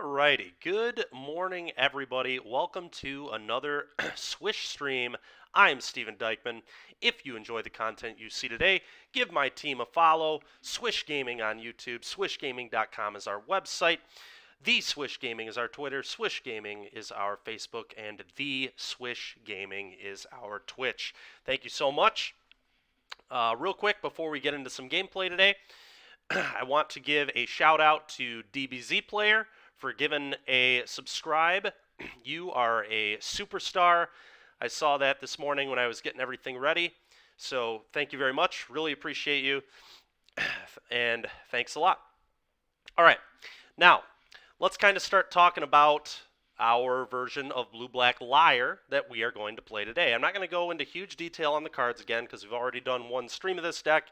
Alrighty, good morning everybody. Welcome to another Swish stream. I'm Steven Dykman. If you enjoy the content you see today, give my team a follow. Swish Gaming on YouTube, swishgaming.com is our website. The Swish Gaming is our Twitter, Swish Gaming is our Facebook, and The Swish Gaming is our Twitch. Thank you so much. Real quick before we get into some gameplay today, I want to give a shout out to DBZ Player for giving a subscribe. You are a superstar. I saw that this morning when I was getting everything ready. So thank you very much. Really appreciate you. And thanks a lot. All right. Now, let's kind of start talking about our version of Blue-Black Liar that we are going to play today. I'm not going to go into huge detail on the cards again because we've already done one stream of this deck,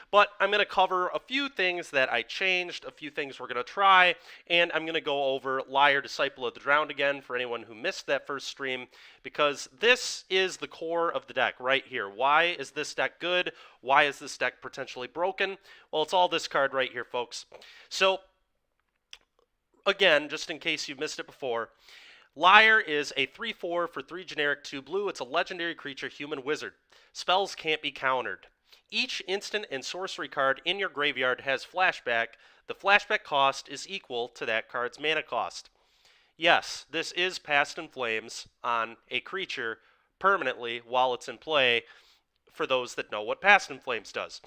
but I'm going to cover a few things that I changed, a few things we're going to try, and I'm going to go over Liar, Disciple of the Drowned again for anyone who missed that first stream, because this is the core of the deck right here. Why is this deck good? Why is this deck potentially broken? Well, it's all this card right here, folks. So, again, just in case you've missed it before, Liar is a 3/4 for 3 generic 2 blue. It's a legendary creature, human wizard. Spells can't be countered. Each instant and sorcery card in your graveyard has flashback. The flashback cost is equal to that card's mana cost. Yes, this is Past in Flames on a creature permanently while it's in play, for those that know what Past in Flames does.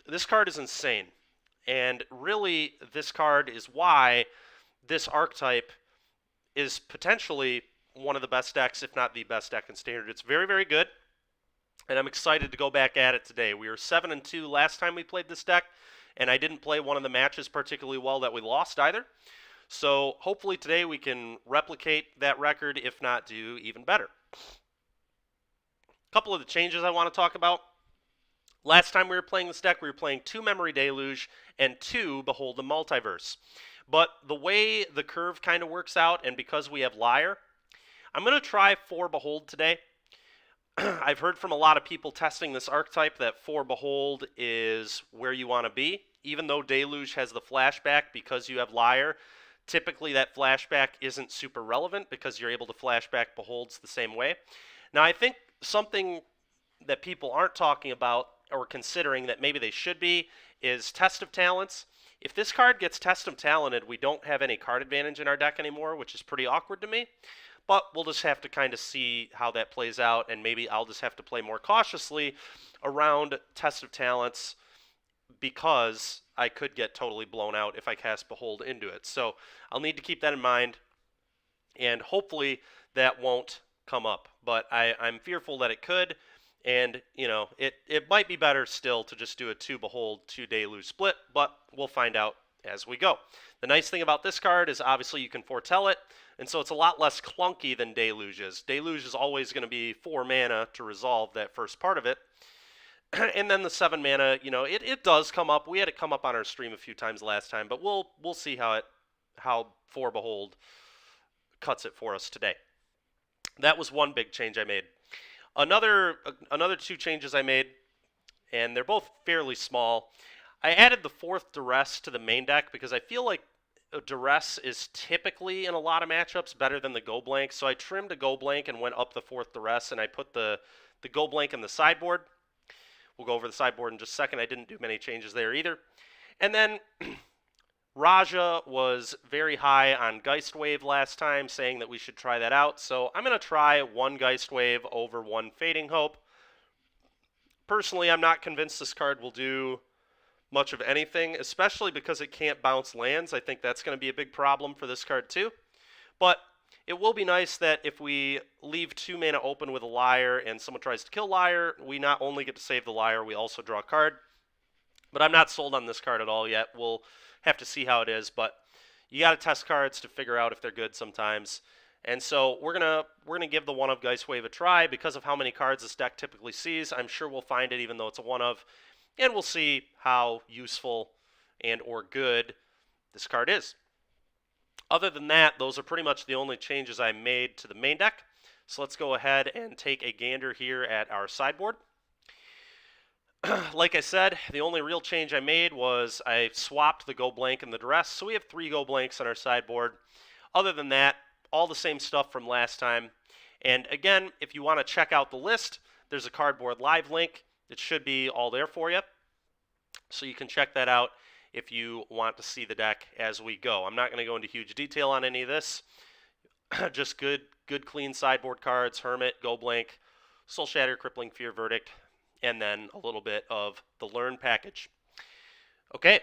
This card is insane. And really, this card is why this archetype is potentially one of the best decks, if not the best deck in Standard. It's very, very good, and I'm excited to go back at it today. We were 7-2 last time we played this deck, and I didn't play one of the matches particularly well that we lost either. So hopefully today we can replicate that record, if not do even better. A couple of the changes I want to talk about. Last time we were playing this deck, we were playing 2 Memory Deluge and 2 Behold the Multiverse. But the way the curve kind of works out, and because we have Liar, I'm going to try 4 Behold today. I've heard from a lot of people testing this archetype that 4 Behold is where you want to be. Even though Deluge has the flashback, because you have Liar, typically that flashback isn't super relevant because you're able to flashback Beholds the same way. Now, I think something that people aren't talking about or considering that maybe they should be is Test of Talents. If this card gets Test of Talented, we don't have any card advantage in our deck anymore, which is pretty awkward to me. But we'll just have to kind of see how that plays out, and maybe I'll just have to play more cautiously around Test of Talents because I could get totally blown out if I cast Behold into it. So I'll need to keep that in mind, and hopefully that won't come up. But I'm fearful that it could. And, you know, it might be better still to just do a 2 Behold, 2 Deluge split, but we'll find out as we go. The nice thing about this card is obviously you can foretell it, and so it's a lot less clunky than Deluge is. Deluge is always going to be 4 mana to resolve that first part of it. And then the 7 mana, you know, it does come up. We had it come up on our stream a few times last time, but we'll see how 4 Behold cuts it for us today. That was one big change I made. Another 2 changes I made, and they're both fairly small. I added the 4th Duress to the main deck because I feel like Duress is typically in a lot of matchups better than the Go Blank. So I trimmed a Go Blank and went up the 4th Duress, and I put the Go Blank in the sideboard. We'll go over the sideboard in just a second. I didn't do many changes there either. And then Raja was very high on Geist Wave last time, saying that we should try that out. So I'm going to try 1 Geist Wave over 1 Fading Hope. Personally, I'm not convinced this card will do much of anything, especially because it can't bounce lands. I think that's going to be a big problem for this card too. But it will be nice that if we leave 2 mana open with a Liar and someone tries to kill Liar, we not only get to save the Liar, we also draw a card. But I'm not sold on this card at all yet. We'll have to see how it is, but you got to test cards to figure out if they're good sometimes. And so we're gonna give the 1 of Geist Wave a try because of how many cards this deck typically sees. I'm sure we'll find it even though it's a 1 of, and we'll see how useful and or good this card is. Other than that, those are pretty much the only changes I made to the main deck. So let's go ahead and take a gander here at our sideboard. Like I said, the only real change I made was I swapped the Go Blank and the Duress. So we have 3 Go Blanks on our sideboard. Other than that, all the same stuff from last time. And again, if you want to check out the list, there's a Cardboard Live link. It should be all there for you. So you can check that out if you want to see the deck as we go. I'm not going to go into huge detail on any of this. Just good, clean sideboard cards, Hermit, Go Blank, Soul Shatter, Crippling Fear, Verdict, and then a little bit of the Learn package. Okay,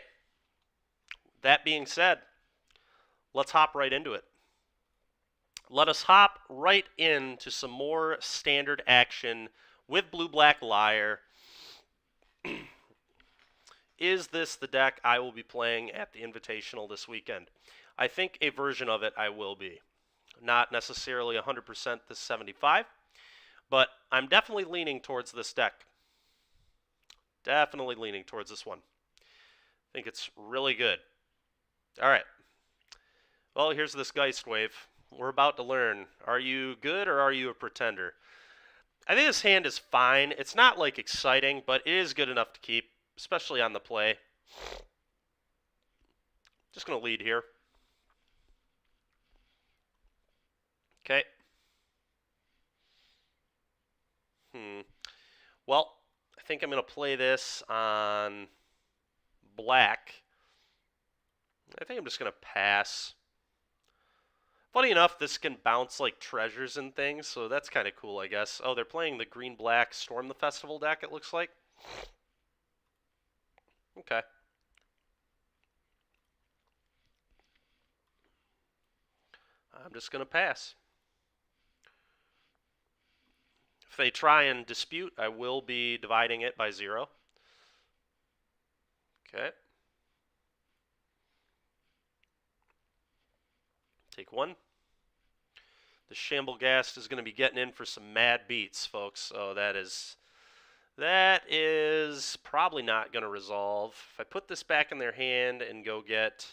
that being said, let's hop right into it. Let us hop right into some more standard action with Blue-Black Liar. Is this the deck I will be playing at the Invitational this weekend? I think a version of it I will be. Not necessarily 100% this 75, but I'm definitely leaning towards this deck. Definitely leaning towards this one. I think it's really good. All right. Well, here's this Geist Wave. We're about to learn. Are you good or are you a pretender? I think this hand is fine. It's not like exciting, but it is good enough to keep, especially on the play. Just going to lead here. Okay. Well, I think I'm going to play this on black. I think I'm just going to pass. Funny enough, this can bounce like treasures and things, so that's kind of cool, I guess. Oh, they're playing the green-black Storm the Festival deck, it looks like. Okay. I'm just going to pass. If they try and dispute, I will be dividing it by 0. Okay. Take 1. The Shamblegast is going to be getting in for some mad beats, folks. So that is probably not going to resolve. If I put this back in their hand and go get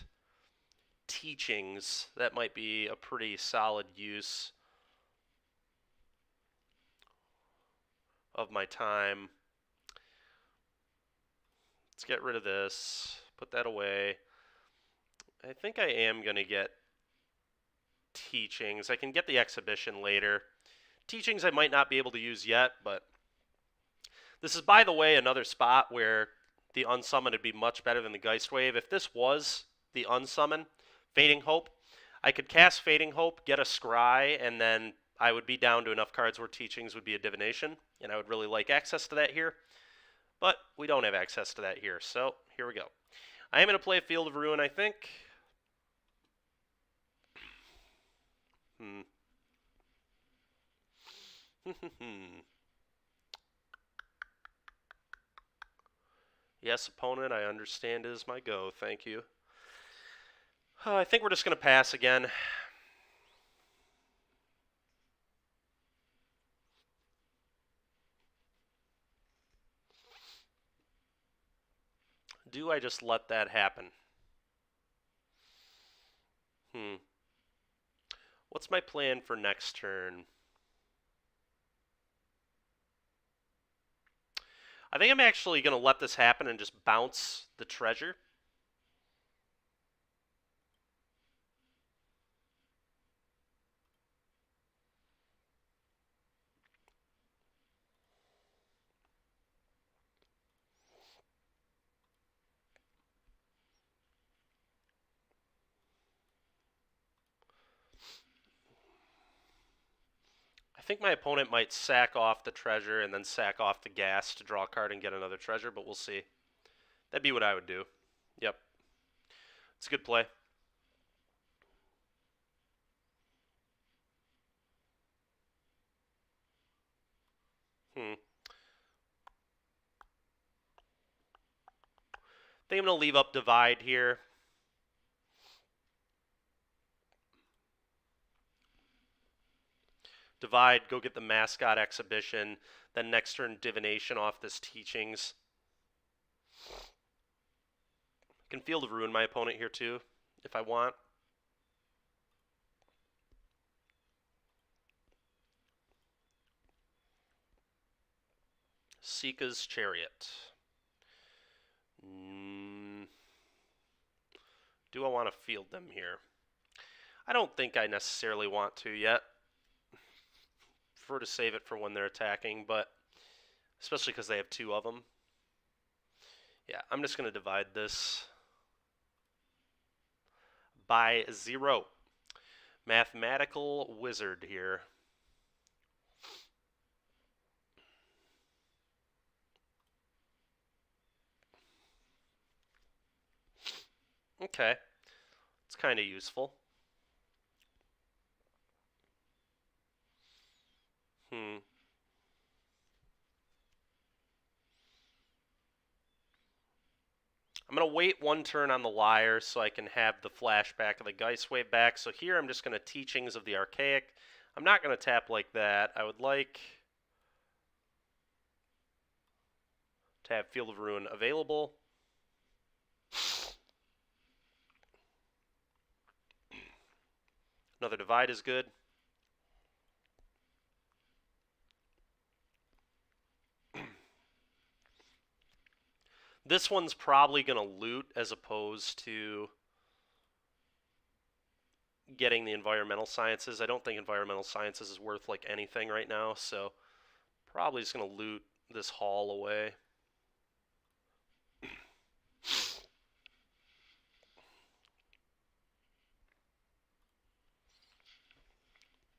Teachings, that might be a pretty solid use of my time. Let's get rid of this. Put that away. I think I am going to get Teachings. I can get the Exhibition later. Teachings I might not be able to use yet, but this is, by the way, another spot where the Unsummon would be much better than the Geist Wave. If this was the Unsummon, Fading Hope, I could cast Fading Hope, get a Scry, and then I would be down to enough cards where Teachings would be a Divination, and I would really like access to that here. But we don't have access to that here, so here we go. I am going to play Field of Ruin, I think. Yes, opponent, I understand is my go. Thank you. I think we're just going to pass again. Do I just let that happen? What's my plan for next turn? I think I'm actually going to let this happen and just bounce the treasure. I think my opponent might sack off the treasure and then sack off the gas to draw a card and get another treasure, but we'll see. That'd be what I would do. Yep. It's a good play. I think I'm going to leave up Divide here. Divide, go get the Mascot Exhibition, then next turn Divination off this Teachings. I can Field of Ruin my opponent here too, if I want. Sika's Chariot. Do I want to field them here? I don't think I necessarily want to yet. Prefer to save it for when they're attacking, but especially because they have 2 of them. Yeah, I'm just going to divide this by 0. Mathematical wizard here. Okay, it's kind of useful. I'm going to wait 1 turn on the Liar so I can have the flashback of the Geist Wave back. So here I'm just going to Teachings of the Archaic. I'm not going to tap like that. I would like to have Field of Ruin available. Another Divide is good. This one's probably going to loot as opposed to getting the environmental sciences. I don't think environmental sciences is worth like anything right now, so probably just going to loot this hall away. I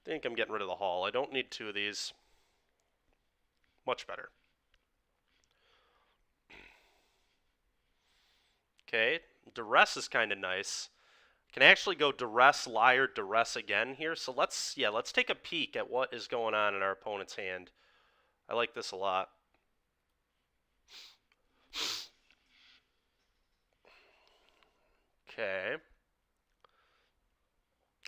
think I'm getting rid of the hall. I don't need 2 of these. Much better. Okay, Duress is kind of nice. Can actually go Duress, Liar, Duress again here. So let's take a peek at what is going on in our opponent's hand. I like this a lot. Okay.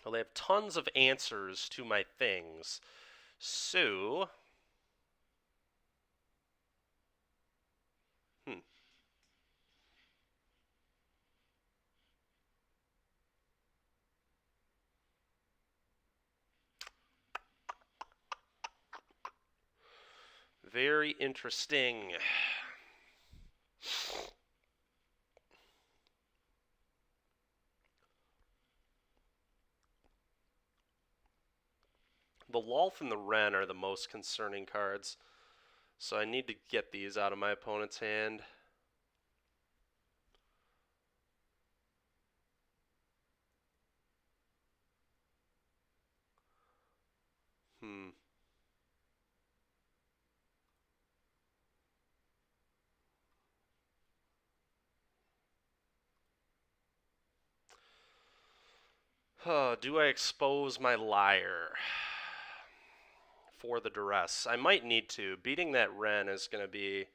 Well, they have tons of answers to my things. So, very interesting. The Lolth and the Wren are the most concerning cards. So I need to get these out of my opponent's hand. Do I expose my Liar for the Duress? I might need to. Beating that Wren is going to be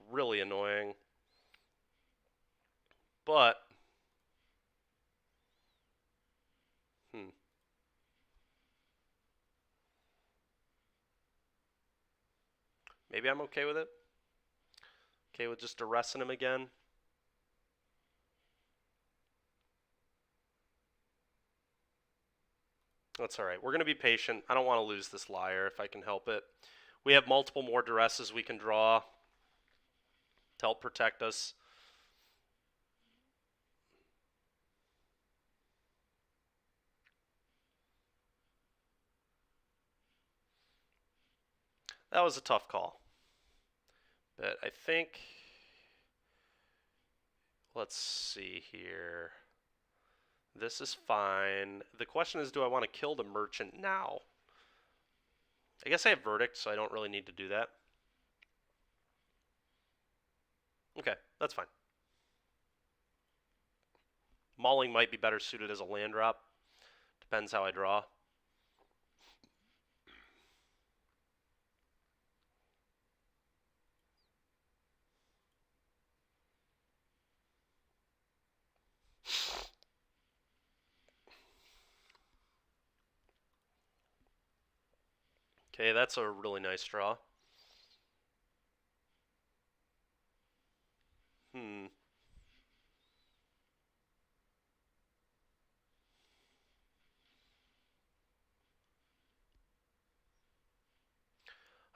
really annoying. But, maybe I'm okay with it. Okay with just Duressing him again. That's alright. We're going to be patient. I don't want to lose this Liar if I can help it. We have multiple more Duresses we can draw to help protect us. That was a tough call. But I think... Let's see here. This is fine. The question is, do I want to kill the merchant now? I guess I have Verdict, so I don't really need to do that. Okay, that's fine. Mauling might be better suited as a land drop. Depends how I draw. Okay, that's a really nice draw. I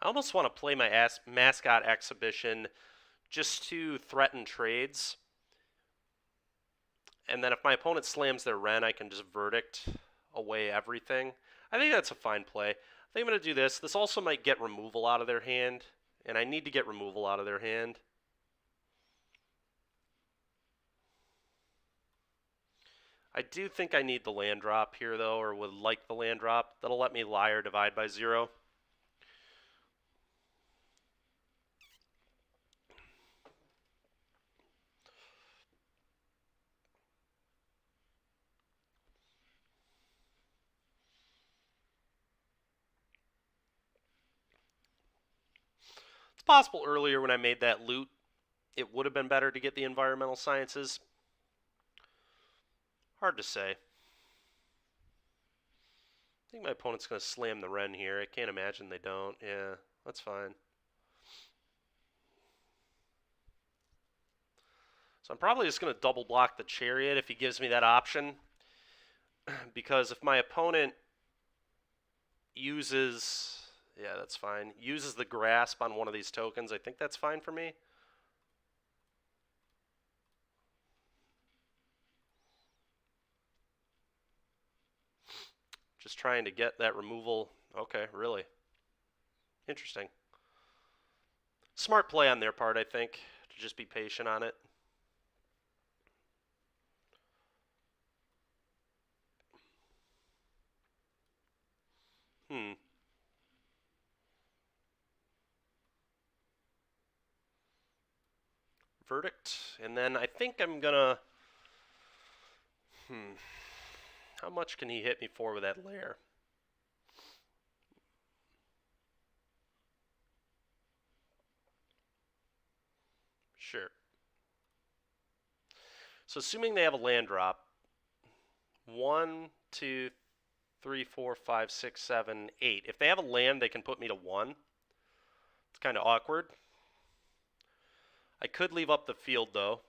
almost want to play my mascot exhibition just to threaten trades. And then if my opponent slams their Wren, I can just Verdict away everything. I think that's a fine play. I think I'm going to do this. This also might get removal out of their hand, and I need to get removal out of their hand. I do think I need the land drop here, though, or would like the land drop. That'll let me Liar divide by 0. It's possible earlier when I made that loot, it would have been better to get the environmental sciences. Hard to say. I think my opponent's going to slam the Wren here. I can't imagine they don't. Yeah, that's fine. So I'm probably just going to double block the Chariot if he gives me that option. Because if my opponent uses... Yeah, that's fine. Uses the Grasp on one of these tokens, I think that's fine for me. Just trying to get that removal. Okay, really. Interesting. Smart play on their part, I think, to just be patient on it. Verdict. And then I think I'm gonna... How much can he hit me for with that Lair? Sure. So assuming they have a land drop, 1, 2, 3, 4, 5, 6, 7, 8. If they have a land, they can put me to 1. It's kind of awkward. I could leave up the field, though,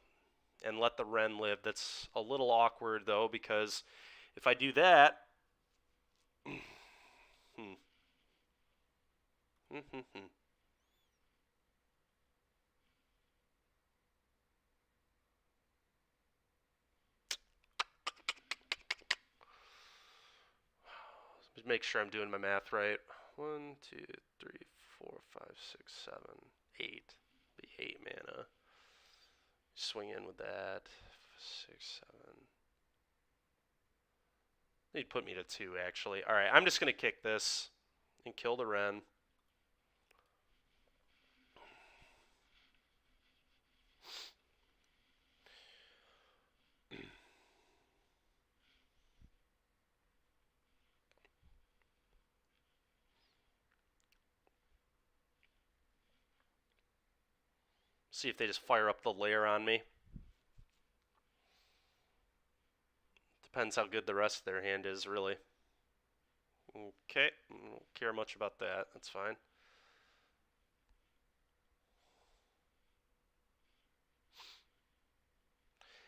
and let the Wren live. That's a little awkward, though, because if I do that... Just make sure I'm doing my math right. 1, 2, 3, 4, 5, 6, 7, 8. Be 8 mana. Swing in with that. 6, 7. They'd put me to 2, actually. Alright, I'm just going to kick this and kill the Wren. See if they just fire up the Lair on me. Depends how good the rest of their hand is, really. Okay, don't care much about that. That's fine.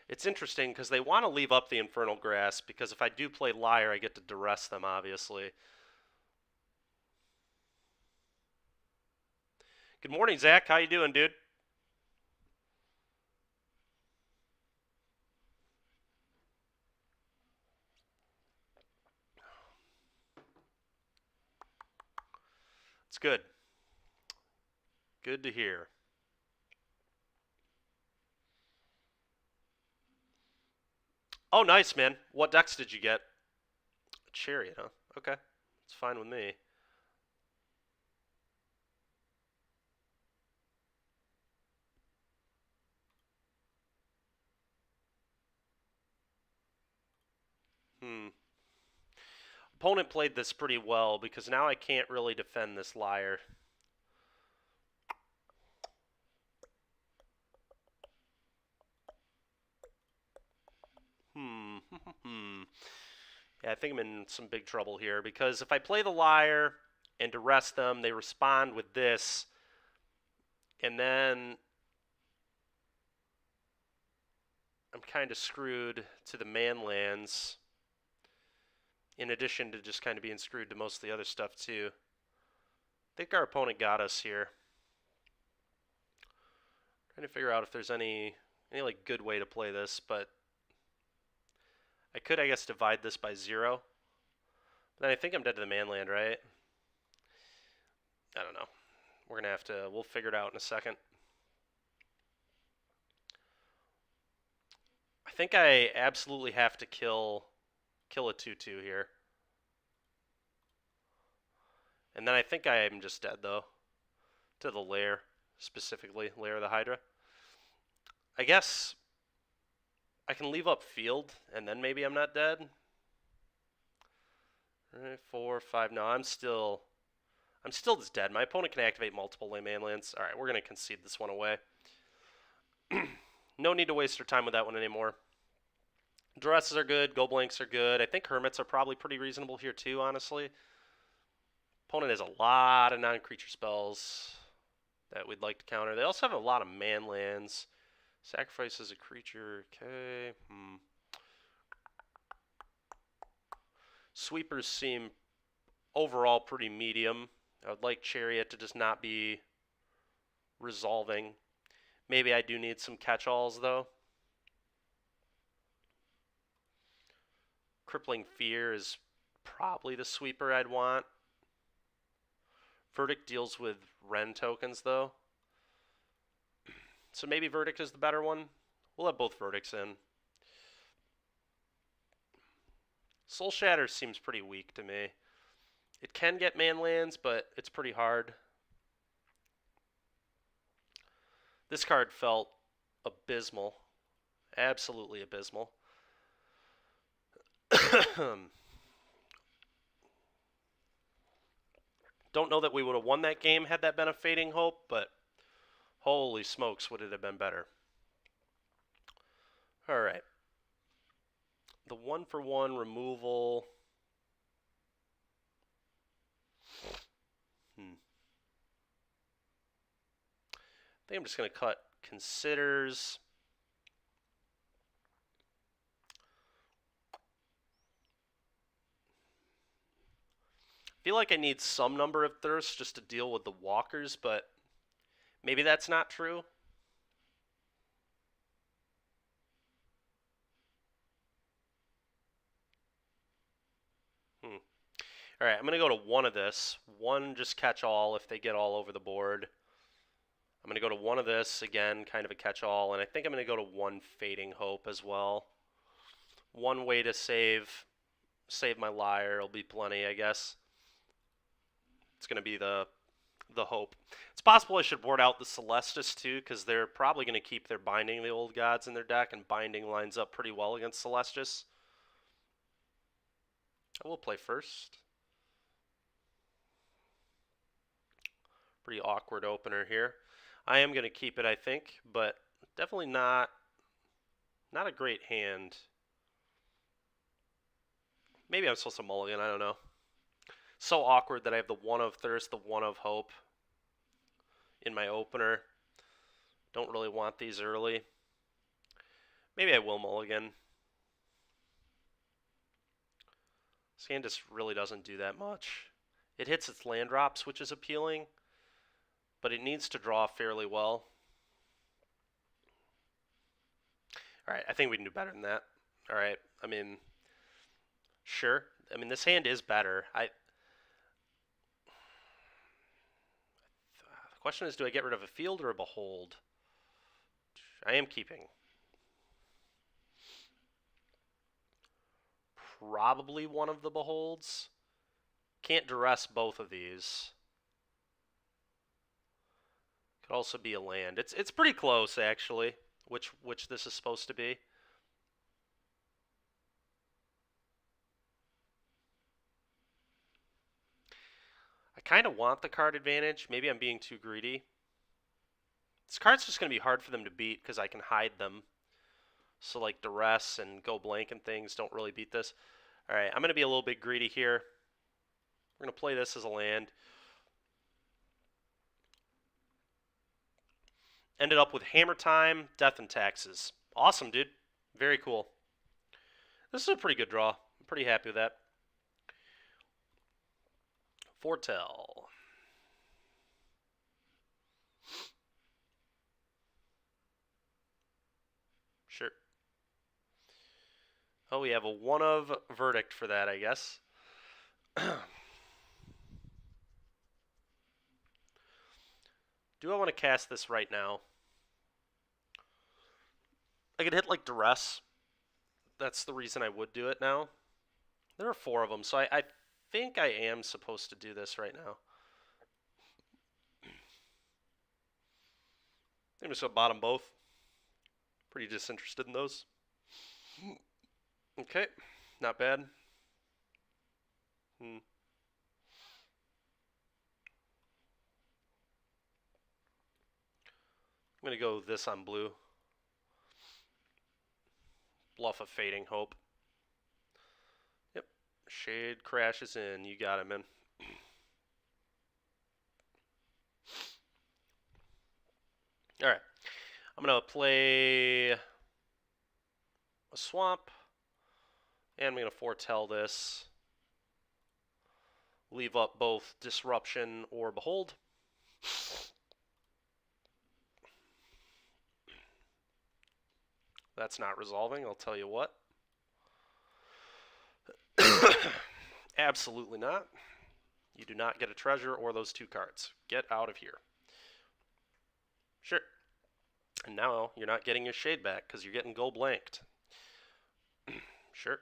It's interesting because they want to leave up the Infernal Grasp because if I do play Liar, I get to duress them, obviously. Good morning, Zach. How you doing, dude? It's good. Good to hear. Oh, nice, man. What decks did you get? A Chariot, huh? Okay. It's fine with me. Opponent played this pretty well because now I can't really defend this Liar. Yeah, I think I'm in some big trouble here because if I play the Liar and duress them, they respond with this, and then I'm kind of screwed to the manlands, in addition to just kind of being screwed to most of the other stuff too. I think our opponent got us here. Trying to figure out if there's any like good way to play this, but I could, I guess, divide this by 0. Then I think I'm dead to the manland, right? I don't know. We're going to have to, we'll figure it out in a second. I think I absolutely have to kill a 2/2 here. And then I think I am just dead, though. To the lair, specifically. Lair of the Hydra. I guess I can leave up field, and then maybe I'm not dead. 4, 5, no, I'm still just dead. My opponent can activate multiple land lands. Alright, we're going to concede this one away. No need to waste our time with that one anymore. Duresses are good. Go blanks are good. I think hermits are probably pretty reasonable here too, honestly. Opponent has a lot of non-creature spells that we'd like to counter. They also have a lot of man lands. Sacrifices a creature. Okay. Sweepers seem overall pretty medium. I would like Chariot to just not be resolving. Maybe I do need some catch-alls, though. Crippling Fear is probably the sweeper I'd want. Verdict deals with Ren tokens, though. So maybe Verdict is the better one. We'll have both Verdicts in. Soul Shatter seems pretty weak to me. It can get man lands, but it's pretty hard. This card felt abysmal. Absolutely abysmal. Don't know that we would have won that game had that been a Fading Hope, but holy smokes, would it have been better. Alright. The 1-for-1 removal. I think I'm just going to cut Considers. I feel like I need some number of thirsts just to deal with the walkers, but maybe that's not true. Alright, I'm going to go to one of this. One just catch all if they get all over the board. I'm going to go to one of this, again, kind of a catch-all, and I think I'm going to go to one Fading Hope as well. One way to save my Liar will be plenty, I guess. It's going to be the Hope. It's possible I should board out the Celestis too, because they're probably going to keep their Binding the Old Gods in their deck, and Binding lines up pretty well against Celestis. I will play first. Pretty awkward opener here. I am going to keep it, I think, but definitely not a great hand. Maybe I'm supposed to mulligan, I don't know. So awkward that I have the 1 of Thirst, the 1 of Hope in my opener. Don't really want these early. Maybe I will mulligan. This hand just really doesn't do that much. It hits its land drops, which is appealing, but it needs to draw fairly well. Alright, I think we can do better than that. Alright, I mean, sure. I mean, this hand is better. The question is, do I get rid of a field or a behold? I am keeping. Probably one of the beholds. Can't duress both of these. Could also be a land. It's pretty close, actually, which this is supposed to be. I kind of want the card advantage. Maybe I'm being too greedy. This card's just going to be hard for them to beat because I can hide them. So like duress and go blank and things don't really beat this. Alright, I'm going to be a little bit greedy here. We're going to play this as a land. Ended up with Hammer Time, Death and Taxes. Awesome, dude. Very cool. This is a pretty good draw. I'm pretty happy with that. Foretell. Sure. Oh, we have a 1 of Verdict for that, I guess. Do I want to cast this right now? I could hit like duress. That's the reason I would do it now. There are 4 of them, so I think I am supposed to do this right now. I'm just gonna bottom both. Pretty disinterested in those. Okay, not bad. I'm gonna go this on blue. Bluff of Fading Hope. Yep. Shade crashes in. You got it, man. Alright. I'm going to play a swamp. And I'm going to foretell this. Leave up both Disruption or Behold. That's not resolving, I'll tell you what. Absolutely not. You do not get a treasure or those 2 cards. Get out of here. Sure. And now you're not getting your shade back because you're getting go blanked. Sure.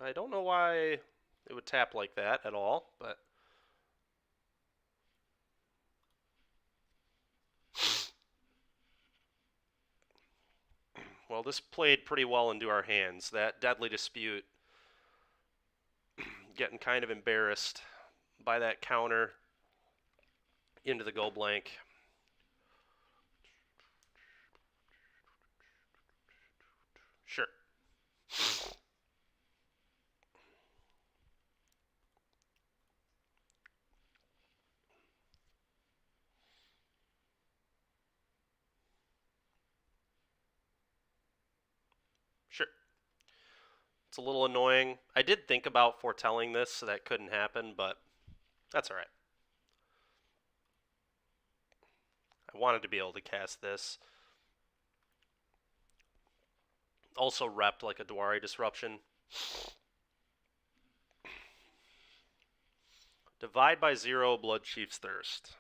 I don't know why it would tap like that at all, but... Well, this played pretty well into our hands. That Deadly Dispute, getting kind of embarrassed by that counter into the go blank. Sure. Sure. It's a little annoying. I did think about foretelling this, so that couldn't happen, but that's all right. I wanted to be able to cast this. Also repped like a Dwari Disruption. Divide by 0, Blood Chief's Thirst.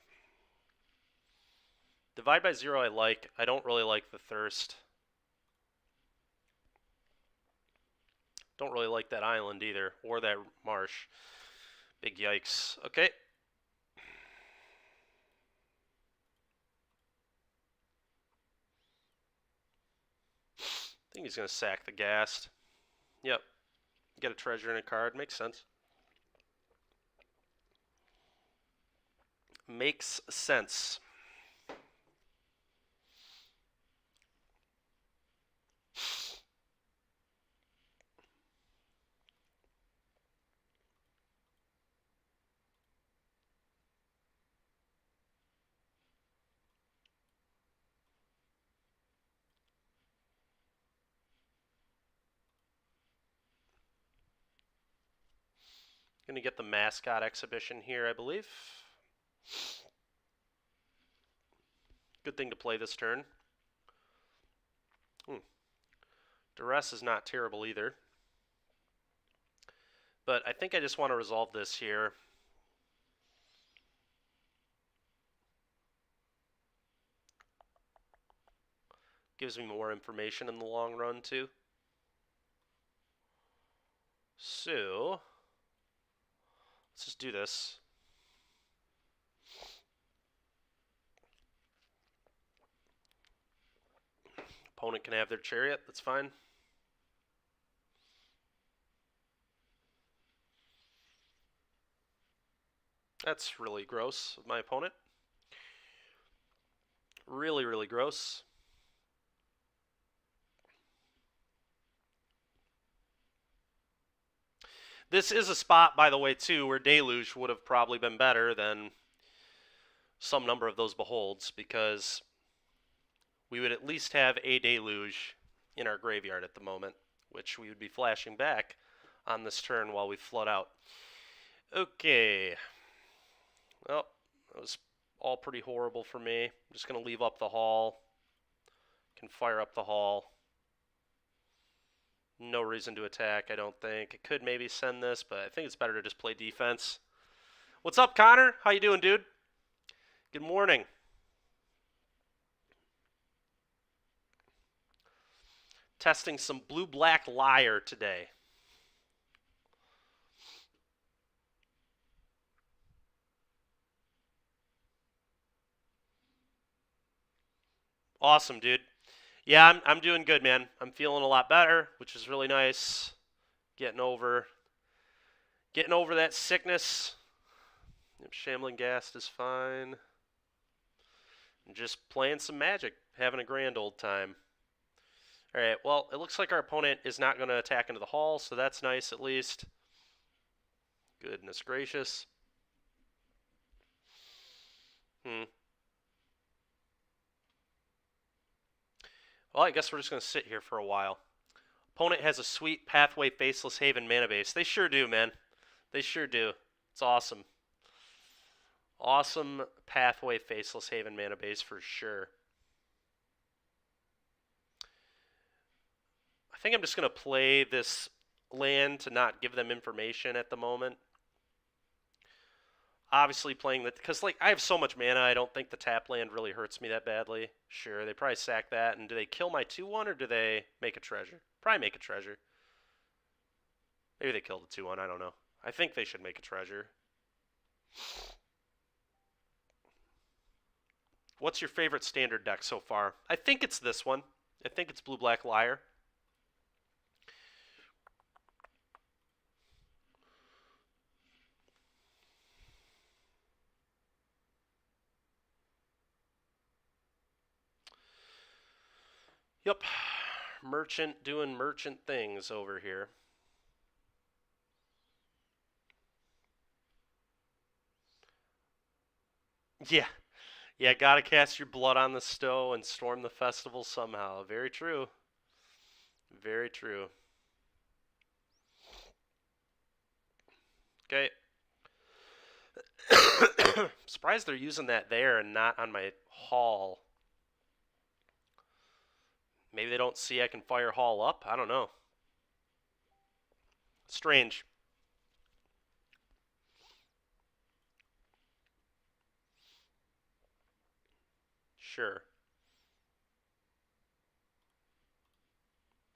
Divide by 0 I like. I don't really like the Thirst. Don't really like that island either, or that marsh. Big yikes. Okay. I think he's going to sack the Ghast. Yep. Get a treasure and a card. Makes sense. Makes sense. Going to get the mascot exhibition here, I believe. Good thing to play this turn. Duress is not terrible either. But I think I just want to resolve this here. Gives me more information in the long run, too. So, let's just do this. Opponent can have their chariot, that's fine. That's really gross of my opponent. Really, really gross. This is a spot, by the way, too, where Deluge would have probably been better than some number of those Beholds, because we would at least have a Deluge in our graveyard at the moment, which we would be flashing back on this turn while we flood out. Okay. Well, that was all pretty horrible for me. I'm just going to leave up the hall. Can fire up the hall. No reason to attack, I don't think. It could maybe send this, but I think it's better to just play defense. What's up, Connor? How you doing, dude? Good morning. Testing some blue-black Lier today. Awesome, dude. Yeah, I'm doing good, man. I'm feeling a lot better, which is really nice. Getting over that sickness. Shambling Ghast is fine. And just playing some Magic, having a grand old time. All right, well, it looks like our opponent is not going to attack into the hall, so that's nice at least. Goodness gracious. Well, I guess we're just going to sit here for a while. Opponent has a sweet Pathway Faceless Haven mana base. They sure do, man. They sure do. It's awesome. Awesome Pathway Faceless Haven mana base for sure. I think I'm just going to play this land to not give them information at the moment. Obviously playing that, because like I have so much mana, I don't think the tap land really hurts me that badly. Sure, they probably sack that, and do they kill my 2-1 or do they make a treasure? Probably make a treasure. Maybe they killed the 2-1, I don't know. I think they should make a treasure. What's your favorite standard deck so far? I think it's this one. I think it's Blue-Black Liar. Yep. Merchant doing merchant things over here. Yeah. Yeah, gotta cast your blood on the stow and storm the festival somehow. Very true. Very true. Okay. Surprised they're using that there and not on my hall. Maybe they don't see I can fire hall up? I don't know. Strange. Sure.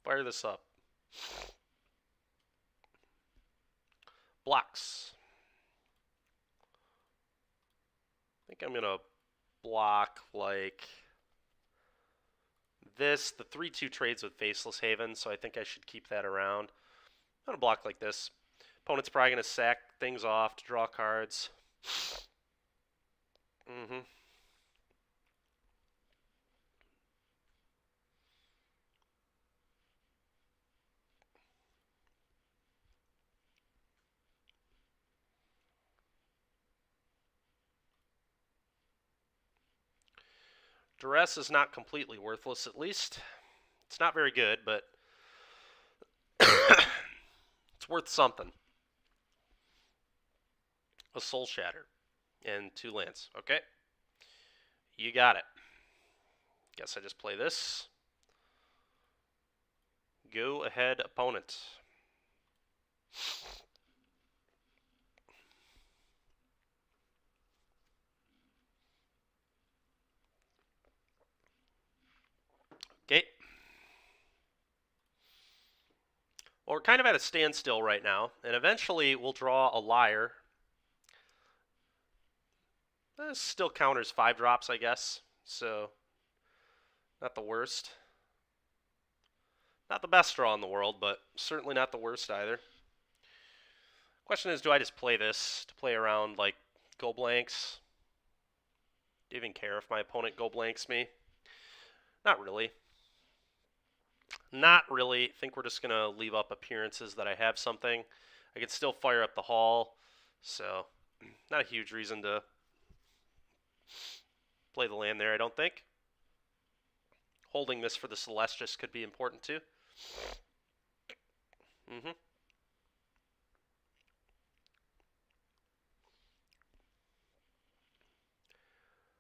Fire this up. Blocks. I think I'm going to block like this. The 3-2 trades with Faceless Haven, so I think I should keep that around. I'm going to block like this. Opponent's probably going to sack things off to draw cards. Duress is not completely worthless, at least. It's not very good, but it's worth something. A Soul Shatter and 2 lands. Okay. You got it. Guess I just play this. Go ahead, opponent. Okay. Well, we're kind of at a standstill right now, and eventually we'll draw a Liar. This still counters 5 drops, I guess, so not the worst. Not the best draw in the world, but certainly not the worst either. Question is, do I just play this to play around, like, go blanks? Do you even care if my opponent go blanks me? Not really. Not really. I think we're just going to leave up appearances that I have something. I can still fire up the hall, so not a huge reason to play the land there, I don't think. Holding this for the Celestius could be important too.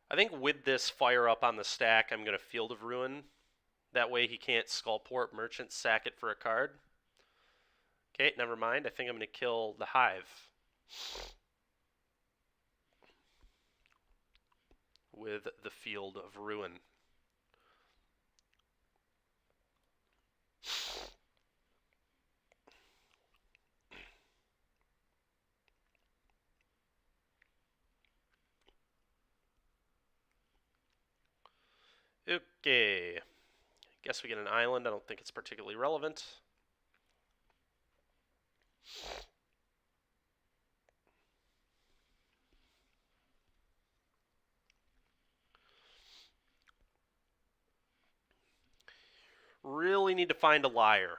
I think with this fire up on the stack, I'm going to Field of Ruin That way he can't Skullport Merchant sack it for a card. Okay, never mind. I think I'm going to kill the Hive with the Field of Ruin. Okay. Guess we get an island. I don't think it's particularly relevant. Really need to find a Liar.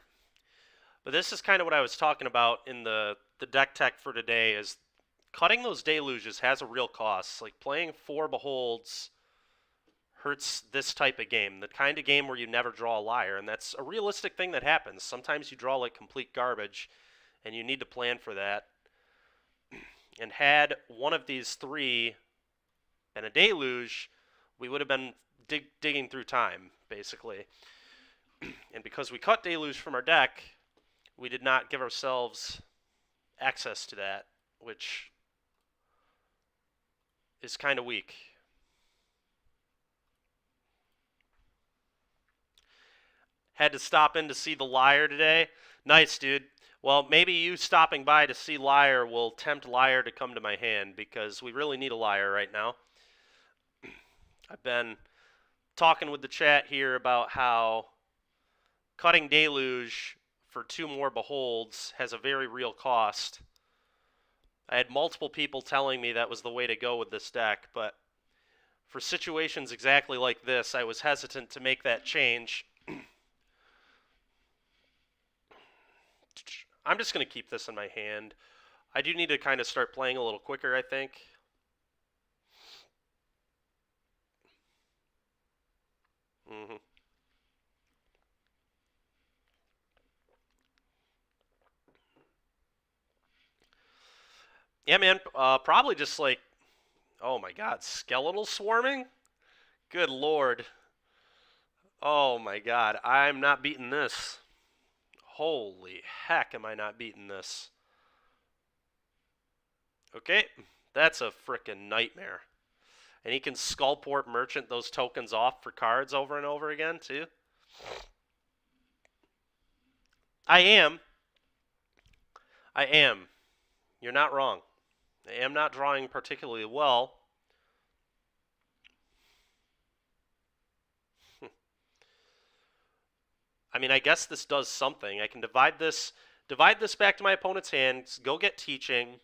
But this is kind of what I was talking about in the deck tech for today, is cutting those deluges has a real cost. Like playing 4 Beholds hurts this type of game, the kind of game where you never draw a Liar, and that's a realistic thing that happens. Sometimes you draw like complete garbage, and you need to plan for that. And had one of these 3 been a deluge, we would have been digging through time, basically. And because we cut deluge from our deck, we did not give ourselves access to that, which is kind of weak. Had to stop in to see the Liar today. Nice, dude. Well, maybe you stopping by to see Liar will tempt Liar to come to my hand, because we really need a Liar right now. I've been talking with the chat here about how cutting Deluge for 2 more Beholds has a very real cost. I had multiple people telling me that was the way to go with this deck, but for situations exactly like this, I was hesitant to make that change. I'm just going to keep this in my hand. I do need to kind of start playing a little quicker, I think. Yeah, man, probably just like, oh my god, skeletal swarming? Good lord. Oh my god, I'm not beating this. Holy heck, am I not beating this? Okay, that's a frickin' nightmare. And he can Skullport Merchant those tokens off for cards over and over again, too. I am. You're not wrong. I am not drawing particularly well. I mean, I guess this does something. I can divide this back to my opponent's hands, go get teachings,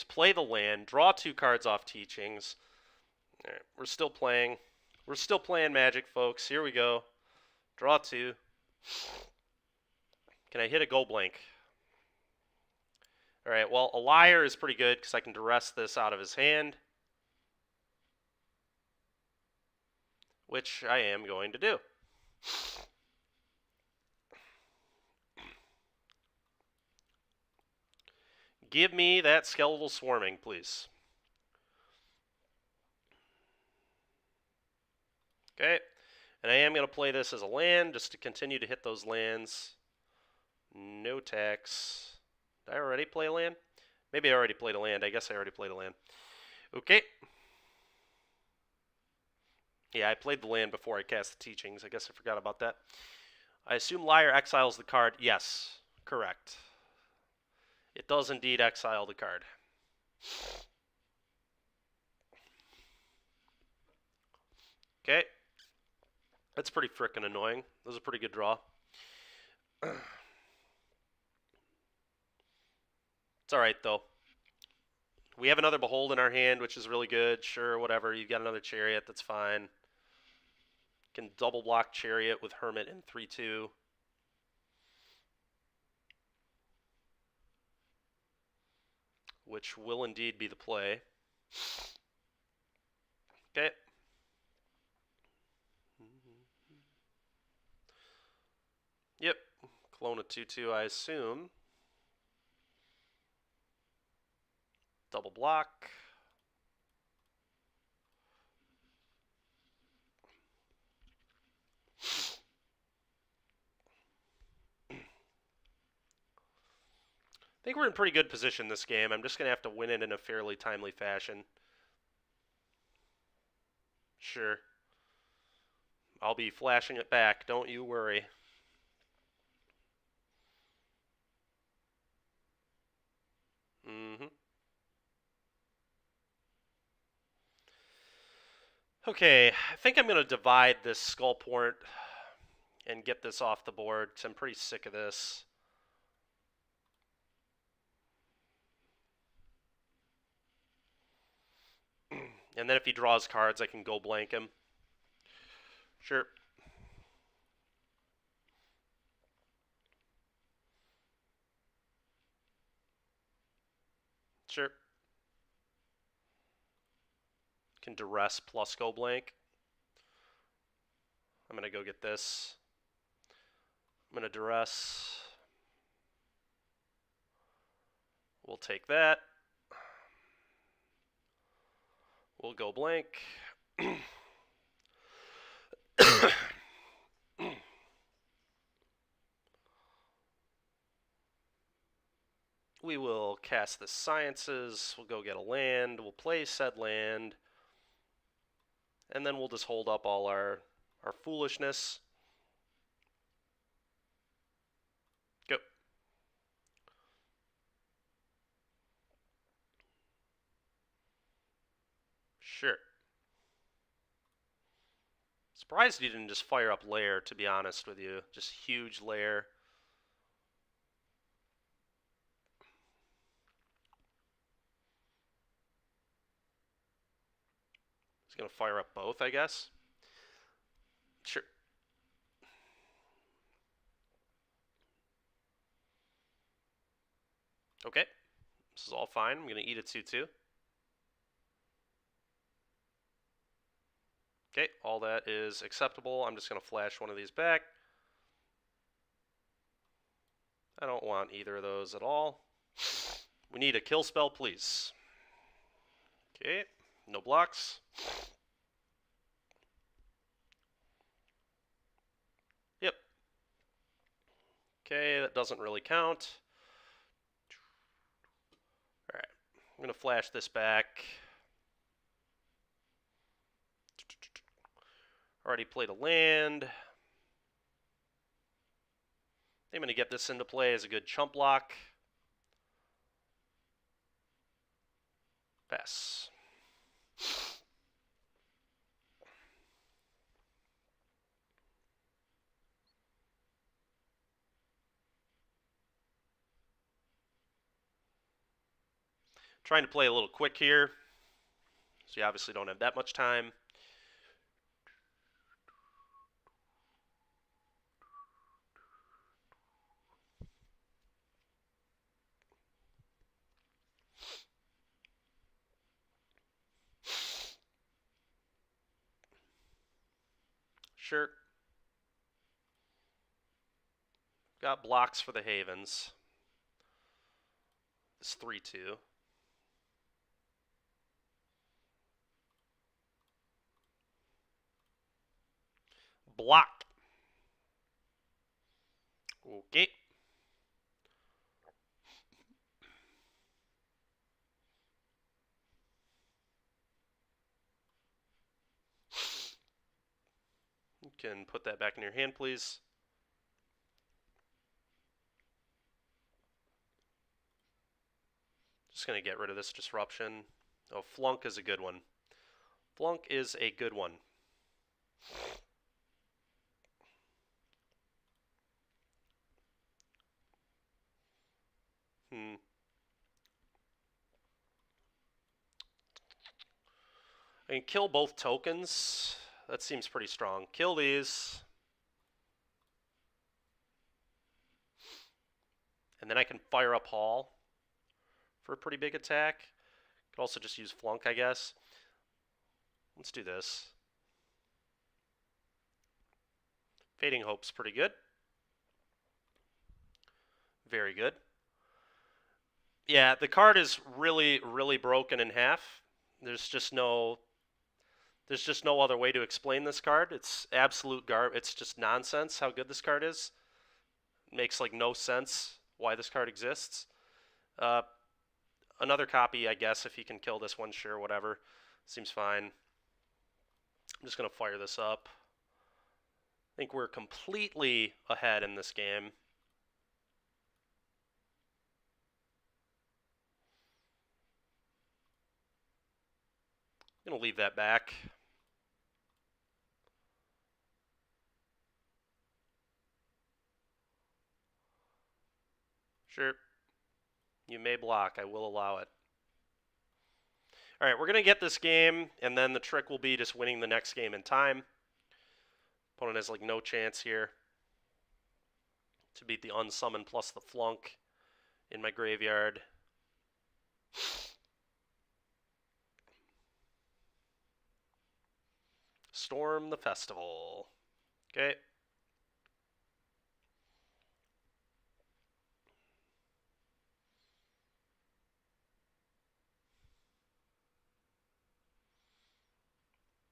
play the land, draw 2 cards off teachings. All right, we're still playing. We're still playing Magic, folks. Here we go. Draw 2. Can I hit a go blank? All right, well, a Liar is pretty good because I can duress this out of his hand, which I am going to do. Give me that skeletal swarming, please. Okay, and I am going to play this as a land just to continue to hit those lands. No tax. Did I already play a land? Maybe I already played a land. I guess I already played a land. Okay. Yeah, I played the land before I cast the teachings. I guess I forgot about that. I assume Liar exiles the card. Yes, correct. It does indeed exile the card. Okay. That's pretty frickin' annoying. That was a pretty good draw. It's alright, though. We have another Behold in our hand, which is really good. Sure, whatever. You've got another Chariot. That's fine. Can double block Chariot with Hermit in 3-2. Which will indeed be the play. Okay. Yep. Clone a 2-2, I assume. Double block. I think we're in pretty good position this game. I'm just going to have to win it in a fairly timely fashion. Sure. I'll be flashing it back. Don't you worry. Mm-hmm. Okay, I think I'm going to divide this skull port and get this off the board because I'm pretty sick of this. And then if he draws cards, I can go blank him. Sure. Sure. Can duress plus go blank. I'm going to go get this. I'm going to duress. We'll take that. We'll go blank. We will cast the Sciences. We'll go get a land. We'll play said land. And then we'll just hold up all our foolishness. Go. Sure. Surprised you didn't just fire up Lair, to be honest with you. Just huge Lair. He's going to fire up both, I guess. Sure. Okay. This is all fine. I'm going to eat a 2-2. Okay, all that is acceptable. I'm just going to flash one of these back. I don't want either of those at all. We need a kill spell, please. Okay, no blocks. Yep. Okay, that doesn't really count. Alright, I'm going to flash this back. Already played a land. I'm going to get this into play as a good chump block. Pass. Trying to play a little quick here, so you obviously don't have that much time. Sure. Got blocks for the Havens. It's 3-2. Block. Okay. You can put that back in your hand, please. Just going to get rid of this disruption. Oh, Flunk is a good one. Flunk is a good one. I can kill both tokens. That seems pretty strong. Kill these. And then I can fire up Hall for a pretty big attack. Could also just use Flunk, I guess. Let's do this. Fading Hope's pretty good. Very good. Yeah, the card is really, really broken in half. There's just no other way to explain this card. It's absolute it's just nonsense how good this card is. It makes like no sense why this card exists. Uh, Another copy, I guess, if he can kill this one, sure, whatever. Seems fine. I'm just going to fire this up. I think we're completely ahead in this game. I'm going to leave that back. Sure. You may block. I will allow it. All right, we're going to get this game, and then the trick will be just winning the next game in time. Opponent has like no chance here to beat the unsummon plus the flunk in my graveyard. Storm the festival. Okay.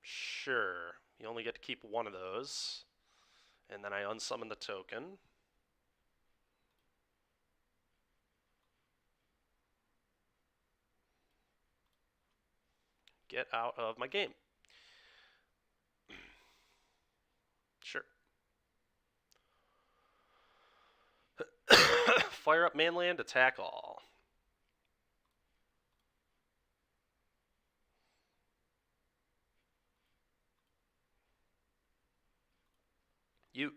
Sure. You only get to keep one of those. And then I unsummon the token. Get out of my game. Sure. Fire up mainland, attack all. You.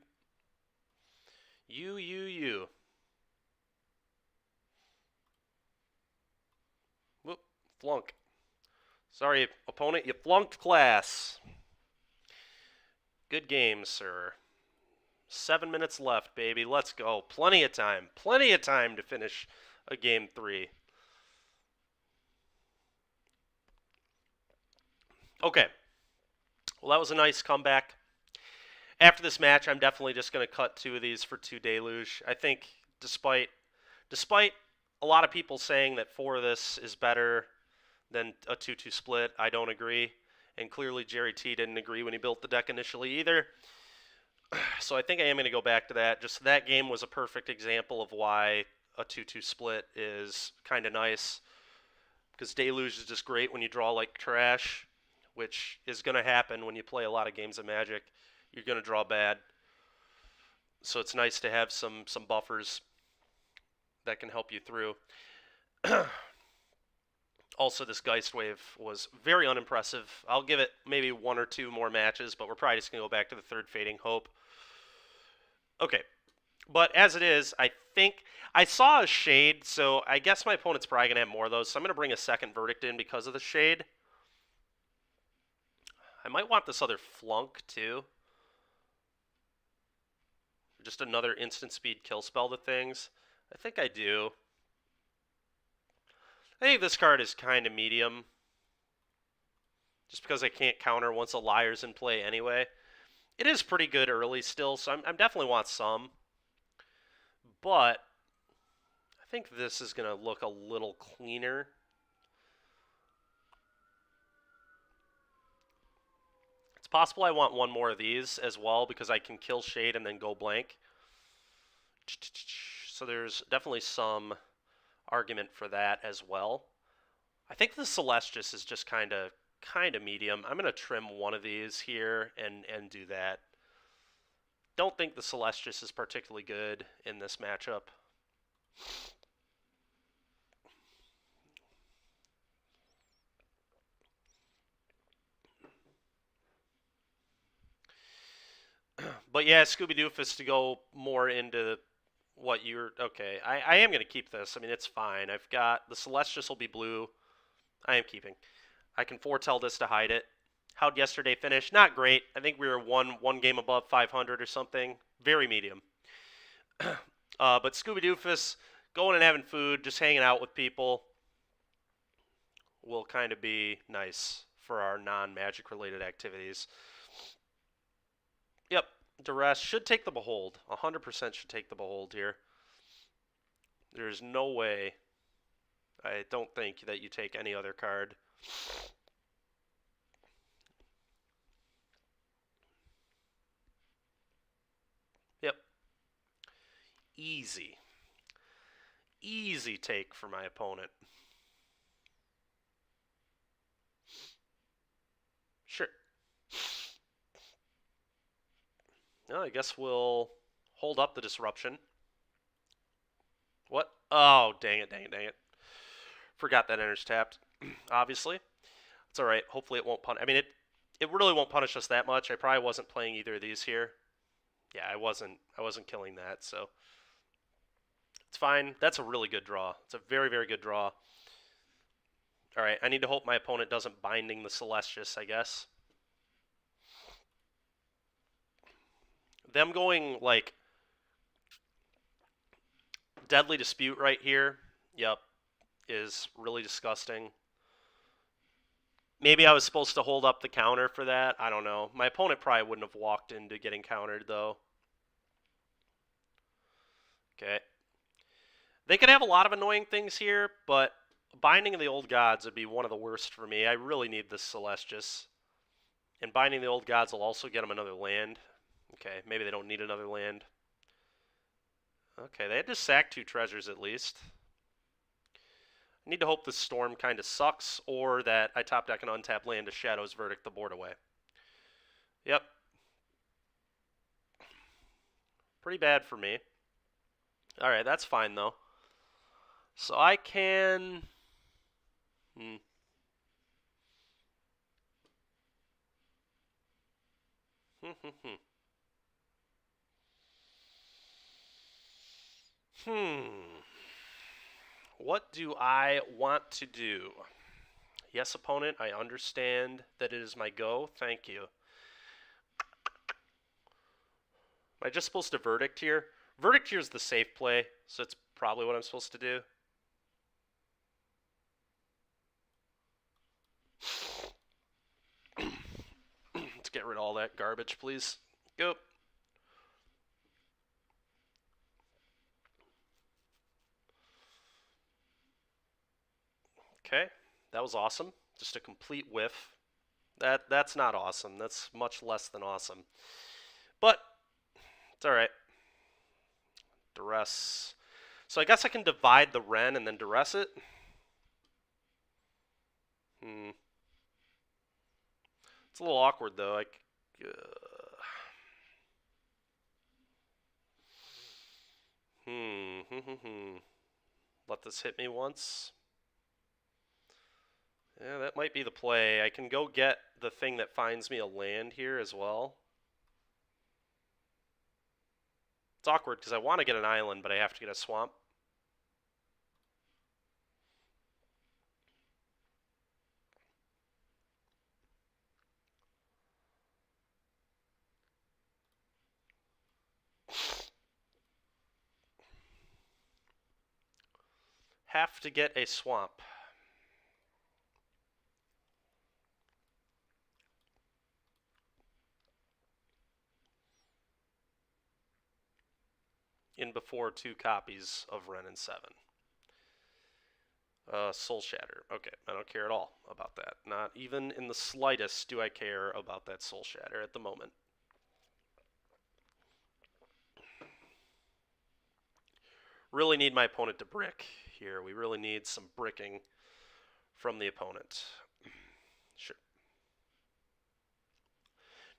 Whoop. Flunk. Sorry, opponent, you flunked class. Good game, sir. 7 minutes left, baby. Let's go. Plenty of time. Plenty of time to finish a game 3. Okay. Well, that was a nice comeback. After this match, I'm definitely just going to cut 2 of these for 2 Deluge. I think despite a lot of people saying that 4 of this is better than a 2-2 split, I don't agree. And clearly Jerry T didn't agree when he built the deck initially either. So I think I am going to go back to that. Just that game was a perfect example of why a 2-2 split is kind of nice. Because Deluge is just great when you draw like trash, which is going to happen when you play a lot of games of Magic. You're going to draw bad. So it's nice to have some buffers that can help you through. Also, this Geist Wave was very unimpressive. I'll give it maybe 1 or 2 more matches, but we're probably just going to go back to the 3rd Fading Hope. Okay. But as it is, I think I saw a Shade, so I guess my opponent's probably going to have more of those. So I'm going to bring a second Verdict in because of the Shade. I might want this other Flunk, too. Just another instant speed kill spell to things. I think I do. I think this card is kind of medium. Just because I can't counter once a Liar's in play anyway. It is pretty good early still, so I'm definitely want some. But I think this is going to look a little cleaner. It's possible I want 1 more of these as well because I can kill Shade and then go blank. So there's definitely some argument for that as well. I think the Celestis is just kind of medium. I'm going to trim 1 of these here and do that. Don't think the Celestis is particularly good in this matchup. But yeah, Scooby Doofus, to go more into what you're... Okay, I am going to keep this. I mean, it's fine. I've got... The Celestis will be blue. I am keeping. I can foretell this to hide it. How'd yesterday finish? Not great. I think we were one game above 500 or something. Very medium. But Scooby Doofus, going and having food, just hanging out with people, will kind of be nice for our non-Magic related activities. Yep, Duress should take the Behold. 100% should take the Behold here. There's no way, I don't think, that you take any other card. Yep. Easy. easy take for my opponent. Sure. Well, I guess we'll hold up the disruption. What? Oh, dang it, dang it, dang it. Forgot that enters tapped, obviously. It's all right. Hopefully it won't punish. I mean, it really won't punish us that much. I probably wasn't playing either of these here. Yeah, I wasn't killing that, so it's fine. That's a really good draw. It's a very, very good draw. All right, I need to hope my opponent doesn't binding the Celestius, I guess. Them going, like, Deadly Dispute right here, yep, is really disgusting. Maybe I was supposed to hold up the counter for that. I don't know. My opponent probably wouldn't have walked into getting countered, though. Okay. They could have a lot of annoying things here, but Binding of the Old Gods would be one of the worst for me. I really need this Celestius. And Binding the Old Gods will also get them another land. Okay, maybe they don't need another land. Okay, they had to sack 2 treasures at least. I need to hope this Storm kind of sucks, or that I top deck an untapped land to Shadow's Verdict the board away. Yep. Pretty bad for me. Alright, that's fine though. So I can... What do I want to do? Yes, opponent, I understand that it is my go. Thank you. Am I just supposed to Verdict here? Verdict here is the safe play, so it's probably what I'm supposed to do. Let's get rid of all that garbage, please. Go. Okay, that was awesome. Just a complete whiff. That's not awesome. That's much less than awesome. But it's all right. Duress. So I guess I can divide the Ren and then Duress it. It's a little awkward though. Let this hit me once. Yeah, that might be the play. I can go get the thing that finds me a land here as well. It's awkward because I want to get an island, but I have to get a swamp. Have to get a swamp. In before 2 copies of Ren and 7. Soul Shatter. Okay, I don't care at all about that. Not even in the slightest do I care about that Soul Shatter at the moment. Really need my opponent to brick here. We really need some bricking from the opponent. Sure.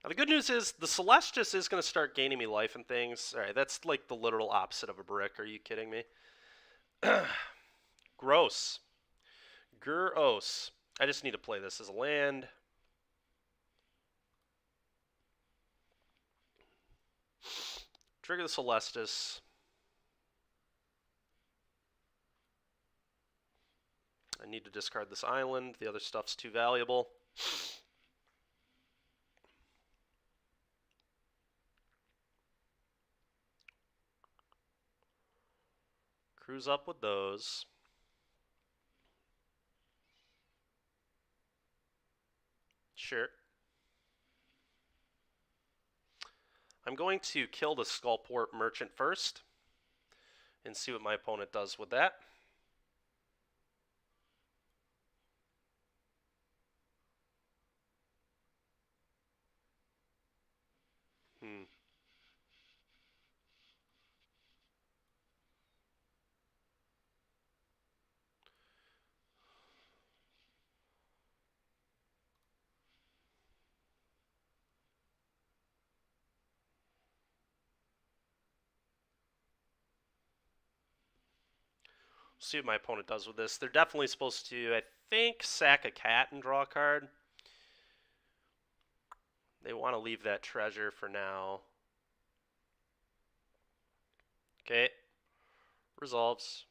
Now the good news is the Celestius is going to start gaining me life and things. Alright, that's like the literal opposite of a brick. Are you kidding me? Gross. Gross. I just need to play this as a land. Trigger the Celestus. I need to discard this island. The other stuff's too valuable. Cruise up with those. Sure. I'm going to kill the Skullport Merchant first and see what my opponent does with that. See what my opponent does with this. They're definitely supposed to, I think, sack a cat and draw a card. They want to leave that treasure for now. Okay. Resolves.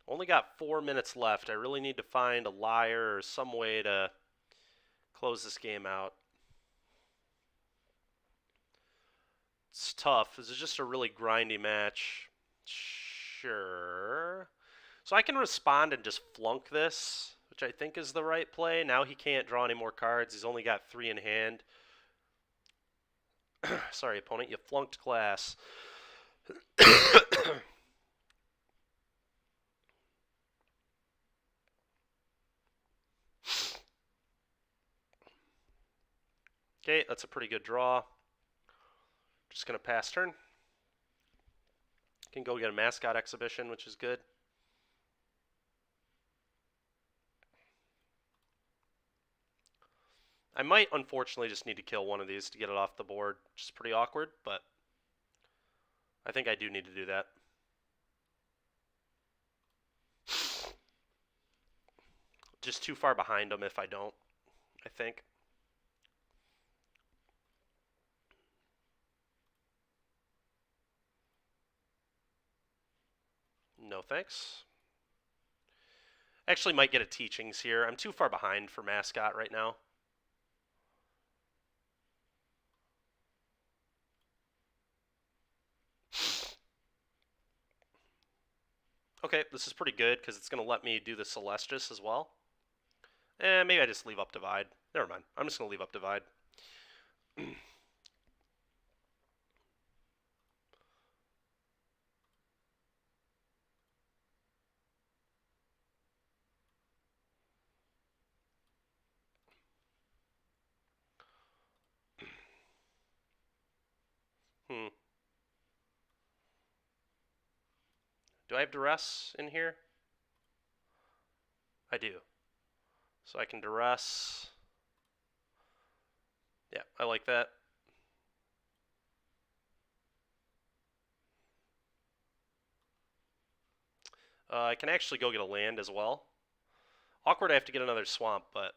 Only got 4 minutes left. I really need to find a liar or some way to close this game out. It's tough. This is just a really grindy match. Sure. So I can respond and just flunk this, which I think is the right play. Now he can't draw any more cards. He's only got 3 in hand. Sorry, opponent. You flunked class. Okay, that's a pretty good draw. Just going to pass turn. Can go get a mascot exhibition, which is good. I might, unfortunately, just need to kill one of these to get it off the board, which is pretty awkward, but I think I do need to do that. Just too far behind him if I don't, I think. No thanks. Actually might get a teachings here. I'm too far behind for mascot right now. Okay, this is pretty good because it's going to let me do the Celestis as well. Maybe I just leave up divide. Never mind. I'm just going to leave up divide. Do I have duress in here? I do. So I can duress. Yeah, I like that. I can actually go get a land as well. Awkward I have to get another swamp, but...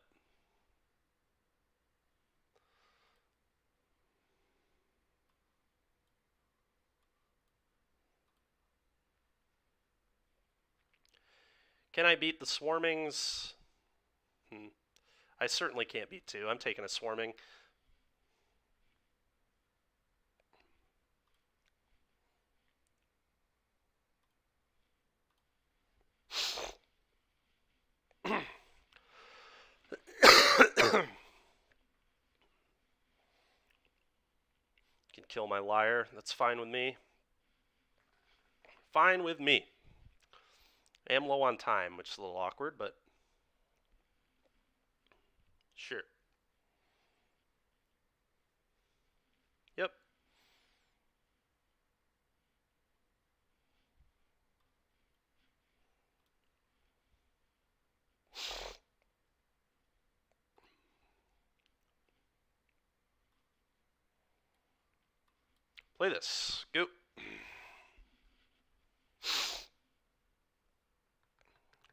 Can I beat the swarmings? I certainly can't beat 2. I'm taking a swarming. Can kill my liar. That's fine with me. Fine with me. I am low on time, which is a little awkward, but sure. Yep. Play this. Go.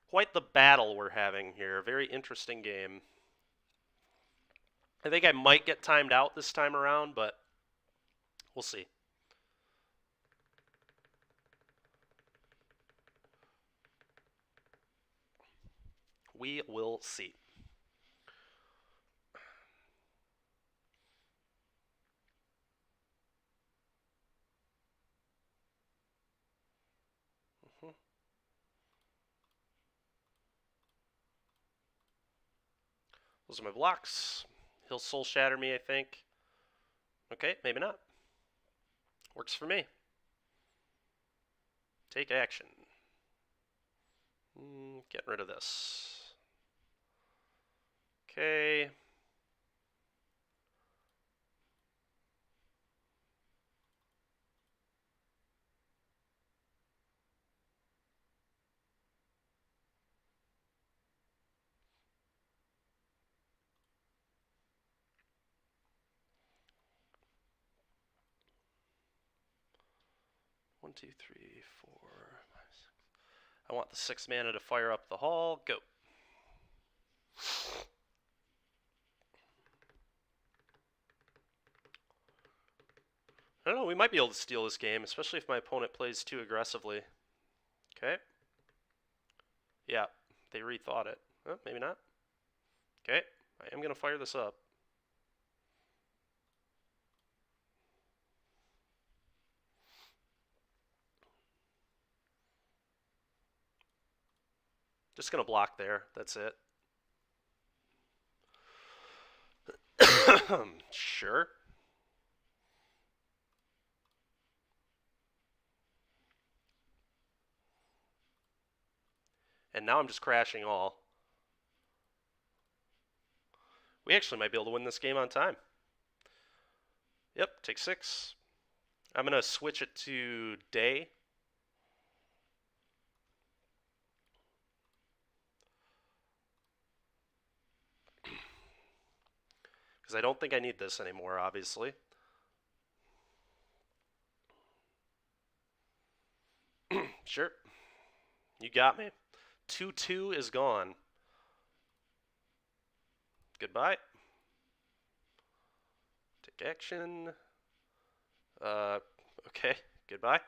Quite the battle we're having here. Very interesting game. I think I might get timed out this time around, but we'll see. We will see. Those are my blocks. He'll soul shatter me, I think. Okay, maybe not. Works for me. Take action. Getting rid of this. Okay. 1, 2, 3, 4, 5, 6. I want the 6 mana to fire up the hall. Go. I don't know, we might be able to steal this game, especially if my opponent plays too aggressively. Okay. Yeah, they rethought it. Maybe not. Okay, I am going to fire this up. Just going to block there. That's it. Sure. And now I'm just crashing all. We actually might be able to win this game on time. Yep, take 6. I'm going to switch it to day. Because I don't think I need this anymore, obviously. Sure. You got me. 2/2 is gone. Goodbye. Take action. Okay. Goodbye.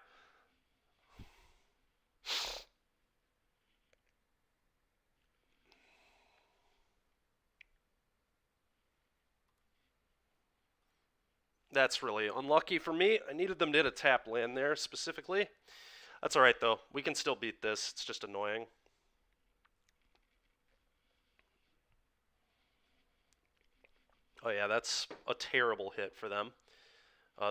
That's really unlucky for me. I needed them to hit a tap land there specifically. That's alright though. We can still beat this. It's just annoying. Oh yeah, that's a terrible hit for them.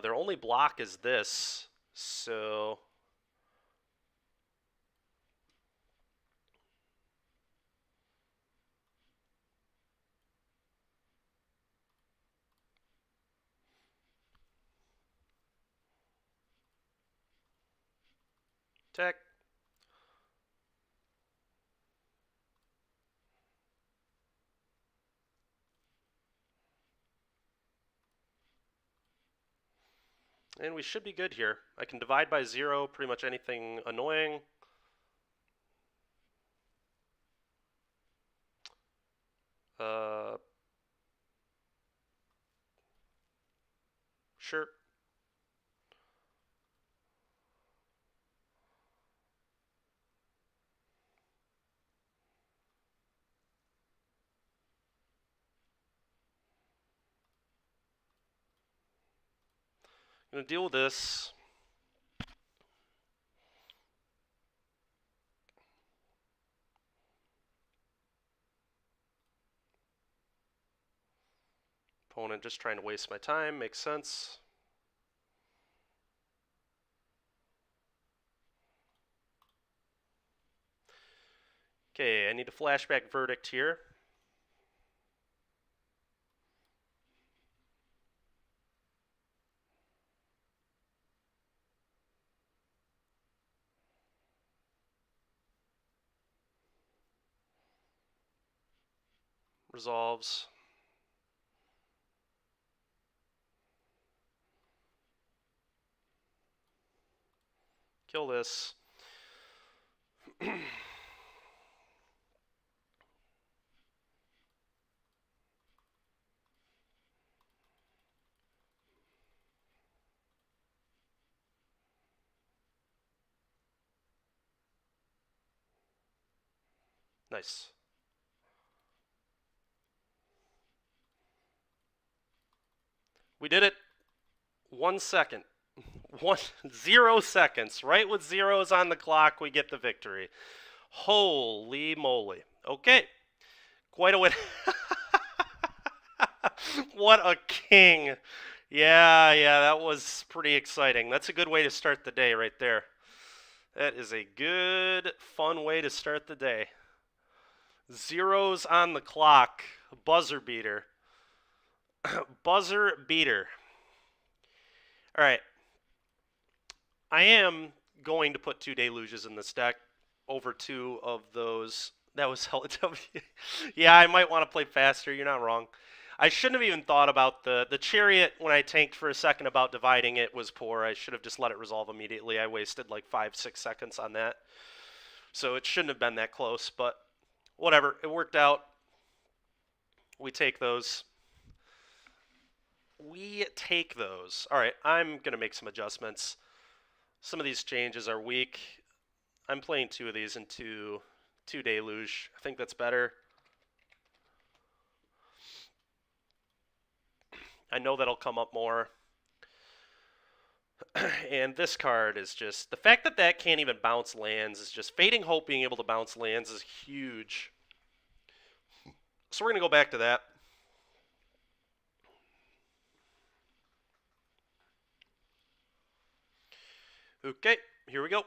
Their only block is this, so... Tech. And we should be good here. I can divide by 0, pretty much anything annoying. Sure. I'm going to deal with this. Opponent just trying to waste my time. Makes sense. Okay, I need a flashback verdict here. Resolves. Kill this. Nice. We did it. 1 second. 0 seconds. Right with zeros on the clock, we get the victory. Holy moly. Okay. Quite a win. What a king. Yeah, that was pretty exciting. That's a good way to start the day right there. That is a good, fun way to start the day. Zeros on the clock. Buzzer beater. Buzzer beater. All right. I am going to put 2 deluges in this deck over 2 of those. That was hella W. Yeah, I might want to play faster. You're not wrong. I shouldn't have even thought about the chariot when I tanked for a second about dividing it was poor. I should have just let it resolve immediately. I wasted like 5-6 seconds on that. So it shouldn't have been that close, but whatever. It worked out. We take those. We take those. All right, I'm going to make some adjustments. Some of these changes are weak. I'm playing 2 of these into 2 deluge. I think that's better. I know that'll come up more. And this card is just, the fact that that can't even bounce lands is just, Fading Hope being able to bounce lands is huge. So we're going to go back to that. Okay, here we go.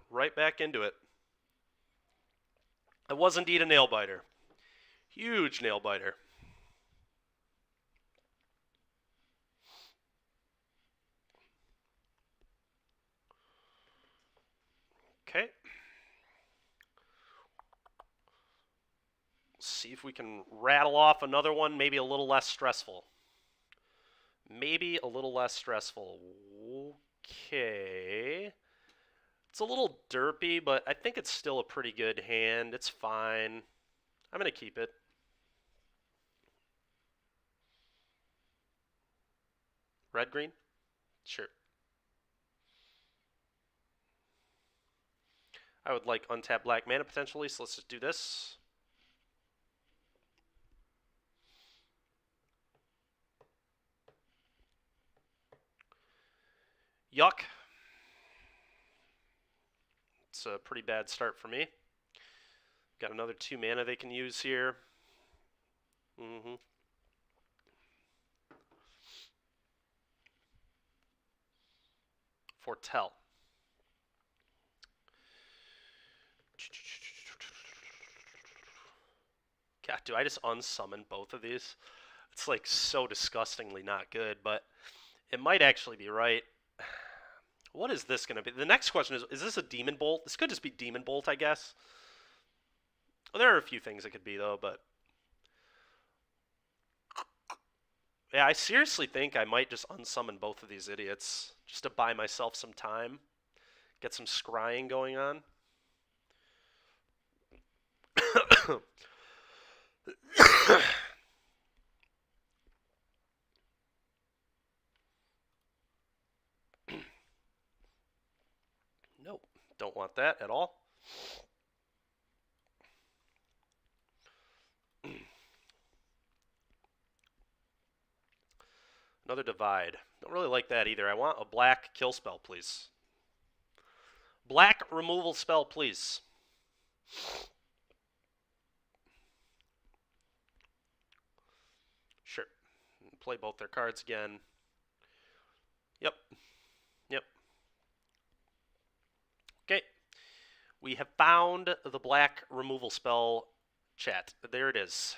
Right back into it. It was indeed a nail biter. Huge nail biter. Okay. See if we can rattle off another one, maybe a little less stressful. Maybe a little less stressful. Okay. It's a little derpy, but I think it's still a pretty good hand. It's fine. I'm going to keep it. Red, green? Sure. I would like untap black mana potentially, so let's just do this. Yuck. It's a pretty bad start for me. Got another 2 mana they can use here. Foretell. God, do I just unsummon both of these? It's like so disgustingly not good, but it might actually be right. What is this going to be? The next question is this a Demon Bolt? This could just be Demon Bolt, I guess. Well, there are a few things it could be, though, but... Yeah, I seriously think I might just unsummon both of these idiots just to buy myself some time. Get some scrying going on. Nope, don't want that at all. Another divide. Don't really like that either. I want a black kill spell, please. Black removal spell, please. Sure. Play both their cards again. Yep. Okay. We have found the black removal spell, chat. There it is.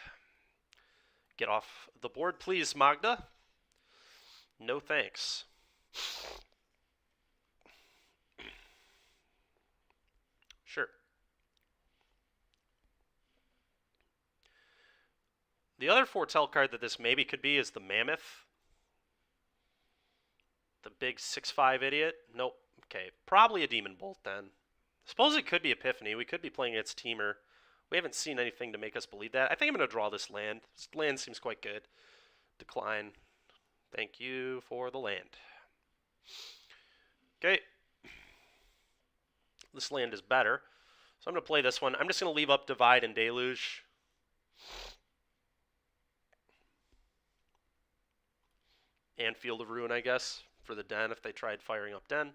Get off the board, please, Magda. No thanks. Sure. The other foretell card that this maybe could be is the Mammoth. The big 6/5 idiot. Nope. Okay, probably a Demon Bolt then. Suppose it could be Epiphany. We could be playing against Teamer. We haven't seen anything to make us believe that. I think I'm going to draw this land. This land seems quite good. Decline. Thank you for the land. Okay. This land is better. So I'm going to play this one. I'm just going to leave up Divide and Deluge. And Field of Ruin, I guess, for the Den if they tried firing up Den.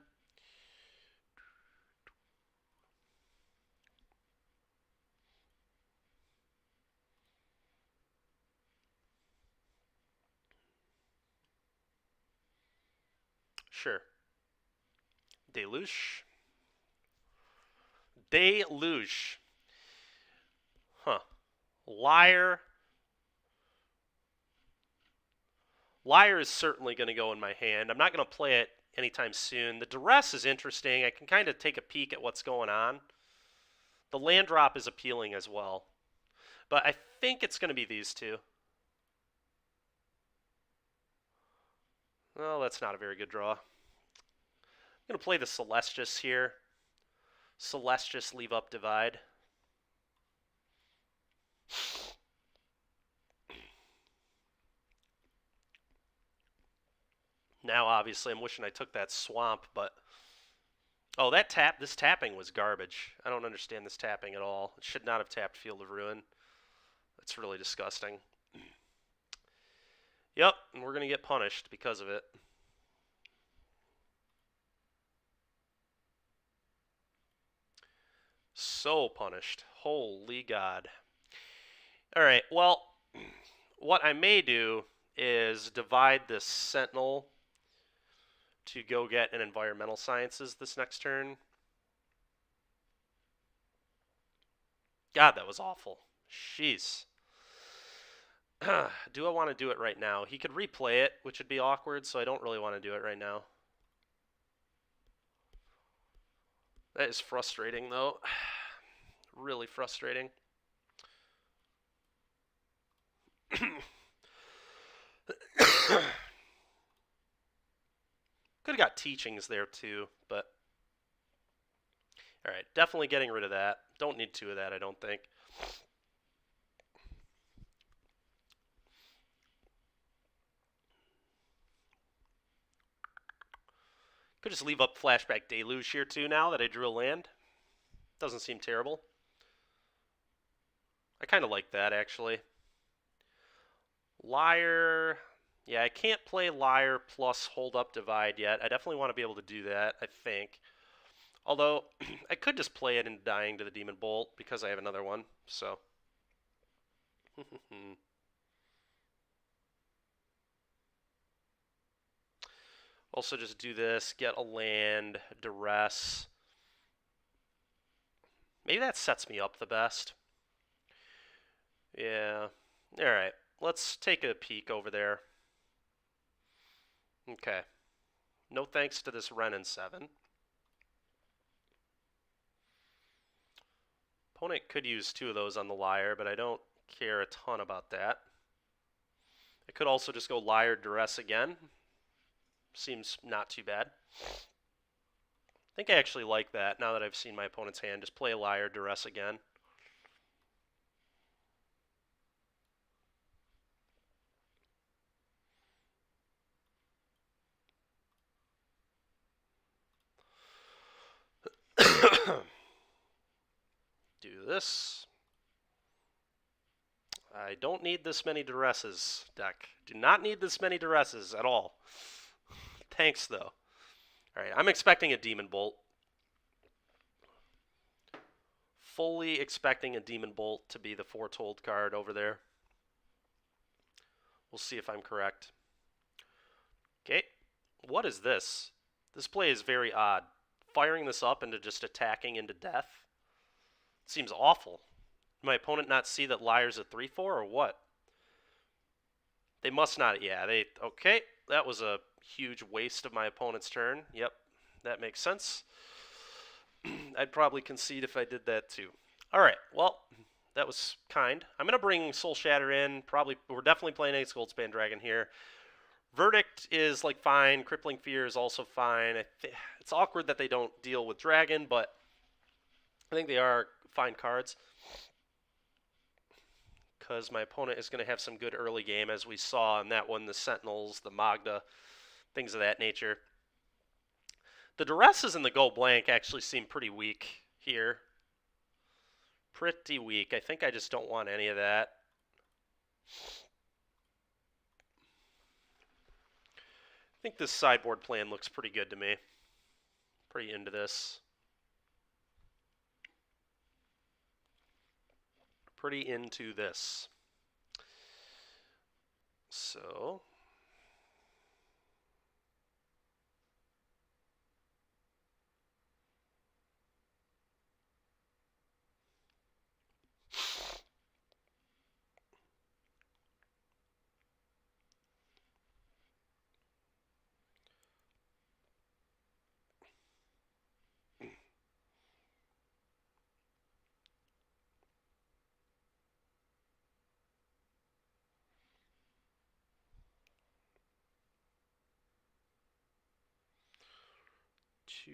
Sure. Deluge. Deluge. Huh. Liar. Liar is certainly going to go in my hand. I'm not going to play it anytime soon. The Duress is interesting. I can kind of take a peek at what's going on. The land drop is appealing as well. But I think it's going to be these two. Well, that's not a very good draw. I'm going to play the Celestus here. Celestus, leave up, divide. Now, obviously, I'm wishing I took that swamp, but... Oh, this tapping was garbage. I don't understand this tapping at all. It should not have tapped Field of Ruin. It's really disgusting. Yep, and we're going to get punished because of it. So punished. Holy God. Alright, well, what I may do is divide this Sentinel to go get an Environmental Sciences this next turn. God, that was awful. Jeez. Do I want to do it right now? He could replay it, which would be awkward, so I don't really want to do it right now. That is frustrating, though. Really frustrating. Could have got teachings there, too, but... Alright, definitely getting rid of that. Don't need 2 of that, I don't think. Could just leave up Flashback Deluge here, too, now that I drew a land. Doesn't seem terrible. I kind of like that, actually. Liar... Yeah, I can't play Liar plus Hold Up Divide yet. I definitely want to be able to do that, I think. Although, I could just play it in Dying to the Demon Bolt because I have another one, so... Also just do this, get a land, duress. Maybe that sets me up the best. Yeah. Alright, let's take a peek over there. Okay. No thanks to this Ren in 7. Opponent could use 2 of those on the Liar, but I don't care a ton about that. I could also just go Liar, duress again. Seems not too bad. I think I actually like that now that I've seen my opponent's hand. Just play Liar, duress again. Do this. I don't need this many duresses, deck. Do not need this many duresses at all. Thanks, though. Alright, I'm expecting a Demon Bolt. Fully expecting a Demon Bolt to be the foretold card over there. We'll see if I'm correct. Okay, what is this? This play is very odd. Firing this up into just attacking into death seems awful. Did my opponent not see that Liar's a 3-4 or what? They must not. Yeah, they... Okay, that was a huge waste of my opponent's turn. Yep, that makes sense. I'd probably concede if I did that too. All right, well, that was kind. I'm going to bring Soul Shatter in. We're definitely playing Ace Goldspan Dragon here. Verdict is like fine. Crippling Fear is also fine. It's awkward that they don't deal with Dragon, but I think they are fine cards. Because my opponent is going to have some good early game, as we saw in that one, the Sentinels, the Magda, things of that nature. The duresses and the Go Blank actually seem pretty weak here. Pretty weak. I think I just don't want any of that. I think this sideboard plan looks pretty good to me. Pretty into this. Pretty into this. So... 2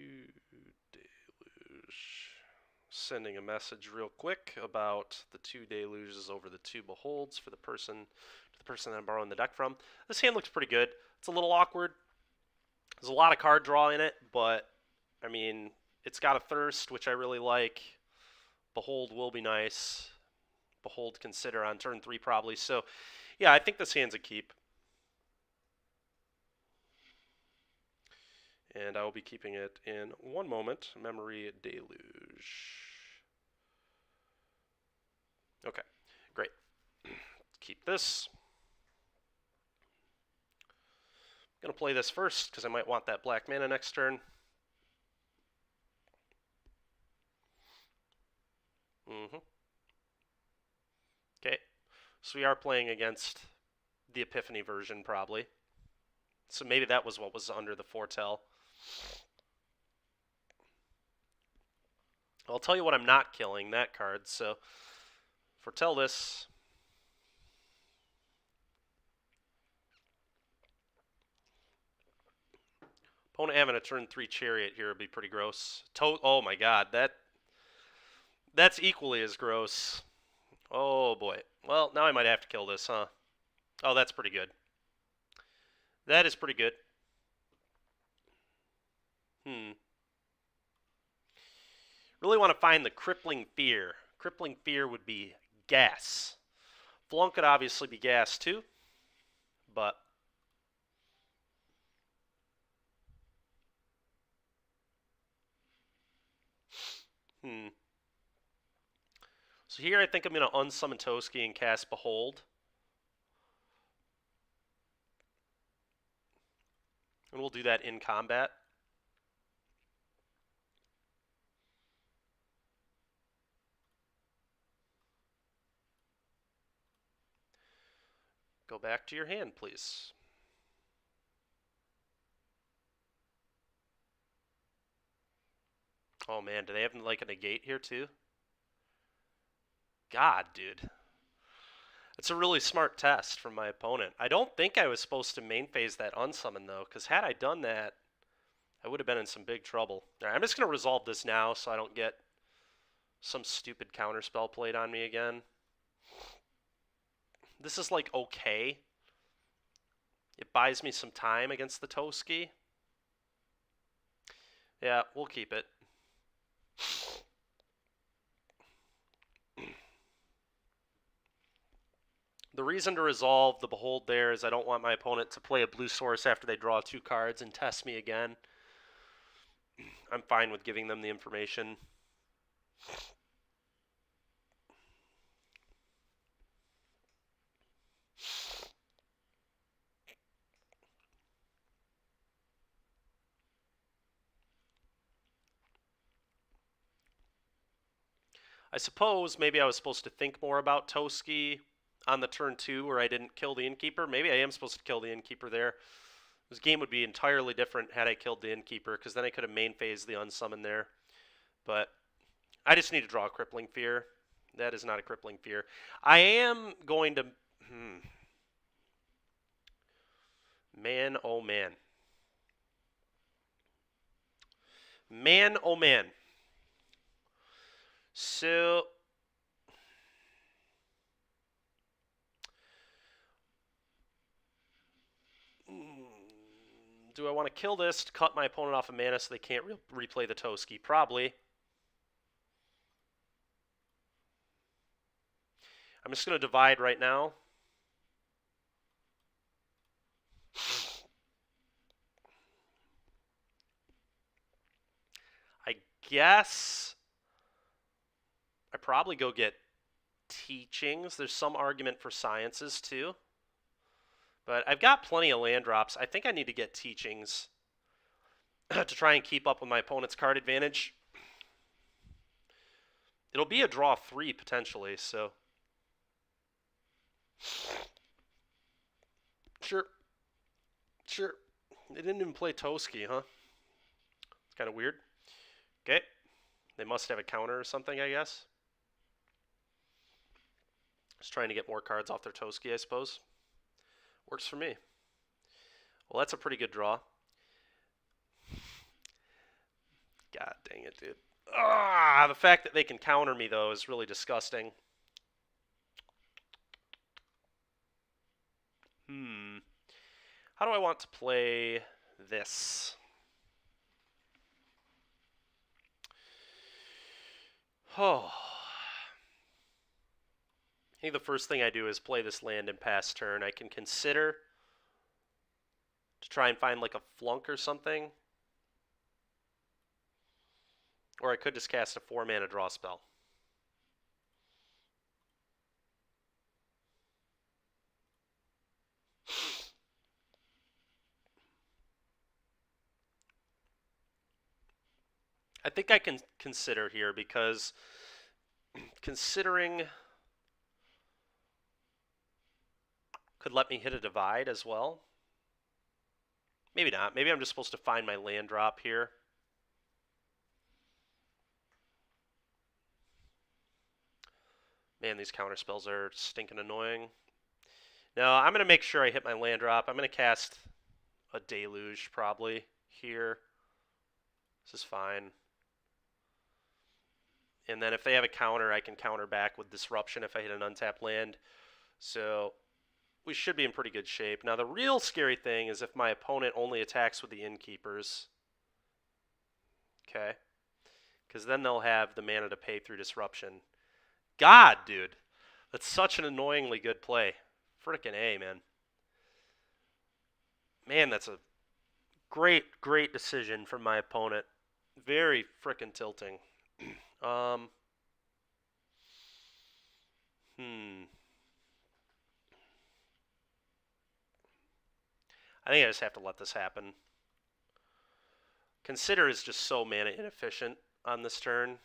deluge. Sending a message real quick about the 2 deluges over the 2 beholds for the person that I'm borrowing the deck from. This hand looks pretty good. It's a little awkward. There's a lot of card draw in it, but I mean, it's got a thirst, which I really like. Behold will be nice. Behold consider on turn 3 probably. So yeah, I think this hand's a keep. And I will be keeping it in 1 moment. Memory deluge. Okay, great. Keep this. I'm going to play this first because I might want that black mana next turn. Okay, so we are playing against the Epiphany version probably. So maybe that was what was under the foretell. I'll tell you what I'm not killing, that card. So foretell this. Opponent having a turn 3 Chariot here would be pretty gross. Oh my god, that's equally as gross. Oh boy. Well, now I might have to kill this, huh? Oh, that's pretty good. That is pretty good. Really want to find the Crippling Fear. Crippling Fear would be gas. Flunk could obviously be gas too, but So here I think I'm going to unsummon Toski and cast Behold. And we'll do that in combat. Go back to your hand, please. Oh man, do they have like a negate here too? God, dude. It's a really smart test from my opponent. I don't think I was supposed to main phase that unsummon though, because had I done that, I would have been in some big trouble. All right, I'm just going to resolve this now so I don't get some stupid counterspell played on me again. This is like okay. It buys me some time against the Toski. Yeah, we'll keep it. The reason to resolve the Behold there is I don't want my opponent to play a blue source after they draw 2 cards and test me again. I'm fine with giving them the information. I suppose maybe I was supposed to think more about Toski on the turn 2 where I didn't kill the Innkeeper. Maybe I am supposed to kill the Innkeeper there. This game would be entirely different had I killed the Innkeeper, because then I could have main phased the Unsummon there. But I just need to draw a Crippling Fear. That is not a Crippling Fear. I am going to... Man, oh man. Man, oh man. So... Do I want to kill this to cut my opponent off of mana so they can't replay the Toski? Probably. I'm just going to divide right now. I guess I probably go get Teachings. There's some argument for Sciences too. But I've got plenty of land drops. I think I need to get Teachings to try and keep up with my opponent's card advantage. It'll be a draw 3 potentially, so... Sure. They didn't even play Toski, huh? It's kind of weird. Okay. They must have a counter or something, I guess. Just trying to get more cards off their Toski, I suppose. Works for me. Well, that's a pretty good draw. God dang it, dude. Ah, the fact that they can counter me, though, is really disgusting. How do I want to play this? Oh. I think the first thing I do is play this land and pass turn. I can consider to try and find like a flunk or something. Or I could just cast a 4-mana draw spell. I think I can consider here because considering could let me hit a divide as well. Maybe not. Maybe I'm just supposed to find my land drop here. Man, these counter spells are stinking annoying. No, I'm going to make sure I hit my land drop. I'm going to cast a Deluge probably here. This is fine. And then if they have a counter, I can counter back with Disruption if I hit an untapped land. So we should be in pretty good shape. Now the real scary thing is if my opponent only attacks with the Innkeepers. Okay. Because then they'll have the mana to pay through Disruption. God, dude. That's such an annoyingly good play. Frickin' A, man. Man, that's a great decision from my opponent. Very frickin' tilting. I think I just have to let this happen. Consider is just so mana inefficient on this turn.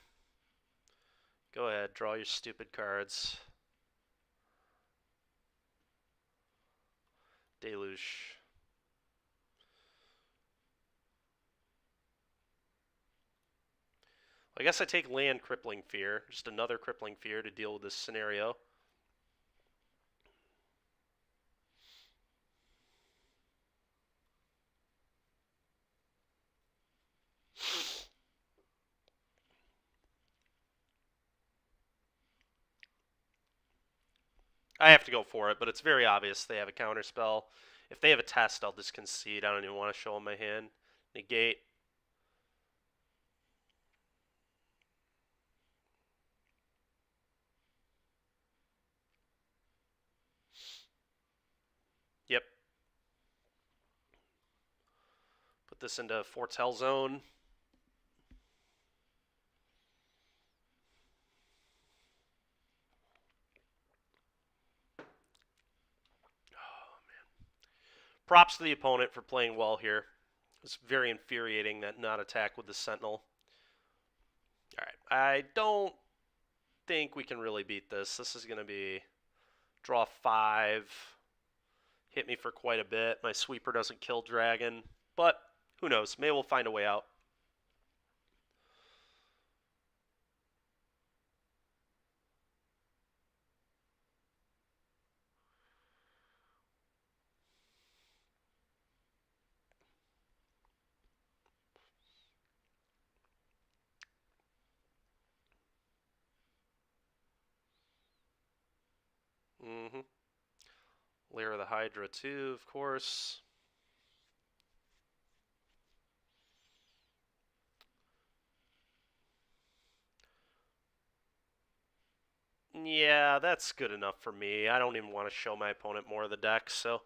Go ahead, draw your stupid cards. Deluge. I guess I take land Crippling Fear, just another Crippling Fear to deal with this scenario. I have to go for it, but it's very obvious they have a counter spell. If they have a test, I'll just concede. I don't even want to show them my hand. Negate. Yep. Put this into Foretell Zone. Props to the opponent for playing well here. It's very infuriating that not attack with the Sentinel. Alright, I don't think we can really beat this. This is going to be draw 5, hit me for quite a bit. My sweeper doesn't kill dragon, but who knows? Maybe we'll find a way out. Lier the Hydra too, of course. Yeah, that's good enough for me. I don't even want to show my opponent more of the deck, so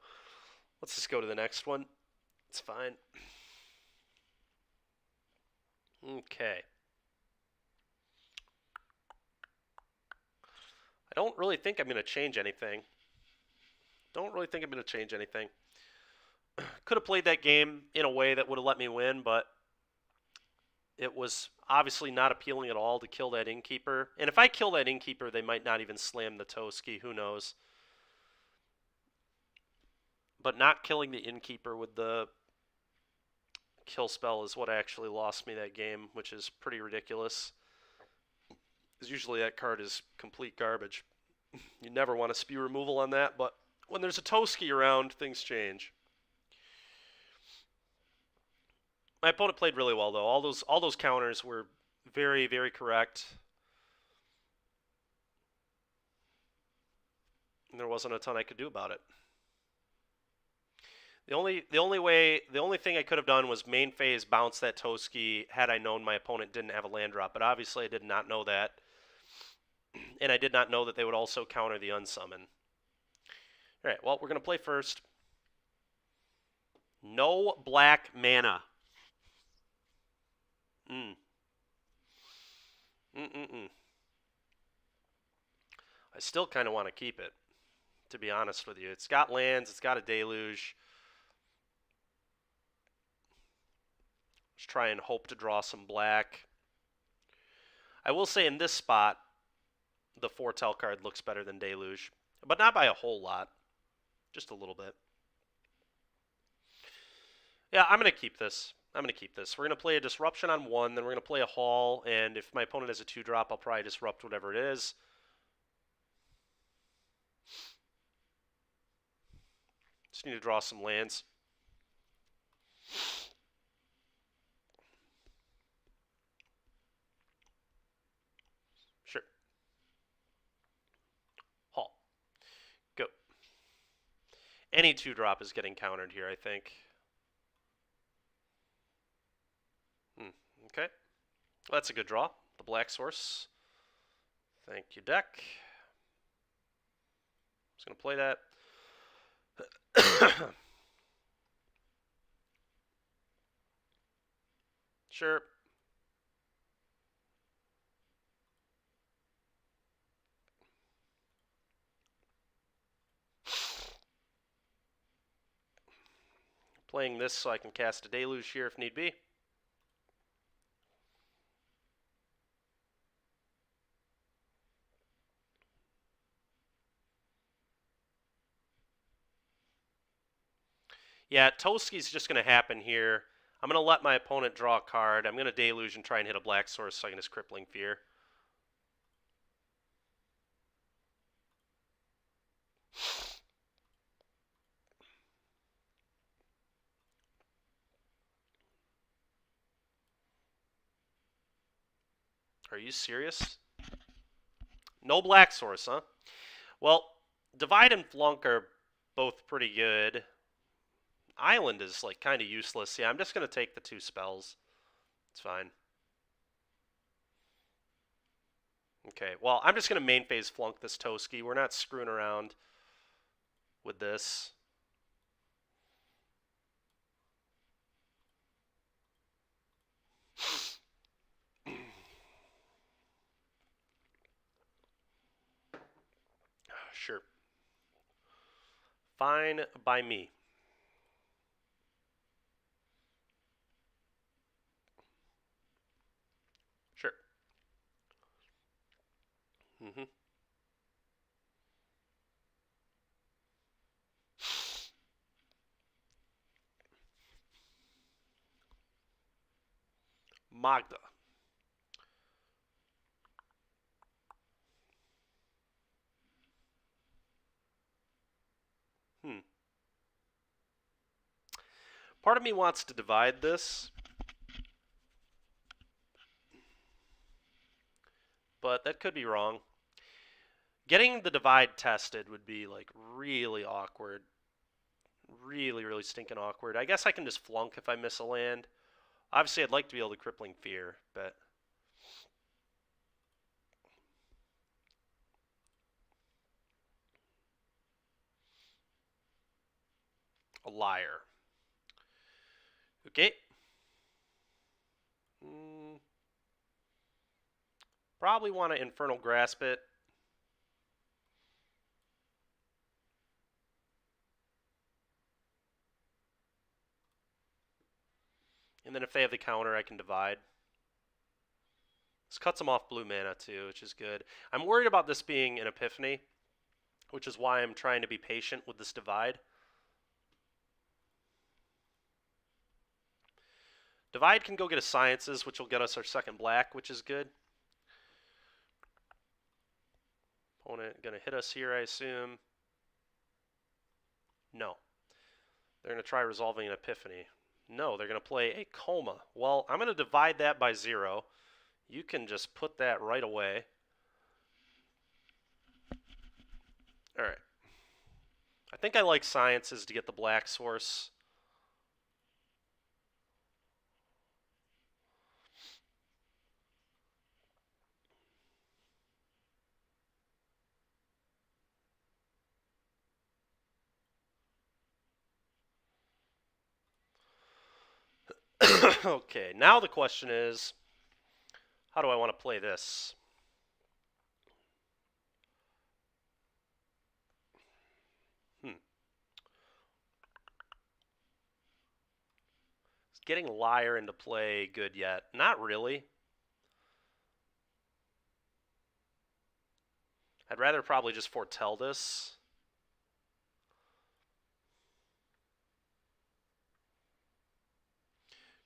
let's just go to the next one. It's fine. Okay. I don't really think I'm going to change anything. Could have played that game in a way that would have let me win, but it was obviously not appealing at all to kill that Innkeeper. And if I kill that Innkeeper, they might not even slam the Toski. Who knows? But not killing the Innkeeper with the kill spell is what actually lost me that game, which is pretty ridiculous. Because usually that card is complete garbage. You never want to spew removal on that, but when there's a Toski around, things change. My opponent played really well though. All those counters were very, very correct. And there wasn't a ton I could do about it. The only thing I could have done was main phase bounce that Toski had I known my opponent didn't have a land drop, but obviously I did not know that. And I did not know that they would also counter the unsummon. Alright, well, we're gonna play first. No black mana. Mm. Mm-mm-mm. I still kind of want to keep it, to be honest with you. It's got lands, it's got a deluge. Let's try and hope to draw some black. I will say in this spot, the foretell card looks better than deluge, but not by a whole lot, just a little bit. Yeah, I'm going to keep this. We're going to play a disruption on 1, then we're going to play a haul, and if my opponent has a 2-drop, I'll probably disrupt whatever it is. Just need to draw some lands. Sure. Haul. Go. Any 2-drop is getting countered here, I think. Okay. Well, that's a good draw. The black source. Thank you, deck. Just going to play that. Sure. Playing this so I can cast a deluge here if need be. Yeah, Toski's just going to happen here. I'm going to let my opponent draw a card. I'm going to deluge and try and hit a black source so I can just Crippling Fear. Are you serious? No black source, huh? Well, Divide and Flunk are both pretty good. Island is like kind of useless. Yeah, I'm just going to take the 2 spells. It's fine. Okay, well, I'm just going to main phase Flunk this Toski. We're not screwing around with this. Sure. Fine by me. Sure. Mm-hmm. Magda. Part of me wants to divide this, but that could be wrong. Getting the divide tested would be like really awkward. Really, really stinking awkward. I guess I can just flunk if I miss a land. Obviously, I'd like to be able to Crippling Fear, but a liar. Okay. Probably want to Infernal Grasp it. And then if they have the counter, I can divide. This cuts them off blue mana too, which is good. I'm worried about this being an Epiphany, which is why I'm trying to be patient with this divide. Divide can go get a Sciences, which will get us our second black, which is good. Opponent going to hit us here, I assume. No. They're going to try resolving an Epiphany. No, they're going to play a coma. Well, I'm going to divide that by 0. You can just put that right away. All right. I think I like sciences to get the black source. Okay, now the question is, how do I want to play this? Is getting Liar into play good yet? Not really. I'd rather probably just foretell this.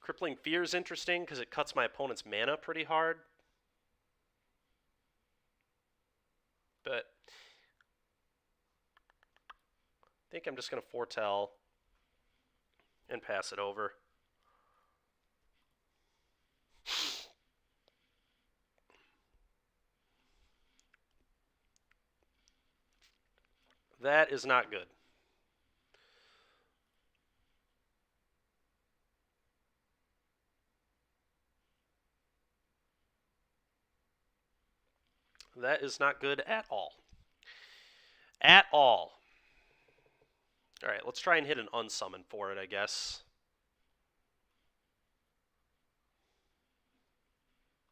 Crippling Fear is interesting because it cuts my opponent's mana pretty hard. But I think I'm just going to foretell and pass it over. That is not good. That is not good at all. At all. All right, let's try and hit an unsummon for it, I guess.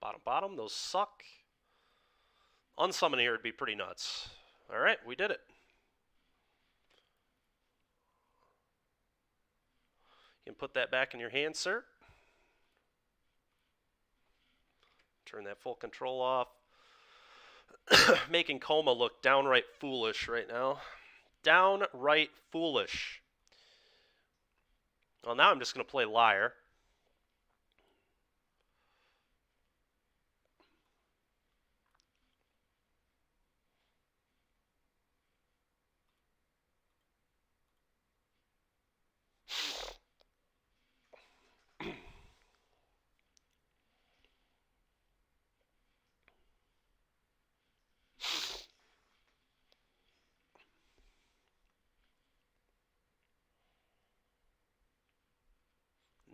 Bottom, bottom, those suck. Unsummon here would be pretty nuts. All right, we did it. You can put that back in your hand, sir. Turn that full control off. Making Coma look downright foolish right now. Downright foolish. Well, now I'm just going to play Liar.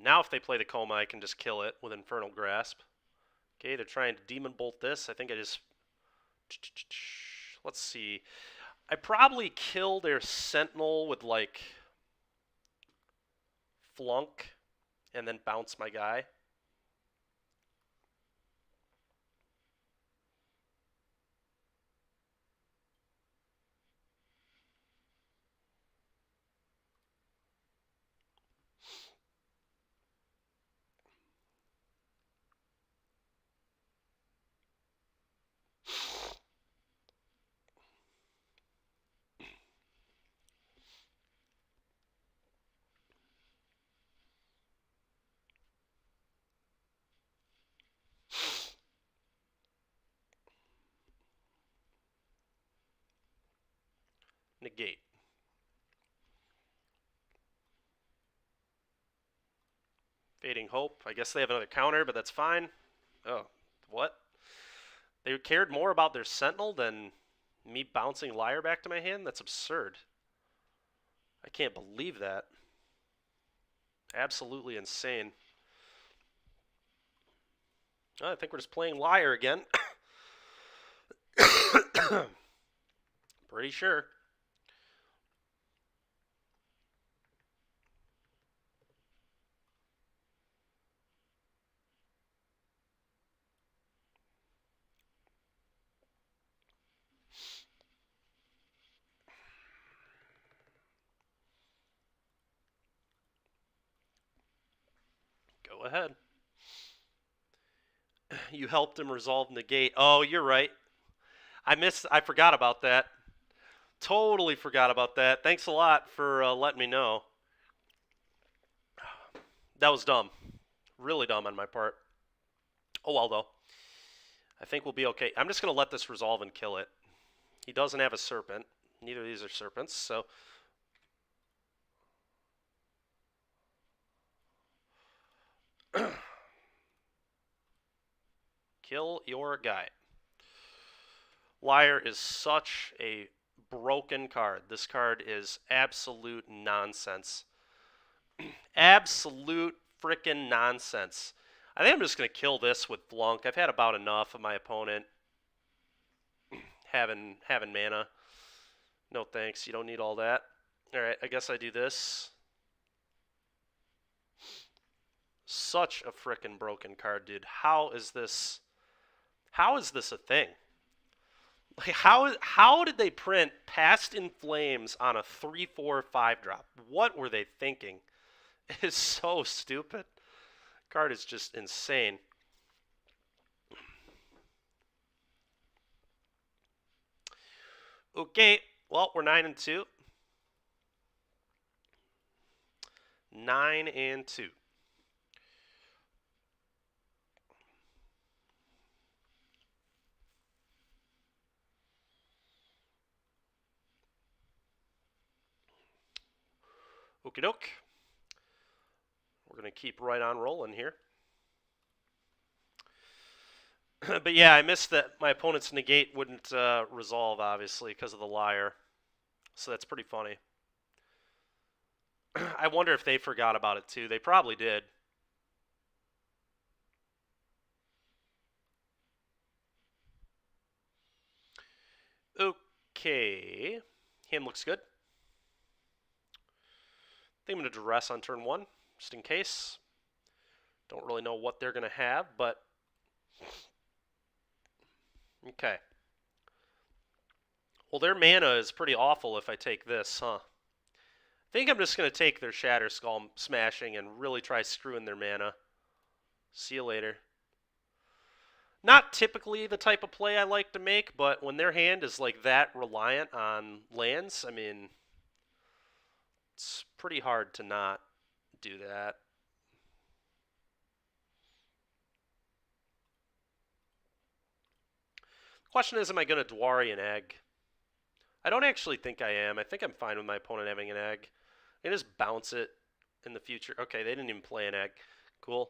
Now if they play the Coma, I can just kill it with Infernal Grasp. Okay, they're trying to Demon Bolt this. I think I just... Let's see. I probably kill their Sentinel with, like, Flunk and then bounce my guy. Negate. Fading Hope. I guess they have another counter, but that's fine. Oh, what? They cared more about their Sentinel than me bouncing Liar back to my hand? That's absurd. I can't believe that. Absolutely insane. Oh, I think we're just playing Liar again. Pretty sure. Go ahead. You helped him resolve Negate. Oh, you're right. I forgot about that. Totally forgot about that. Thanks a lot for letting me know. That was dumb. Really dumb on my part. Oh well, though. I think we'll be okay. I'm just going to let this resolve and kill it. He doesn't have a Serpent. Neither of these are Serpents, so... Kill your guy. Liar is such a broken card. This card is absolute nonsense. Absolute freaking nonsense. I think I'm just going to kill this with Flunk. I've had about enough of my opponent having mana. No thanks. You don't need all that. Alright, I guess I do this. Such a freaking broken card, dude. How is this a thing? Like how did they print Past in Flames on a 3/4/5 drop? What were they thinking? It is so stupid. Card is just insane. Okay, well, we're 9-2. 9-2. Okie doke. We're going to keep right on rolling here. But yeah, I missed that my opponent's negate wouldn't resolve, obviously, because of the liar. So that's pretty funny. I wonder if they forgot about it, too. They probably did. Okay. Hand looks good. I think I'm going to duress on turn 1, just in case. Don't really know what they're going to have, but... Okay. Well, their mana is pretty awful if I take this, huh? I think I'm just going to take their Shatter Skull Smashing and really try screwing their mana. See you later. Not typically the type of play I like to make, but when their hand is like that reliant on lands, I mean, it's pretty hard to not do that. Question is, am I going to Dwari an egg? I don't actually think I am. I think I'm fine with my opponent having an egg. I just bounce it in the future. Okay, they didn't even play an egg. Cool.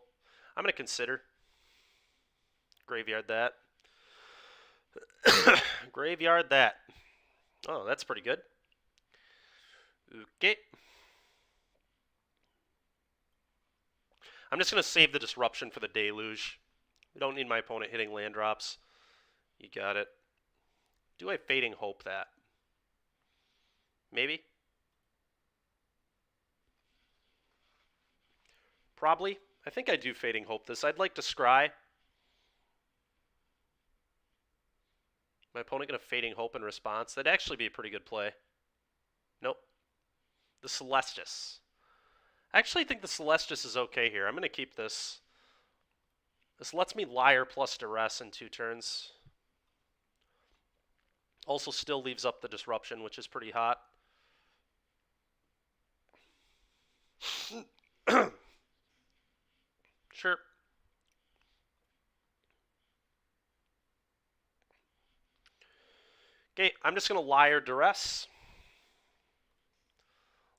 I'm going to consider. Graveyard that. Graveyard that. Oh, that's pretty good. Okay. I'm just going to save the Disruption for the Deluge. We don't need my opponent hitting land drops. You got it. Do I Fading Hope that? Maybe? Probably. I think I do Fading Hope this. I'd like to scry. My opponent going to Fading Hope in response. That'd actually be a pretty good play. Nope. The Celestus. I actually think the Celestus is okay here. I'm going to keep this. This lets me Liar plus Duress in 2 turns. Also still leaves up the Disruption, which is pretty hot. Sure. Okay, I'm just going to Liar Duress.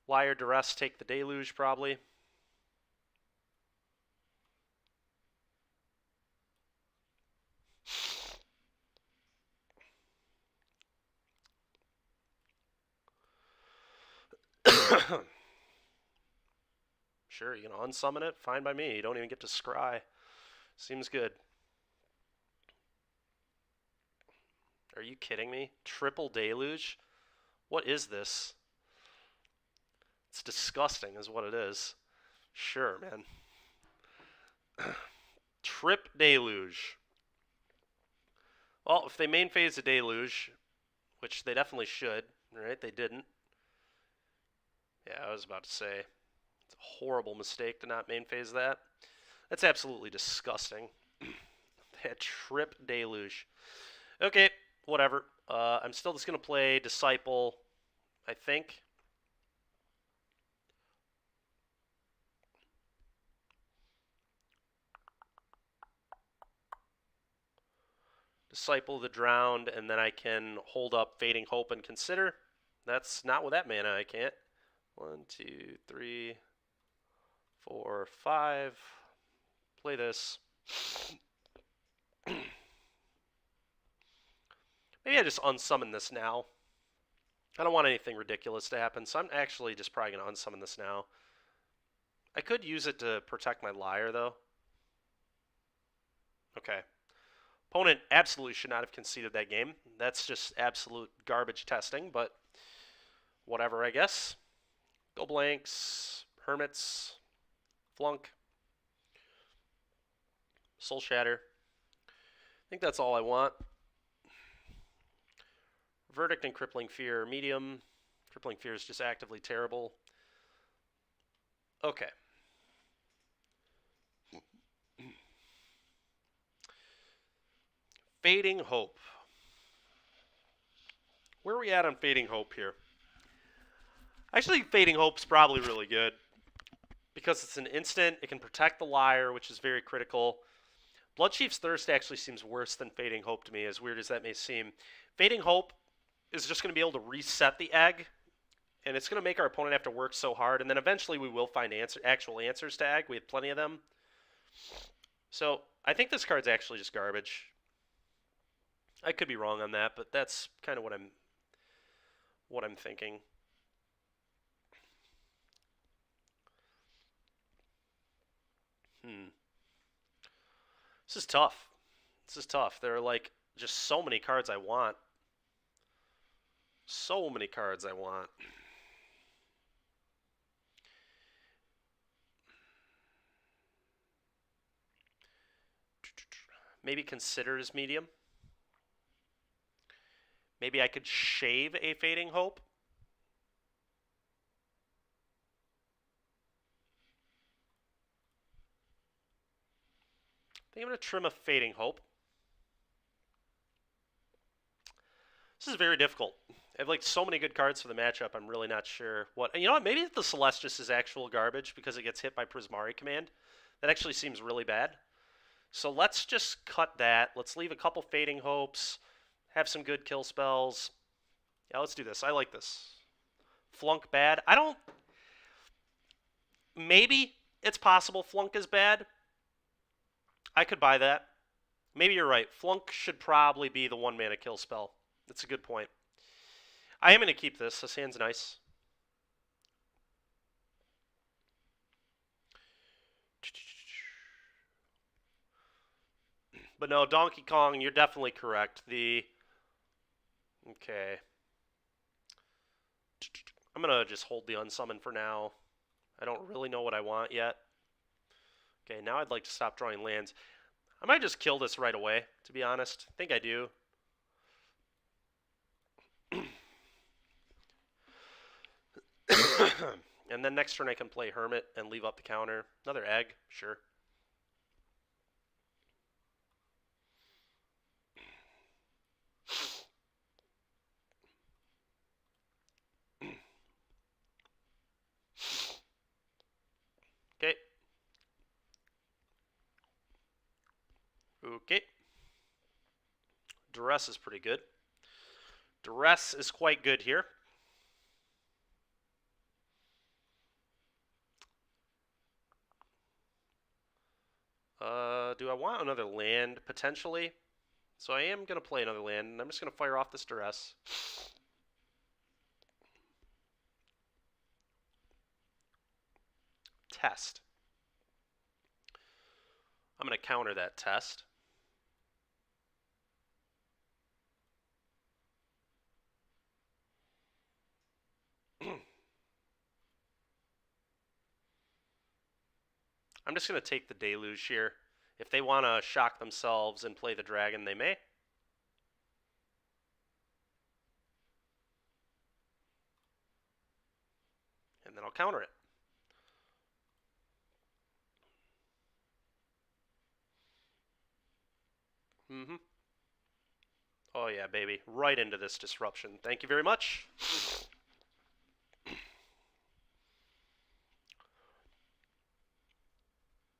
Liar Duress, take the Deluge, probably. Sure, you can unsummon it. Fine by me. You don't even get to scry. Seems good. Are you kidding me? Triple Deluge? What is this? It's disgusting is what it is. Sure, man. Trip Deluge. Well, if they main phase a Deluge, which they definitely should, right? They didn't. Yeah, I was about to say. It's a horrible mistake to not main phase that. That's absolutely disgusting. They had Trip Deluge. Okay, whatever. I'm still just going to play Disciple, I think. Disciple the Drowned, and then I can hold up Fading Hope and Consider. That's not with that mana, I can't. 1, 2, 3, 4, 5. play this. Maybe I just unsummon this now. I don't want anything ridiculous to happen, so I'm actually just probably going to unsummon this now. I could use it to protect my Liar, though. Okay. Opponent absolutely should not have conceded that game. That's just absolute garbage testing, but whatever, I guess. Go blanks, hermits, flunk, soul shatter. I think that's all I want. Verdict and crippling fear, medium. Crippling fear is just actively terrible. Okay. Fading Hope. Where are we at on Fading Hope here? Actually, Fading Hope's probably really good because it's an instant. It can protect the Liar, which is very critical. Bloodchief's Thirst actually seems worse than Fading Hope to me, as weird as that may seem. Fading Hope is just going to be able to reset the egg, and it's going to make our opponent have to work so hard, and then eventually we will find actual answers to egg. We have plenty of them. So I think this card's actually just garbage. I could be wrong on that, but that's kind of what I'm thinking. This is tough. This is tough. There are like just so many cards I want. So many cards I want. Maybe consider as medium. Maybe I could shave a Fading Hope. I think I'm going to trim a Fading Hope. This is very difficult. I have like so many good cards for the matchup, I'm really not sure what... You know what, maybe the Celestis is actual garbage because it gets hit by Prismari command. That actually seems really bad. So let's just cut that. Let's leave a couple Fading Hopes. Have some good kill spells. Yeah, let's do this. I like this. Flunk bad. I don't... Maybe it's possible Flunk is bad. I could buy that. Maybe you're right. Flunk should probably be the 1-mana kill spell. That's a good point. I am going to keep this. This hand's nice. But no, Donkey Kong, you're definitely correct. Okay. I'm going to just hold the unsummon for now. I don't really know what I want yet. Okay, now I'd like to stop drawing lands. I might just kill this right away, to be honest. I think I do. And then next turn I can play Hermit and leave up the counter. Another egg, sure. Okay. Okay. Duress is pretty good. Duress is quite good here. Do I want another land, potentially? So I am going to play another land, and I'm just going to fire off this Duress. Test. I'm going to counter that test. I'm just going to take the Deluge here. If they want to shock themselves and play the dragon, they may. And then I'll counter it. Oh yeah, baby. Right into this disruption. Thank you very much.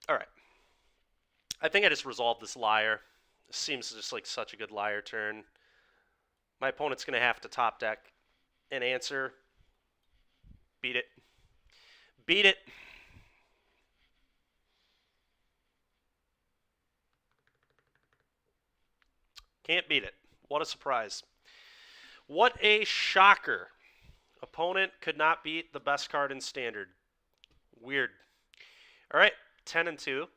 Alright. I think I just resolved this Liar. This seems just like such a good Liar turn. My opponent's going to have to top deck and answer. Beat it. Beat it. Can't beat it. What a surprise. What a shocker. Opponent could not beat the best card in Standard. Weird. All right, 10 and 2.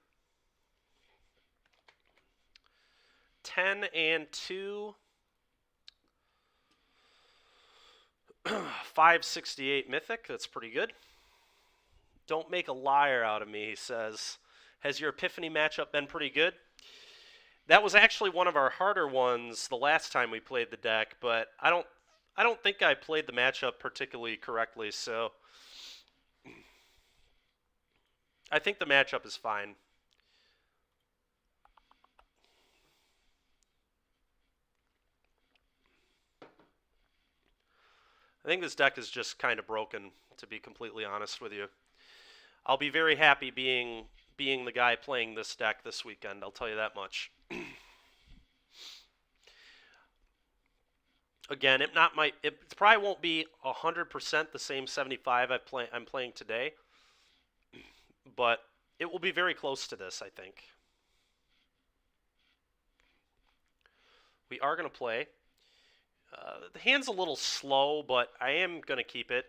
10 and 2. 568 Mythic. That's pretty good. Don't make a liar out of me, he says. Has your Epiphany matchup been pretty good? That was actually one of our harder ones the last time we played the deck, but I don't think I played the matchup particularly correctly, so I think the matchup is fine. I think this deck is just kind of broken, to be completely honest with you. I'll be very happy being the guy playing this deck this weekend, I'll tell you that much. Again, it probably won't be 100% the same 75 I'm playing today, but it will be very close to this, I think. We are going to play. The hand's a little slow, but I am going to keep it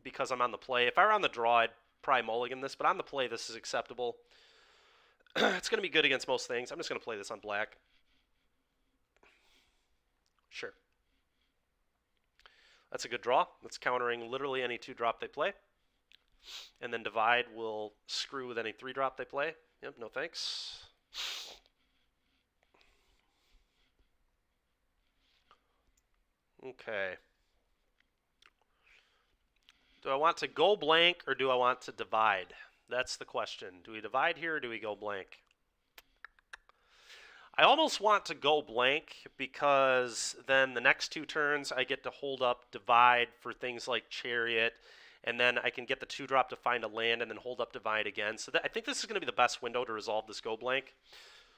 because I'm on the play. If I were on the draw, I'd probably mulligan this, but on the play, this is acceptable. It's going to be good against most things. I'm just going to play this on black. Sure. That's a good draw. That's countering literally any 2-drop they play. And then Divide will screw with any 3-drop they play. Yep, no thanks. Okay. Do I want to go blank or do I want to divide? That's the question. Do we divide here or do we go blank? I almost want to go blank because then the next 2 turns I get to hold up divide for things like Chariot, and then I can get the 2-drop to find a land and then hold up divide again. So I think this is going to be the best window to resolve this go blank.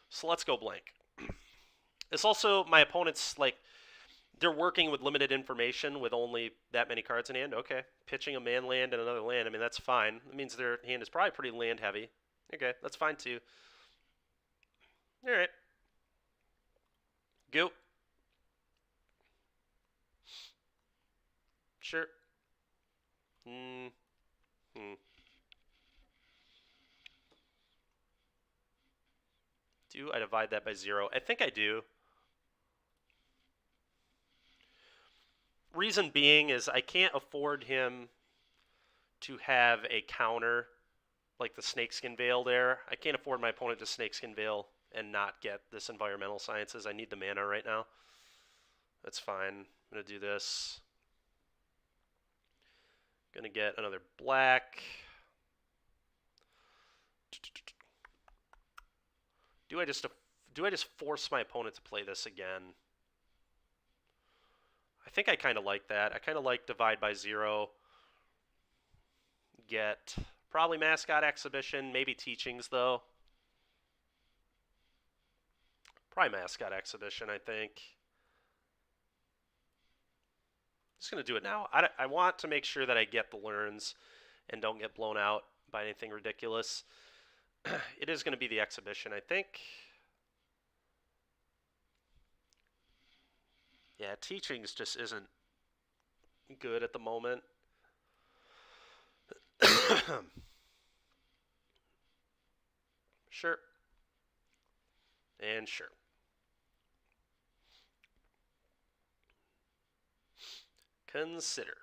So let's go blank. It's also my opponent's like they're working with limited information with only that many cards in hand. Okay, pitching a man land and another land. I mean that's fine. That means their hand is probably pretty land heavy. Okay, that's fine too. All right. Go. Sure. Do I divide that by 0? I think I do. Reason being is I can't afford him to have a counter like the Snakeskin Veil there. I can't afford my opponent to Snakeskin Veil and not get this Environmental Sciences. I need the mana right now. That's fine. I'm going to do this. Going to get another black. Do I just force my opponent to play this again? I think I kind of like that. I kind of like divide by 0. Get probably Mascot Exhibition, maybe Teachings though. Probably Mascot Exhibition, I think. Just going to do it now. I want to make sure that I get the learns and don't get blown out by anything ridiculous. It is going to be the Exhibition, I think. Yeah, Teachings just isn't good at the moment. Sure. And sure. Consider.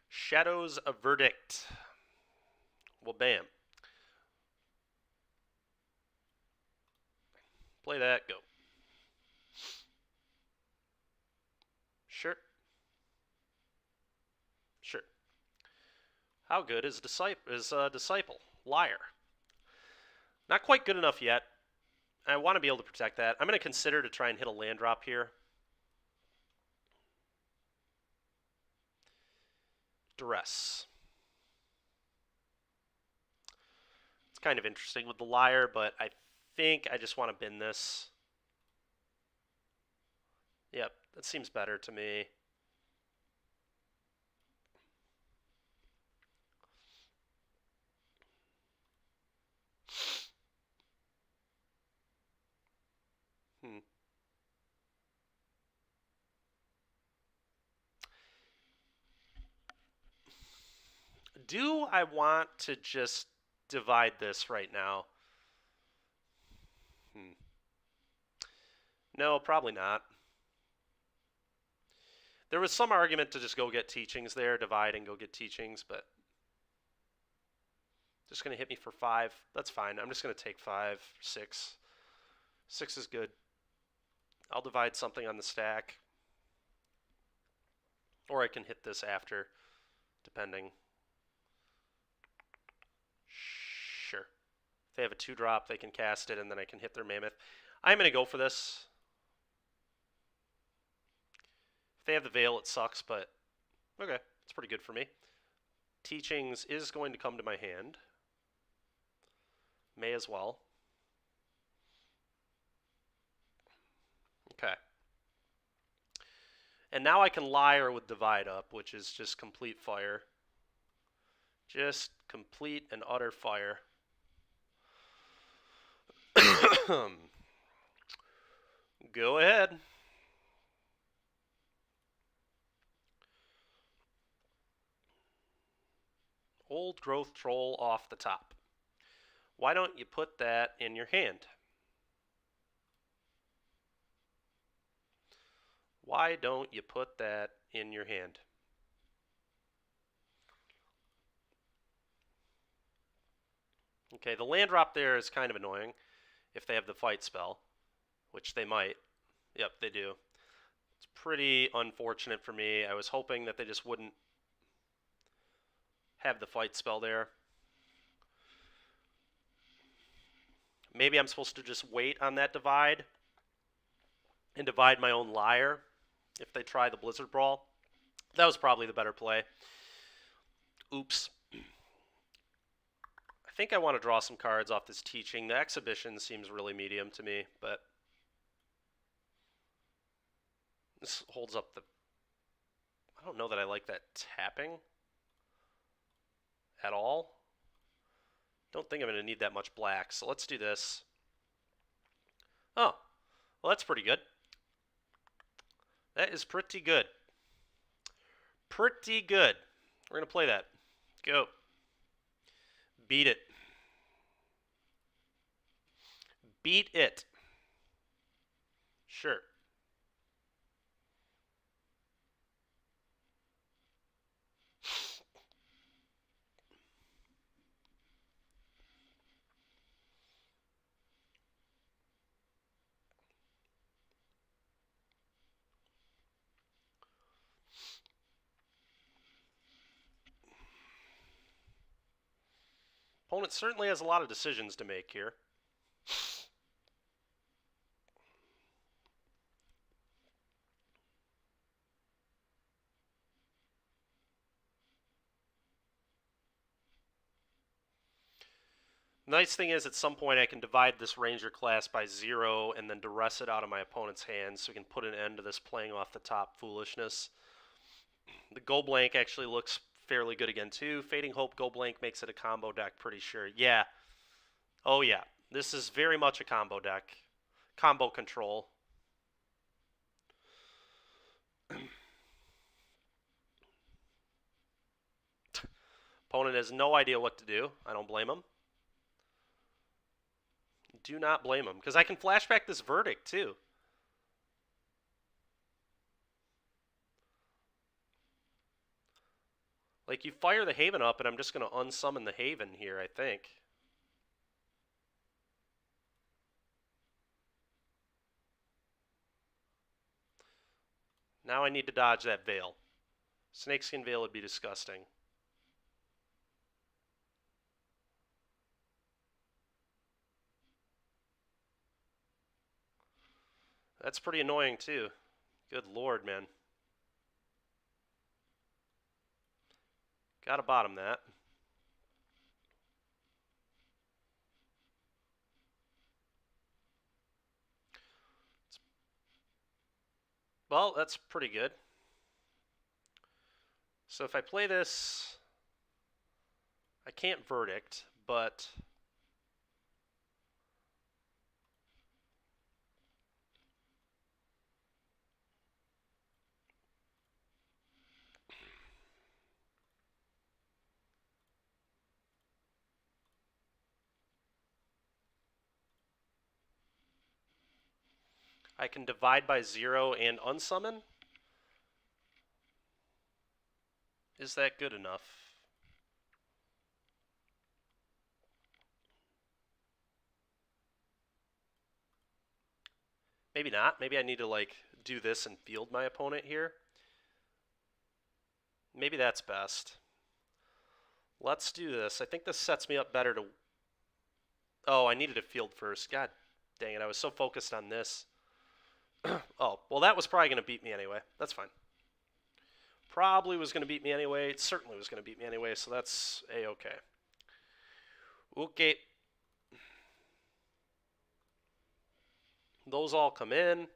Shadows of Verdict. Well, bam. Play that, go. Sure. Sure. How good is Disciple? Liar. Not quite good enough yet. I want to be able to protect that. I'm going to consider to try and hit a land drop here. Duress. It's kind of interesting with the Liar, but I think I just want to bin this. Yep, that seems better to me. Do I want to just divide this right now? No, probably not. There was some argument to just go get teachings there, divide and go get teachings, but just going to hit me for 5. That's fine. I'm just going to take 5, 6. 6 is good. I'll divide something on the stack. Or I can hit this after, depending. Sure. If they have a 2-drop, they can cast it, and then I can hit their Mammoth. I'm going to go for this. If they have the Veil, it sucks, but okay, it's pretty good for me. Teachings is going to come to my hand. May as well. Okay. And now I can Liar with Divide Up, which is just complete fire. Just complete and utter fire. Go ahead. Old Growth Troll off the top. Why don't you put that in your hand? Why don't you put that in your hand? Okay, the land drop there is kind of annoying if they have the fight spell, which they might. Yep, they do. It's pretty unfortunate for me. I was hoping that they just wouldn't have the fight spell there. Maybe I'm supposed to just wait on that divide and divide my own Liar if they try the Blizzard Brawl. That was probably the better play. Oops. I think I want to draw some cards off this teaching. The exhibition seems really medium to me, but this holds up the... I don't know that I like that tapping at all. Don't think I'm going to need that much black, so let's do this. Oh, well, that's pretty good. That is pretty good. Pretty good. We're going to play that. Go. Beat it. Beat it. Sure. Opponent certainly has a lot of decisions to make here. Nice thing is, at some point I can divide this Ranger class by 0 and then duress it out of my opponent's hands so we can put an end to this playing off the top foolishness. The Go Blank actually looks fairly good again too. Fading Hope Go Blank makes it a combo deck, pretty sure. Yeah. Oh yeah. This is very much a combo deck. Combo control. Opponent has no idea what to do. I don't blame him. Do not blame him, because I can flashback this Verdict too. Like, you fire the Haven up, and I'm just going to unsummon the Haven here, I think. Now I need to dodge that Veil. Snakeskin Veil would be disgusting. That's pretty annoying, too. Good lord, man. Gotta bottom that. Well, that's pretty good. So if I play this, I can't Verdict, but... I can divide by 0 and unsummon. Is that good enough? Maybe not. Maybe I need to like do this and field my opponent here. Maybe that's best. Let's do this. I think this sets me up better to... Oh, I needed a field first. God dang it. I was so focused on this. Oh, well, that was probably going to beat me anyway. That's fine. Probably was going to beat me anyway. It certainly was going to beat me anyway, so that's A-okay. Okay. Those all come in.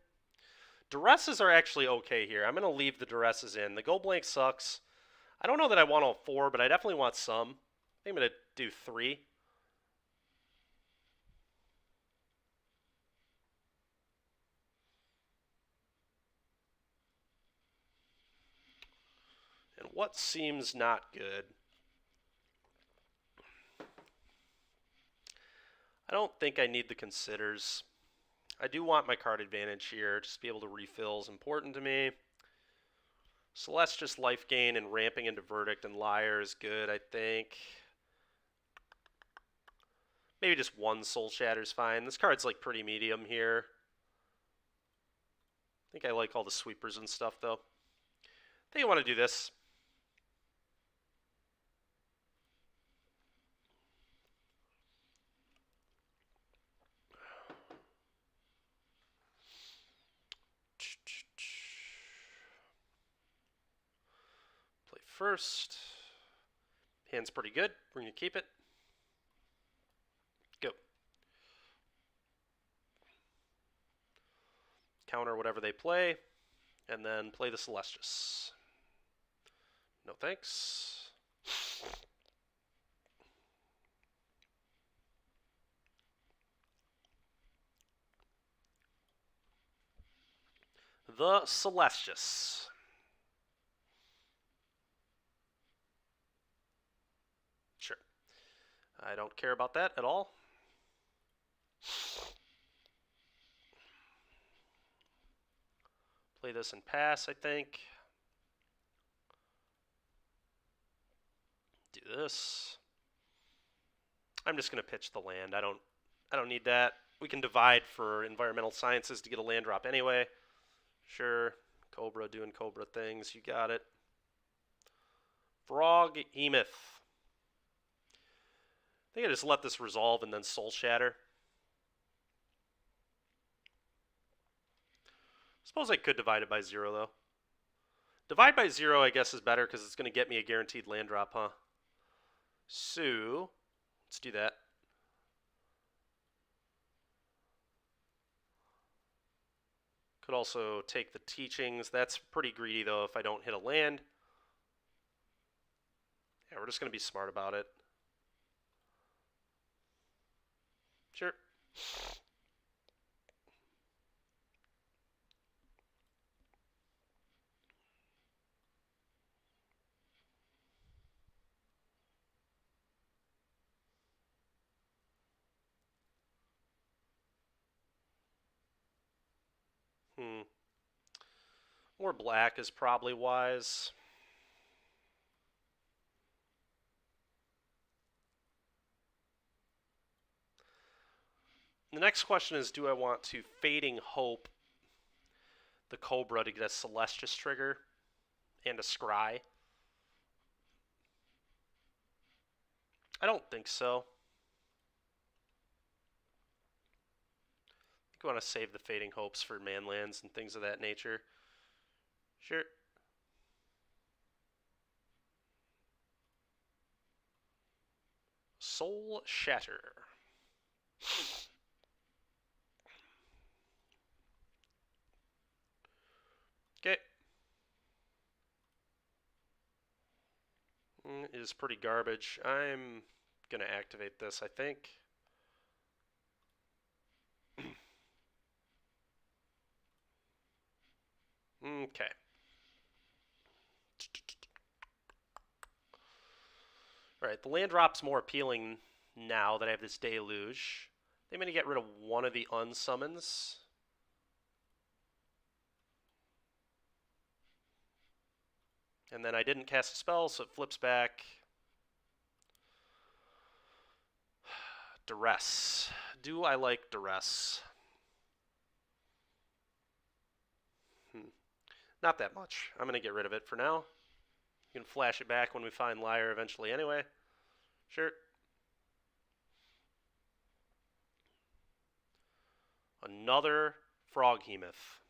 Duresses are actually okay here. I'm going to leave the duresses in. The go blank sucks. I don't know that I want all 4, but I definitely want some. I think I'm going to do 3. And what seems not good? I don't think I need the considers. I do want my card advantage here. Just be able to refill is important to me. Celestia's life gain and ramping into Verdict and Liar is good, I think. Maybe just 1 Soul Shatter's fine. This card's like pretty medium here. I think I like all the sweepers and stuff, though. I think I want to do this. Play first. Hand's pretty good. We're going to keep it. Go. Counter whatever they play, and then play the Celestius. No thanks. The Celestius. Sure. I don't care about that at all. Play this and pass, I think. Do this. I'm just going to pitch the land. I don't need that. We can divide for environmental sciences to get a land drop anyway. Sure. Cobra doing Cobra things. You got it. Frog Emeth. I think I just let this resolve and then Soul Shatter. Suppose I could divide it by 0, though. Divide by 0, I guess, is better because it's going to get me a guaranteed land drop, huh? So, let's do that. Could also take the teachings. That's pretty greedy, though, if I don't hit a land. Yeah, we're just going to be smart about it. Sure. More black is probably wise. The next question is, do I want to Fading Hope the Cobra to get a Celestius trigger and a Scry? I don't think so. I think I want to save the Fading Hopes for manlands and things of that nature. Sure. Soul Shatter. Okay. It is pretty garbage. I'm going to activate this, I think. Okay. Alright, the land drop's more appealing now that I have this Deluge. They may get rid of one of the unsummons. And then I didn't cast a spell, so it flips back. Duress. Do I like Duress? Not that much. I'm going to get rid of it for now. You can flash it back when we find Lier eventually anyway. Sure. Another Froghemoth.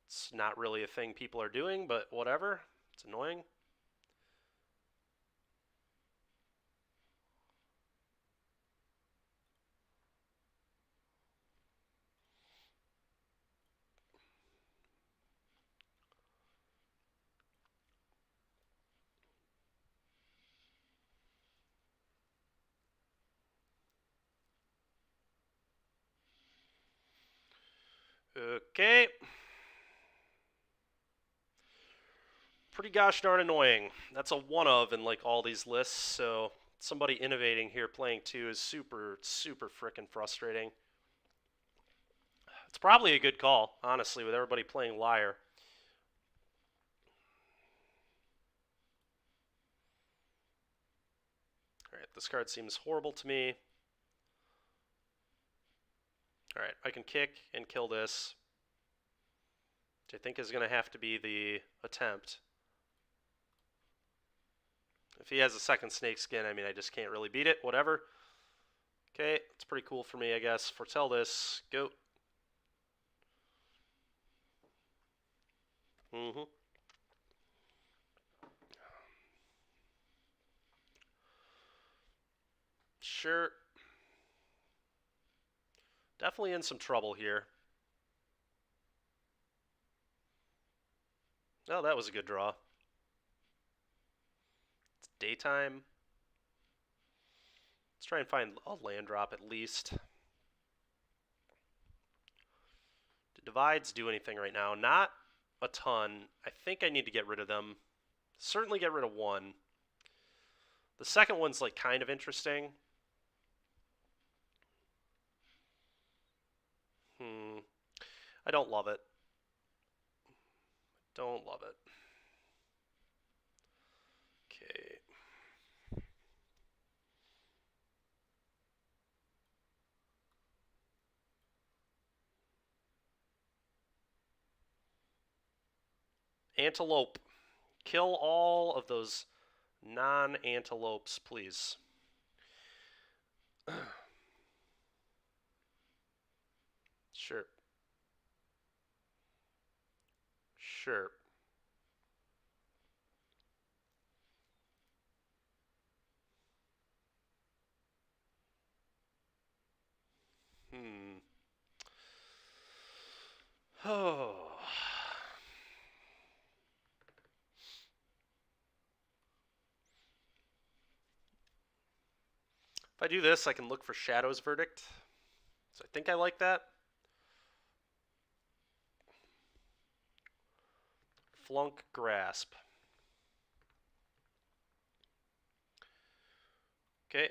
It's not really a thing people are doing, but whatever. It's annoying. Okay. Pretty gosh darn annoying. That's a one of in like all these lists, so somebody innovating here playing 2 is super, super frickin' frustrating. It's probably a good call, honestly, with everybody playing Lier. Alright, this card seems horrible to me. Alright, I can kick and kill this, which I think is going to have to be the attempt. If he has a second snake skin, I mean, I just can't really beat it. Whatever. Okay, it's pretty cool for me, I guess. Foretell this. Go. Sure. Definitely in some trouble here. Oh, that was a good draw. It's daytime. Let's try and find a land drop at least. Do divides do anything right now? Not a ton. I think I need to get rid of them. Certainly get rid of one. The second one's like kind of interesting. I don't love it. Don't love it. Okay. Antelope. Kill all of those non-antelopes, please. Sure. Sure. Oh. If I do this, I can look for Shadow's Verdict. So I think I like that. Flunk Grasp. Okay.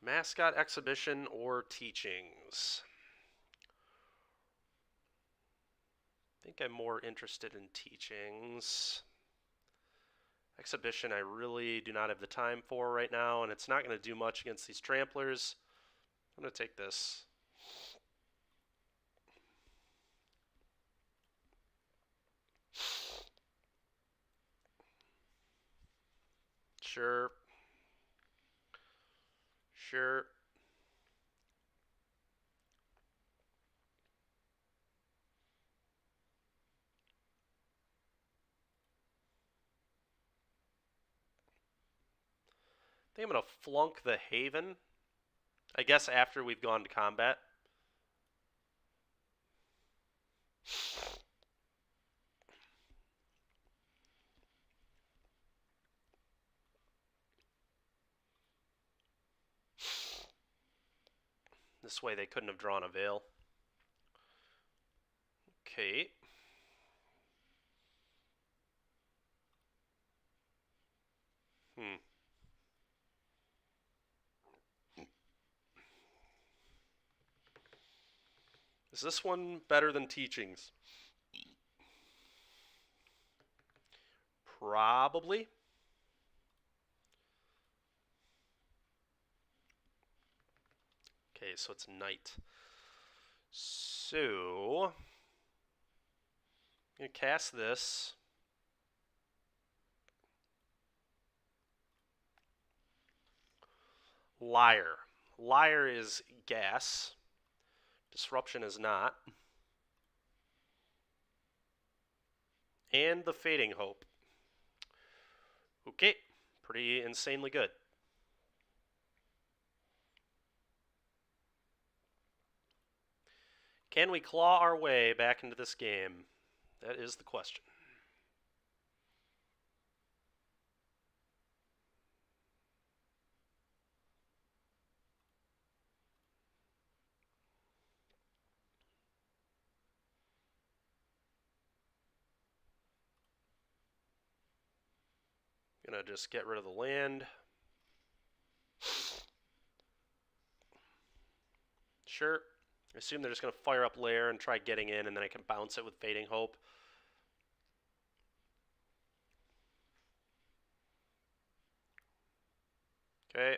Mascot exhibition or teachings? I think I'm more interested in teachings. Exhibition I really do not have the time for right now, and it's not going to do much against these tramplers. I'm going to take this. Sure. Sure. I think I'm going to flunk the Haven. I guess after we've gone to combat. This way they couldn't have drawn a veil. Okay. Is this one better than Teachings? Probably. Okay, so it's night. So, I'm going to cast this. Liar. Liar is gas. Disruption is not. And the Fading Hope. Okay, pretty insanely good. Can we claw our way back into this game? That is the question. Gonna just get rid of the land. Sure. I assume they're just gonna fire up Lair and try getting in, and then I can bounce it with Fading Hope. Okay.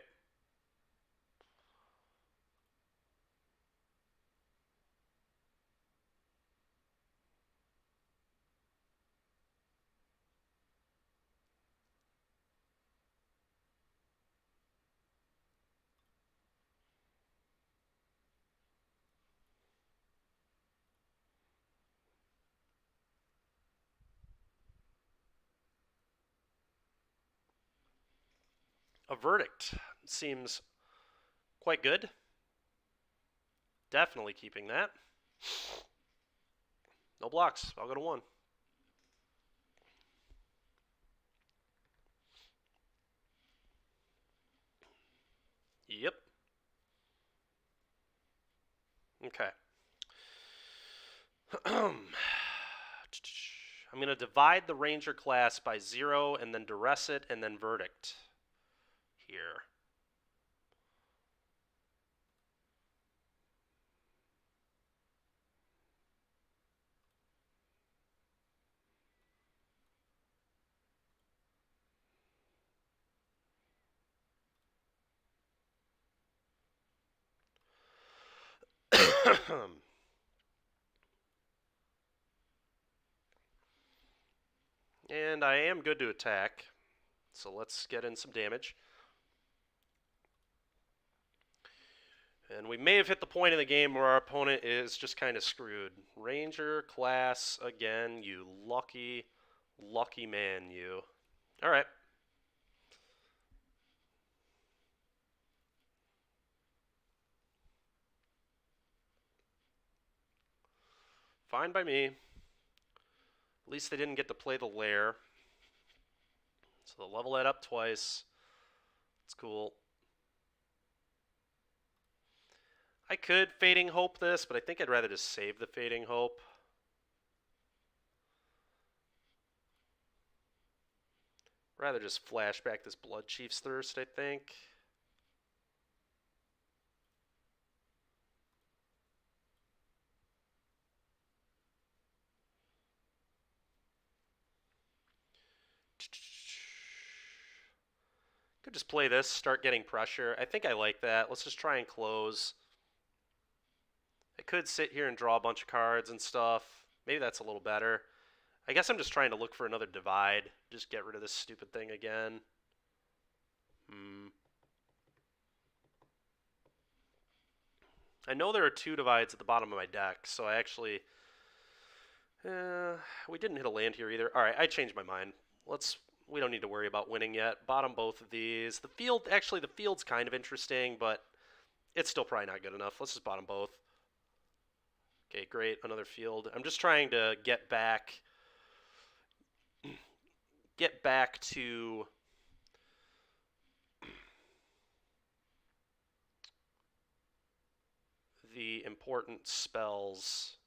A Verdict seems quite good. Definitely keeping that. No blocks. I'll go to 1. Yep. Okay. I'm going to divide the Ranger class by 0 and then duress it and then Verdict here. And I am good to attack, so let's get in some damage. And we may have hit the point in the game where our opponent is just kind of screwed. Ranger class again, you lucky, lucky man, you. All right. Fine by me. At least they didn't get to play the Lair. So they'll level that up twice. It's cool. I could Fading Hope this, but I think I'd rather just save the Fading Hope. Rather just flashback this Blood Chief's Thirst, I think. Could just play this, start getting pressure. I think I like that. Let's just try and close. I could sit here and draw a bunch of cards and stuff. Maybe that's a little better. I guess I'm just trying to look for another divide. Just get rid of this stupid thing again. I know there are 2 divides at the bottom of my deck, so I actually... we didn't hit a land here either. All right, I changed my mind. We don't need to worry about winning yet. Bottom both of these. The field, actually, the field's kind of interesting, but it's still probably not good enough. Let's just bottom both. Okay, great. Another field. I'm just trying to get back to the important spells.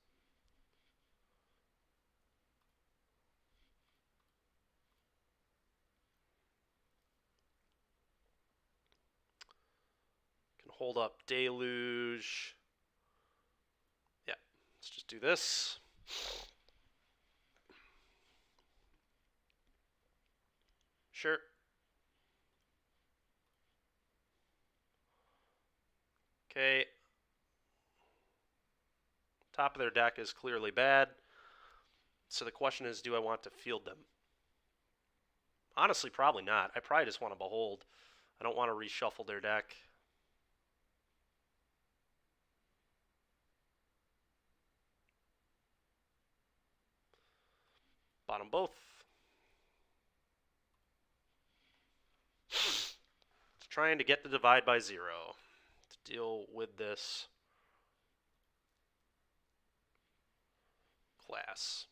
Can hold up Deluge. Yeah, let's just do this. Sure. Okay. Top of their deck is clearly bad. So the question is, do I want to field them? Honestly, probably not. I probably just want to behold. I don't want to reshuffle their deck. Bottom both. It's trying to get the divide by 0 to deal with this class.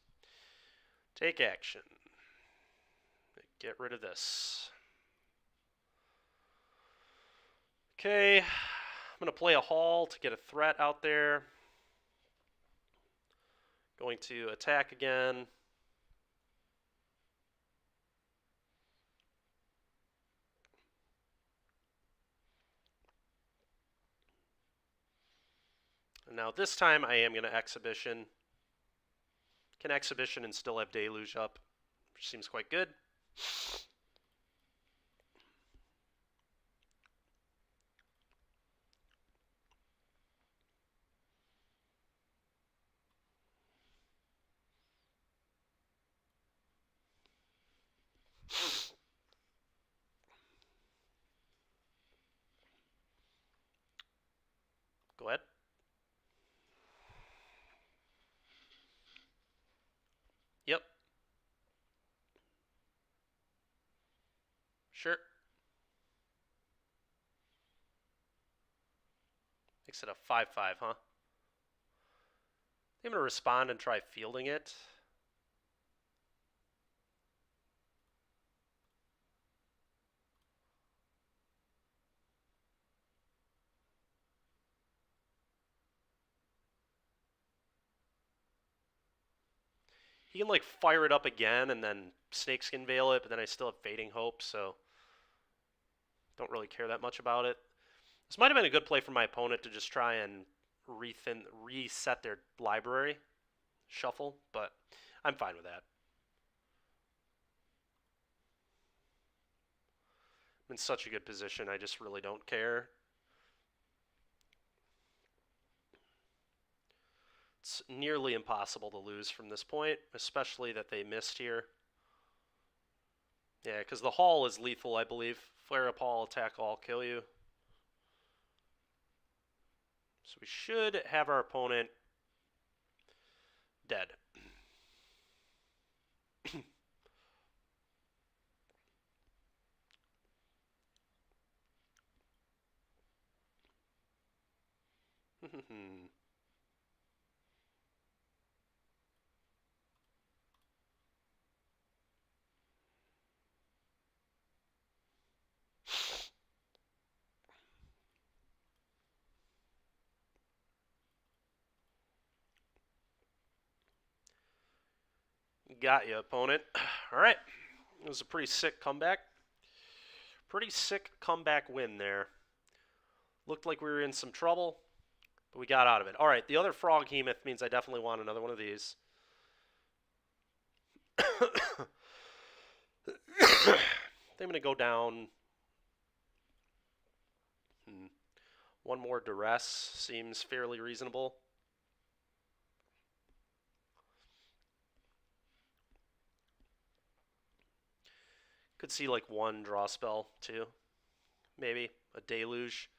Take action. Get rid of this. Okay, I'm going to play a Hall to get a threat out there. Going to attack again. And now this time I am going to Exhibition. Can Exhibition and still have Deluge up, which seems quite good. Go ahead. Yep. Sure. Makes it a 5-5, huh? I'm going to respond and try fielding it. He can like fire it up again and then Snakeskin Veil it, but then I still have Fading Hope, so don't really care that much about it. This might have been a good play for my opponent to just try and reset their library, shuffle, but I'm fine with that. I'm in such a good position, I just really don't care. It's nearly impossible to lose from this point, especially that they missed here. Yeah, because the Hall is lethal, I believe. Flare up Hall, attack all, kill you. So we should have our opponent dead. Got you, opponent. All right. It was a pretty sick comeback. Pretty sick comeback win there. Looked like we were in some trouble, but we got out of it. All right, the other Frog Hemoth means I definitely want another one of these. I'm going to go down. One more Duress seems fairly reasonable. Could see like one draw spell too. Maybe a Deluge.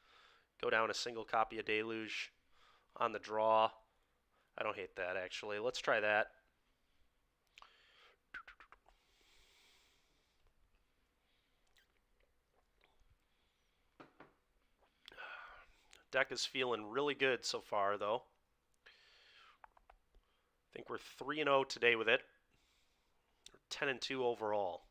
Go down a single copy of Deluge on the draw. I don't hate that actually. Let's try that. Deck is feeling really good so far though. I think we're 3-0 today with it. We're 10-2 overall.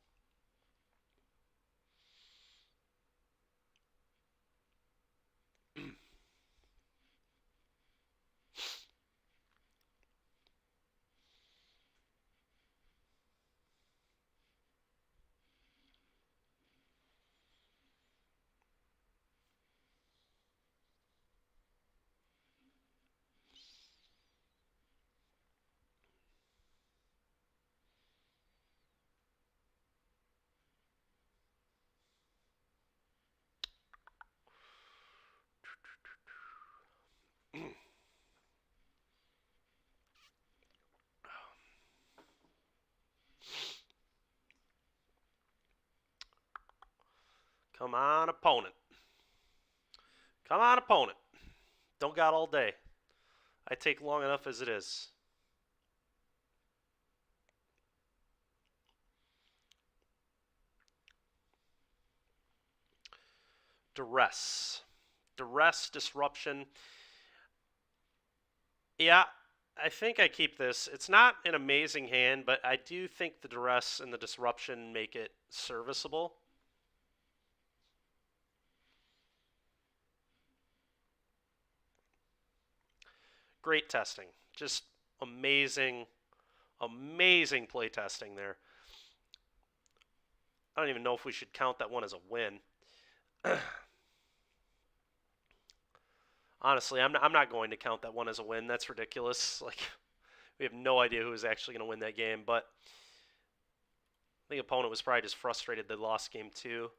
Come on, opponent. Come on, opponent. Don't got all day. I take long enough as it is. Duress. Duress, disruption. Yeah, I think I keep this. It's not an amazing hand, but I do think the duress and the disruption make it serviceable. Great testing. Just amazing, amazing play testing there. I don't even know if we should count that one as a win. Honestly, I'm not going to count that one as a win. That's ridiculous. Like, we have no idea who is actually going to win that game, but the opponent was probably just frustrated they lost game 2.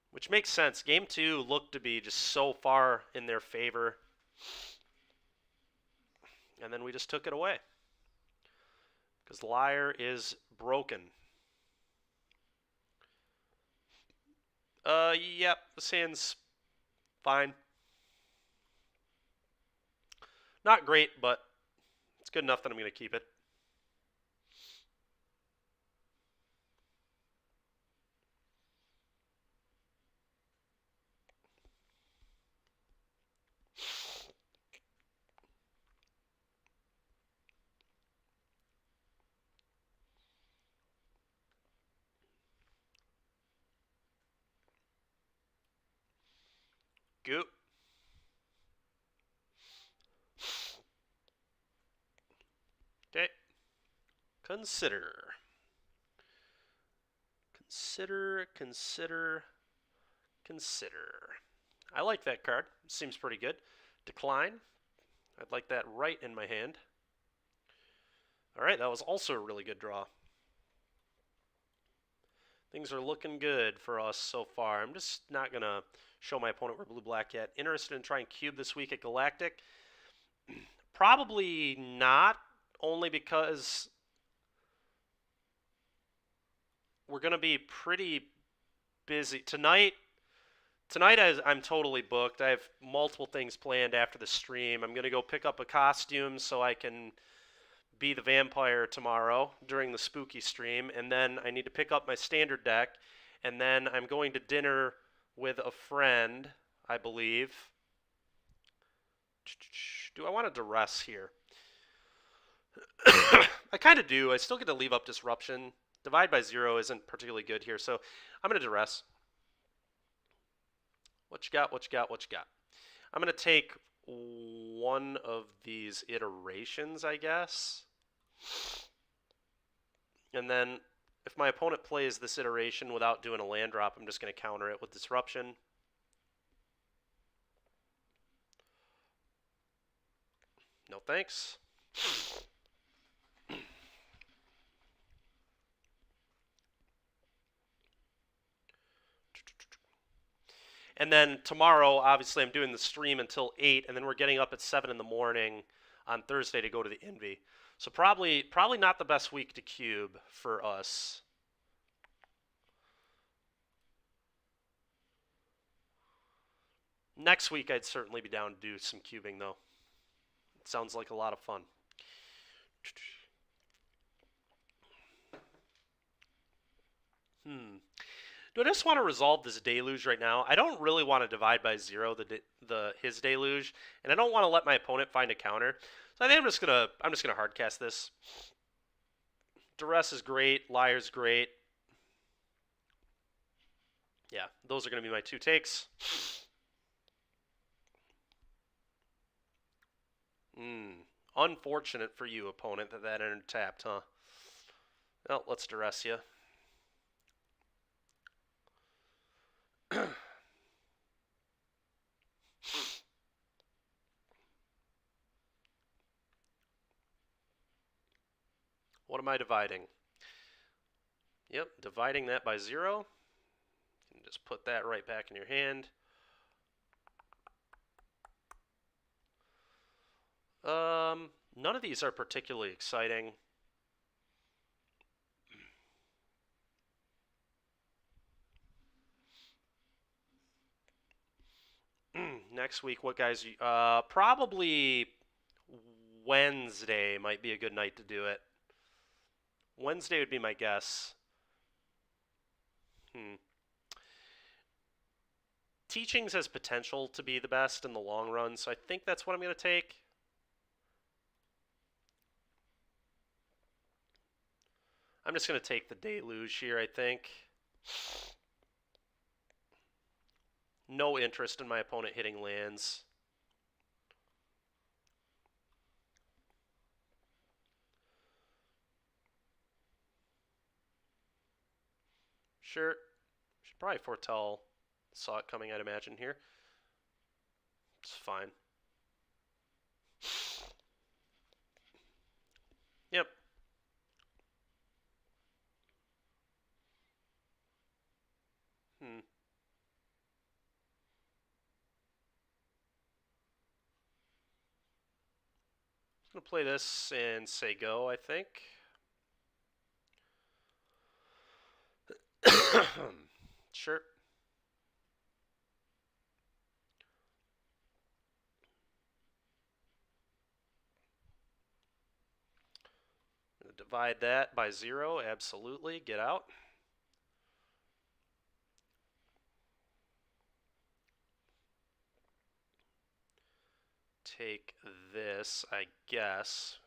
Which makes sense. Game 2 looked to be just so far in their favor. And then we just took it away. Because Lier is broken. Yep, the sand's fine. Not great, but it's good enough that I'm going to keep it. Goop. Okay. Consider. Consider. I like that card. Seems pretty good. Decline. I'd like that right in my hand. All right, that was also a really good draw. Things are looking good for us so far. I'm just not going to show my opponent we're blue-black yet. Interested in trying cube this week at Galactic? Probably not, only because we're going to be pretty busy. Tonight I'm totally booked. I have multiple things planned after the stream. I'm going to go pick up a costume so I can be the vampire tomorrow during the spooky stream, and then I need to pick up my standard deck, and then I'm going to dinner with a friend, I believe. Do I want to duress here? I kind of do. I still get to leave up disruption. Divide by 0 isn't particularly good here, so I'm going to duress. What you got? What you got? What you got? I'm going to take one of these iterations, I guess. And then if my opponent plays this iteration without doing a land drop, I'm just going to counter it with disruption. No thanks. And then tomorrow, obviously, I'm doing the stream until 8, and then we're getting up at 7 in the morning on Thursday to go to the Envy. So probably not the best week to cube for us. Next week, I'd certainly be down to do some cubing, though. It sounds like a lot of fun. Do I just want to resolve this deluge right now? I don't really want to divide by 0 his deluge, and I don't want to let my opponent find a counter. So I think I'm just gonna hardcast this. Duress is great. Lier's great. Yeah, those are gonna be my 2 takes. Unfortunate for you, opponent, that entered tapped, huh? Well, let's duress you. What am I dividing? Yep, dividing that by 0. You can just put that right back in your hand. None of these are particularly exciting. next week, what guys? Probably Wednesday might be a good night to do it. Wednesday would be my guess. Teachings has potential to be the best in the long run, so I think that's what I'm going to take. I'm just going to take the deluge here, I think. No interest in my opponent hitting lands. Sure. Should probably foretell. Saw it coming, I'd imagine, here. It's fine. Yep. I'm going to play this and say go, I think. Sure. Divide that by 0, absolutely. Get out. Take this, I guess.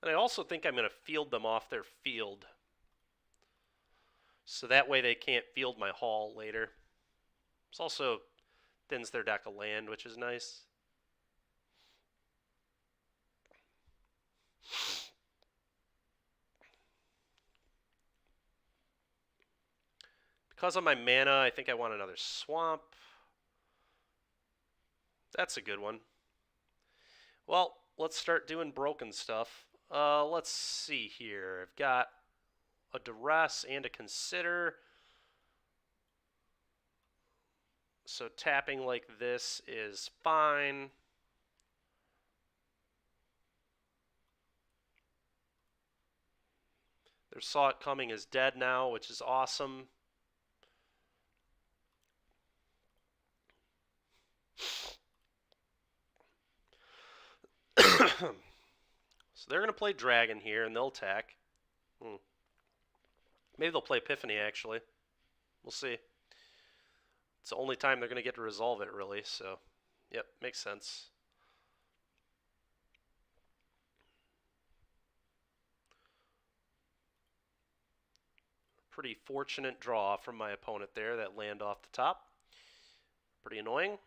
And I also think I'm going to field them off their field. So that way they can't field my haul later. This also thins their deck of land, which is nice. Because of my mana, I think I want another swamp. That's a good one. Well, let's start doing broken stuff. Let's see here. I've got a duress and a consider. So tapping like this is fine. Their Saw It Coming is dead now, which is awesome. So they're going to play Dragon here, and they'll attack. Maybe they'll play Epiphany, actually. We'll see. It's the only time they're going to get to resolve it, really. So, yep, makes sense. Pretty fortunate draw from my opponent there, that land off the top. Pretty annoying.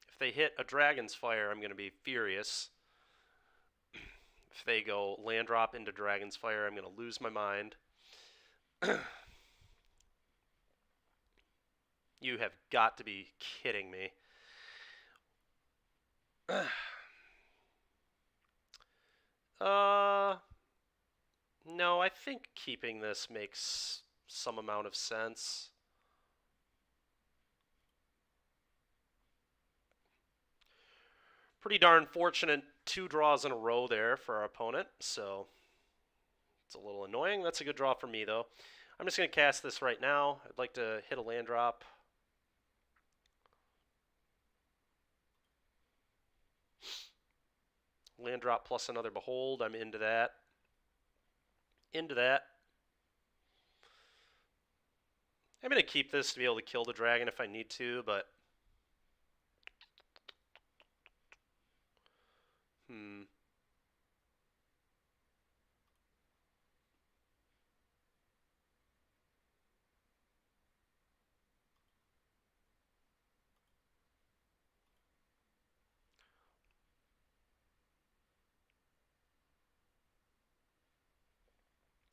If they hit a Dragon's Fire, I'm going to be furious. If they go land drop into Dragon's Fire, I'm going to lose my mind. You have got to be kidding me. No, I think keeping this makes some amount of sense. Pretty darn fortunate 2 draws in a row there for our opponent, so it's a little annoying. That's a good draw for me, though. I'm just going to cast this right now. I'd like to hit a land drop. Land drop plus another Behold. I'm into that. Into that. I'm going to keep this to be able to kill the dragon if I need to, but...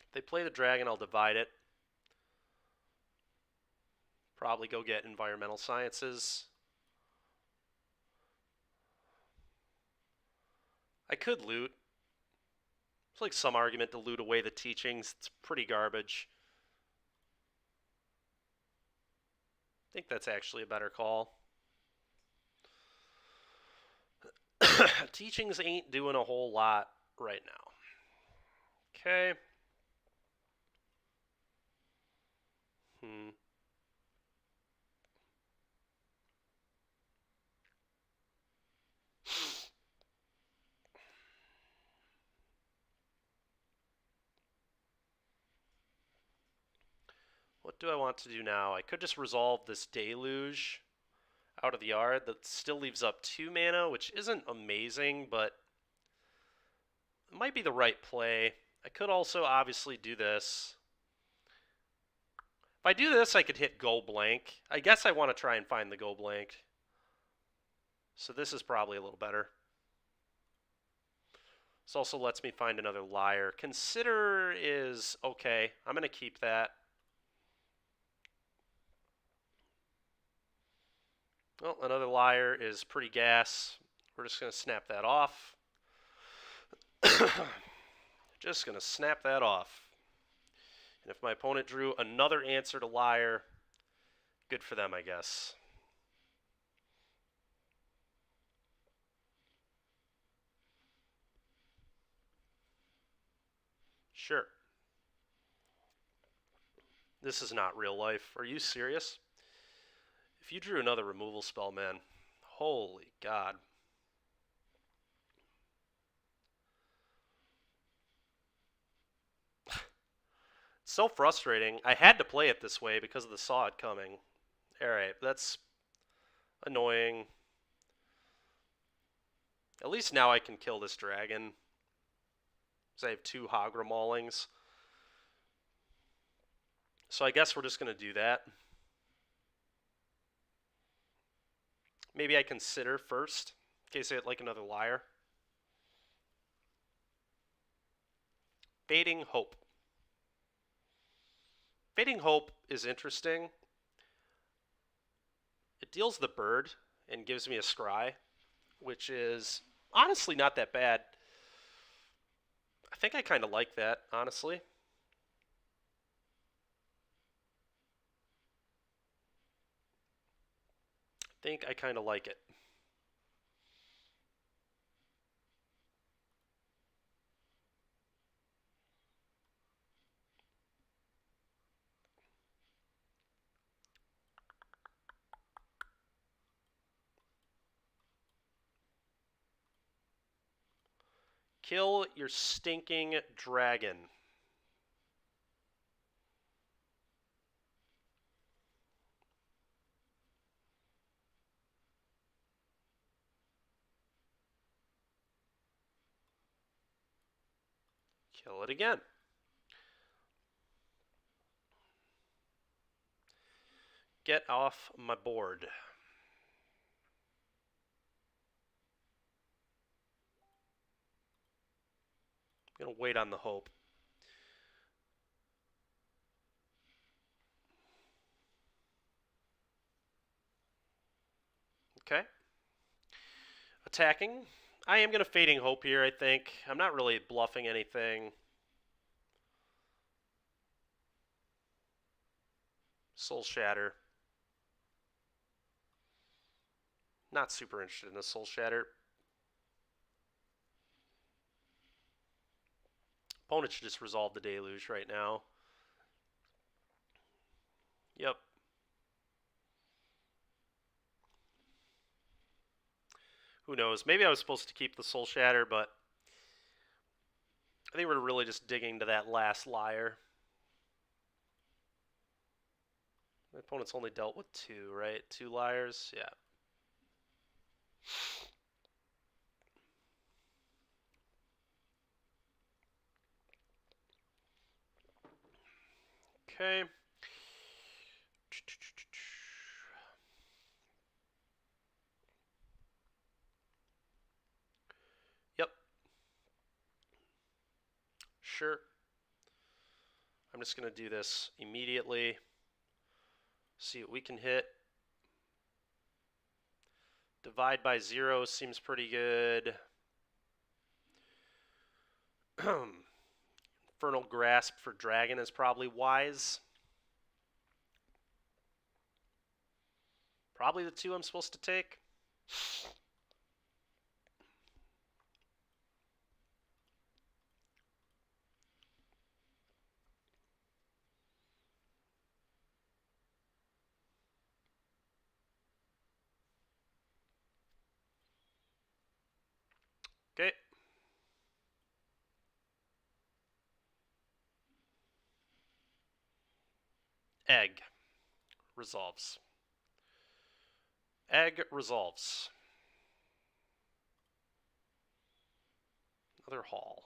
If they play the dragon, I'll divide it. Probably go get environmental sciences. I could loot. It's like some argument to loot away the teachings. It's pretty garbage. I think that's actually a better call. Teachings ain't doing a whole lot right now. Okay. Hmm. What do I want to do now? I could just resolve this Deluge out of the yard. That still leaves up 2 mana, which isn't amazing, but it might be the right play. I could also obviously do this. If I do this, I could hit go blank. I guess I want to try and find the go blank. So this is probably a little better. This also lets me find another Liar. Consider is okay. I'm going to keep that. Well, another Liar is pretty gas. We're just going to snap that off. Just going to snap that off. And if my opponent drew another answer to Liar, good for them, I guess. Sure. This is not real life. Are you serious? If you drew another removal spell, man, holy God. So frustrating. I had to play it this way because of the saw it coming. Alright, that's annoying. At least now I can kill this dragon. Because I have 2 Hagra Maulings. So I guess we're just going to do that. Maybe I consider first, in case I hit like another Liar. Fading Hope. Fading Hope is interesting. It deals the bird and gives me a scry, which is honestly not that bad. I think I kind of like that, honestly. I think I kind of like it. Kill your stinking dragon. Kill it again. Get off my board. I'm going to wait on the hope. Okay. Attacking. I am going to Fading Hope here, I think. I'm not really bluffing anything. Soul Shatter. Not super interested in the Soul Shatter. Opponent should just resolve the Deluge right now. Yep. Who knows? Maybe I was supposed to keep the Soul Shatter, but I think we're really just digging to that last Liar. My opponent's only dealt with 2, right? 2 Liars? Yeah. Okay. Yep. Sure. I'm just going to do this immediately. See what we can hit. Divide by 0 seems pretty good. Infernal Grasp for Dragon is probably wise. Probably the 2 I'm supposed to take. Okay. Egg resolves. Egg resolves. Another hall.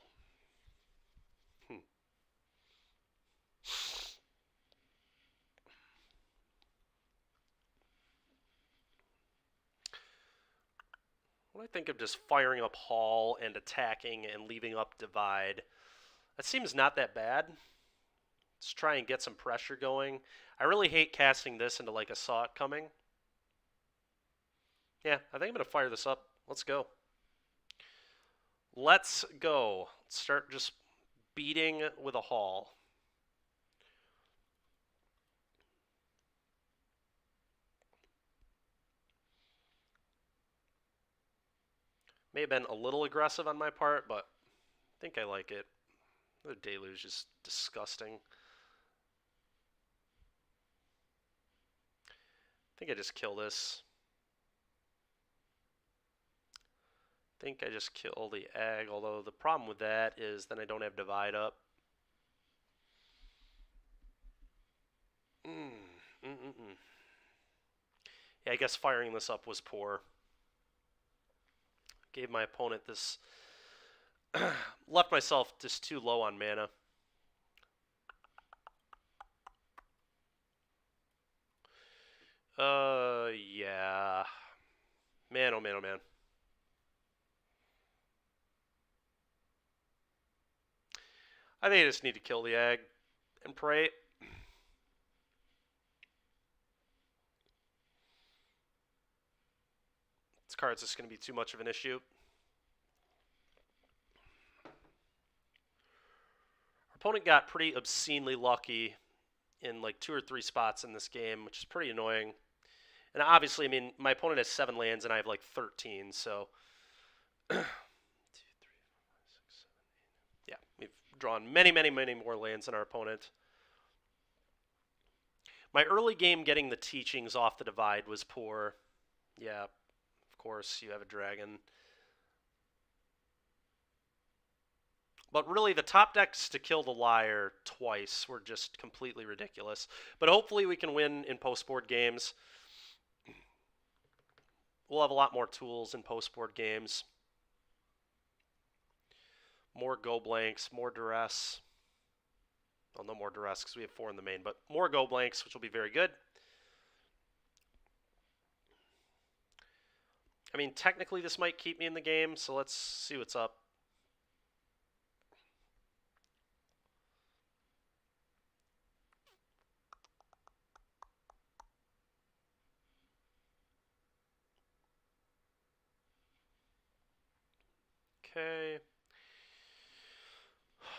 When I think of just firing up hall and attacking and leaving up divide, that seems not that bad. Let's try and get some pressure going. I really hate casting this into like a saw it coming. Yeah, I think I'm going to fire this up. Let's go. Let's go. Let's start just beating with a hall. May have been a little aggressive on my part, but I think I like it. The deluge is disgusting. I think I just kill this. I think I just kill the egg, although the problem with that is then I don't have divide up. Yeah, I guess firing this up was poor. Gave my opponent this... left myself just too low on mana. Yeah. Man, oh man, oh man. I think I just need to kill the egg and pray. This card's just going to be too much of an issue. Our opponent got pretty obscenely lucky in like 2 or 3 spots in this game, which is pretty annoying. And obviously, I mean, my opponent has 7 lands and I have like 13, so... 2, 3, 4, 5, 6, 7, 8. Yeah, we've drawn many, many, many more lands than our opponent. My early game getting the teachings off the divide was poor. Yeah, of course, you have a dragon. But really, the top decks to kill the Liar twice were just completely ridiculous. But hopefully we can win in post-board games. We'll have a lot more tools in post-board games. More go blanks, more duress. Well, no more duress because we have 4 in the main, but more go blanks, which will be very good. I mean, technically this might keep me in the game, so let's see what's up. Okay.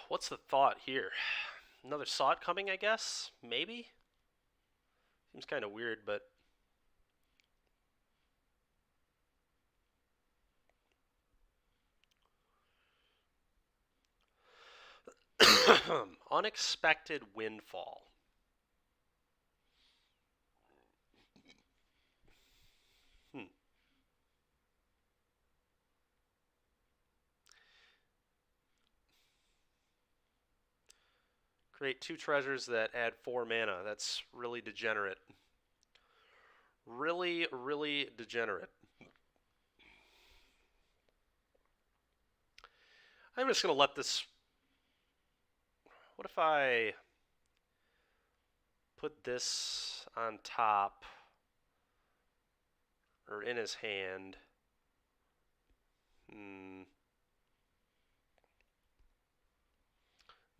What's the thought here? Another saw it coming, I guess? Maybe? Seems kind of weird, but... Unexpected windfall. Create 2 treasures that add 4 mana. That's really degenerate. Really, really degenerate. I'm just going to let this... What if I put this on top or in his hand?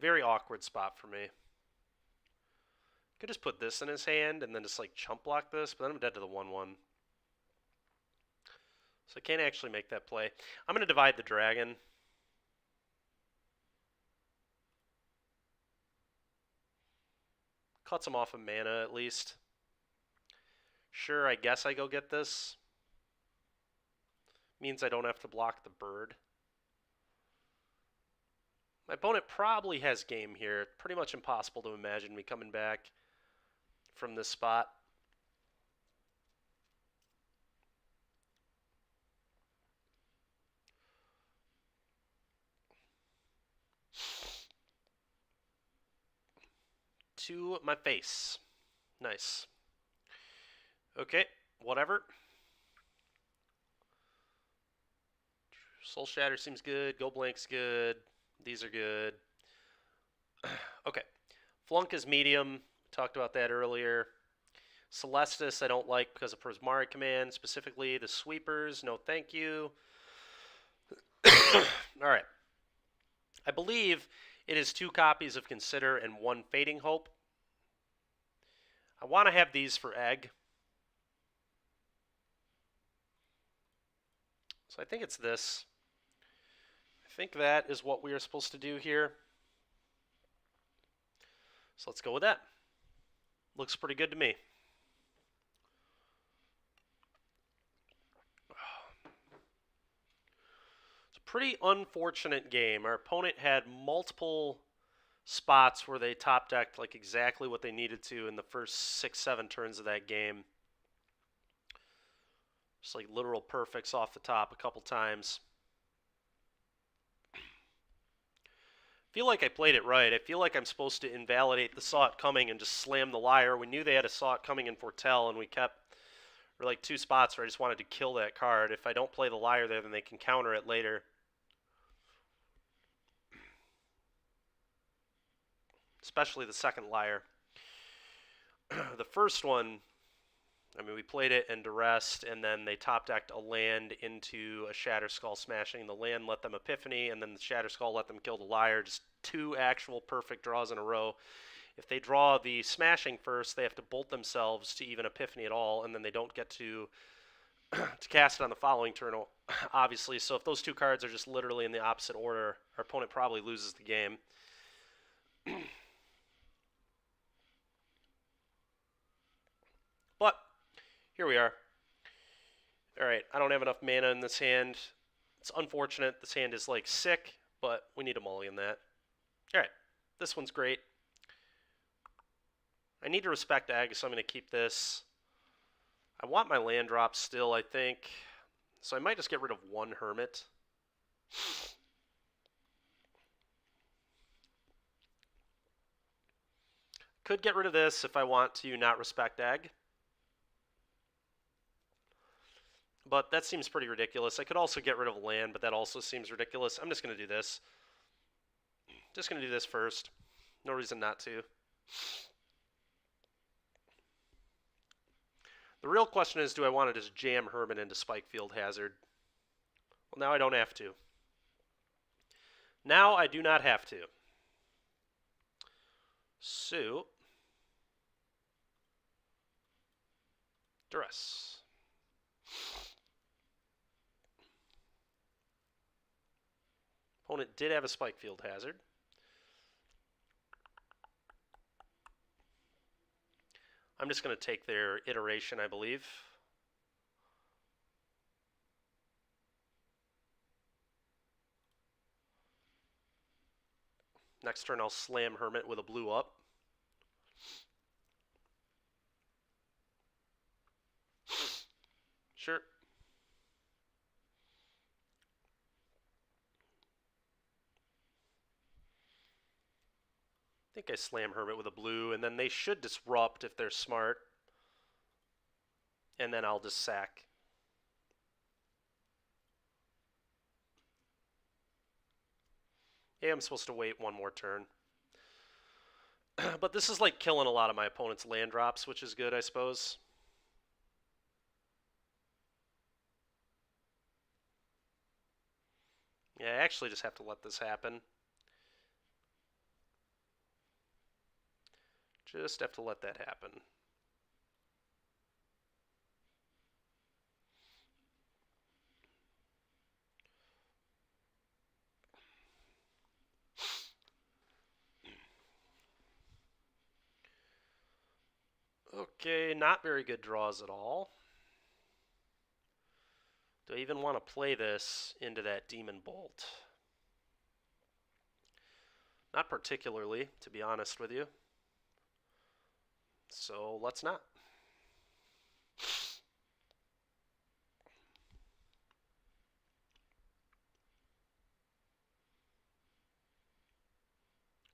Very awkward spot for me. Could just put this in his hand and then just like chump block this, but then I'm dead to the 1/1. So I can't actually make that play. I'm going to divide the dragon. Cuts him off of mana at least. Sure, I guess I go get this. Means I don't have to block the bird. My opponent probably has game here. Pretty much impossible to imagine me coming back from this spot. to my face. Nice. Okay, whatever. Soul Shatter seems good. Go Blank's good. These are good. Okay. Flunk is medium. Talked about that earlier. Celestis I don't like because of Prismari command. Specifically the sweepers. No thank you. Alright. I believe it is 2 copies of Consider and 1 Fading Hope. I want to have these for egg. So I think it's this. I think that is what we are supposed to do here. So let's go with that. Looks pretty good to me. It's a pretty unfortunate game. Our opponent had multiple spots where they top decked like exactly what they needed to in the first 6-7 turns of that game. Just like literal perfects off the top a couple times. I feel like I played it right. I feel like I'm supposed to invalidate the Saw It Coming and just slam the Liar. We knew they had a Saw It Coming in Foretell, and we kept like 2 spots where I just wanted to kill that card. If I don't play the Liar there, then they can counter it later. Especially the second Liar. The first one, I mean, we played it in Duress, and then they top-decked a land into a Shatter Skull smashing. The land let them Epiphany, and then the Shatter Skull let them kill the Liar. Just 2 actual perfect draws in a row. If they draw the smashing first, they have to bolt themselves to even Epiphany at all, and then they don't get to cast it on the following turn, obviously. So if those 2 cards are just literally in the opposite order, our opponent probably loses the game. But here we are. Alright, I don't have enough mana in this hand. It's unfortunate. This hand is like sick, but we need to mulligan that. Alright, this one's great. I need to respect egg, so I'm going to keep this. I want my land drop still, I think. So I might just get rid of 1 Hermit. Could get rid of this if I want to not respect egg. But that seems pretty ridiculous. I could also get rid of land, but that also seems ridiculous. I'm just going to do this. Just going to do this first. No reason not to. The real question is, do I want to just jam Hermit into Spikefield Hazard? Well, now I don't have to. Now I do not have to. So, Duress. Opponent did have a Spikefield Hazard. I'm just going to take their iteration, I believe. Next turn, I'll slam Hermit with a blue up. Sure. I think I slam Hermit with a blue, and then they should disrupt if they're smart. And then I'll just sack. Yeah, I'm supposed to wait 1 more turn. But this is like killing a lot of my opponent's land drops, which is good, I suppose. Yeah, I actually just have to let this happen. Just have to let that happen. Okay, not very good draws at all. Do I even want to play this into that Demon Bolt? Not particularly, to be honest with you. So let's not.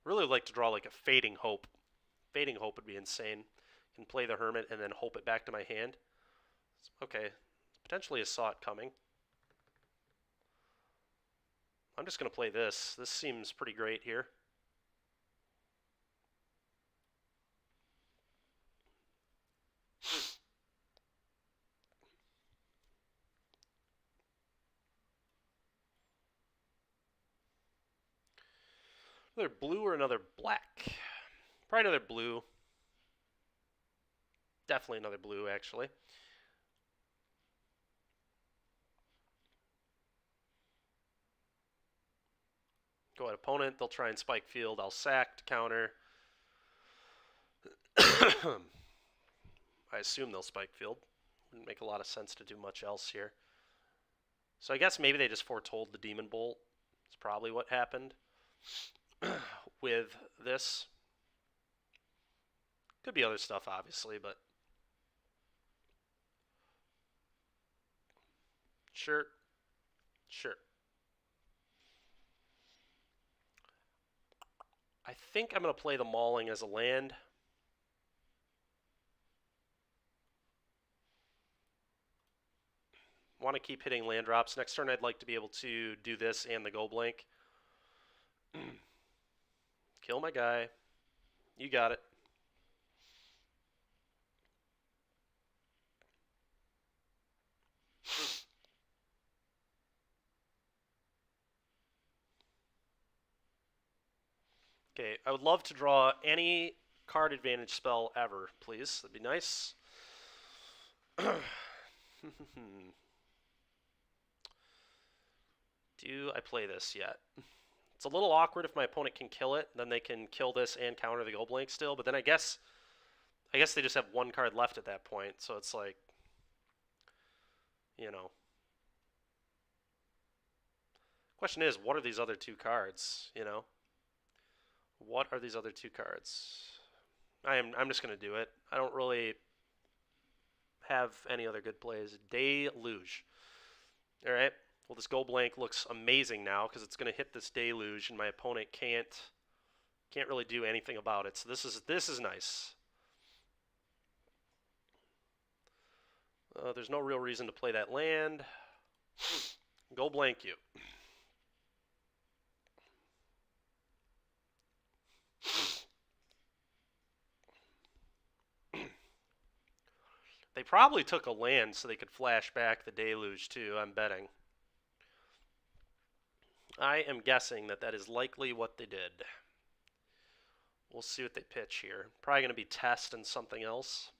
Really like to draw like a Fading Hope Fading Hope would be insane. Can play the Hermit and then hope it back to my hand. Okay, potentially I saw it coming. I'm just going to play this. This seems pretty great here. Another blue or another black? Probably another blue. Definitely another blue, actually. Go ahead, opponent. They'll try and spike field. I'll sack to counter. I assume they'll spike field. Wouldn't make a lot of sense to do much else here. So I guess maybe they just foretold the Demon Bolt. It's probably what happened with this. Could be other stuff, obviously, but sure. I think I'm going to play the Mauling as a land. Want to keep hitting land drops. Next turn I'd like to be able to do this and the go blank. Kill my guy. You got it. Okay, I would love to draw any card advantage spell ever, please. That'd be nice. Do I play this yet? It's a little awkward if my opponent can kill it, then they can kill this and counter the go blank still, but then I guess they just have one card left at that point, so it's like, you know. Question is, what are these other two cards, you know? What are these other two cards? I'm just going to do it. I don't really have any other good plays. Deluge. All right. Well, this go blank looks amazing now because it's going to hit this Deluge, and my opponent can't really do anything about it. So this is nice. There's no real reason to play that land. Go blank you. They probably took a land so they could flash back the Deluge too, I'm betting. I am guessing that is likely what they did. We'll see what they pitch here. Probably going to be Test and something else.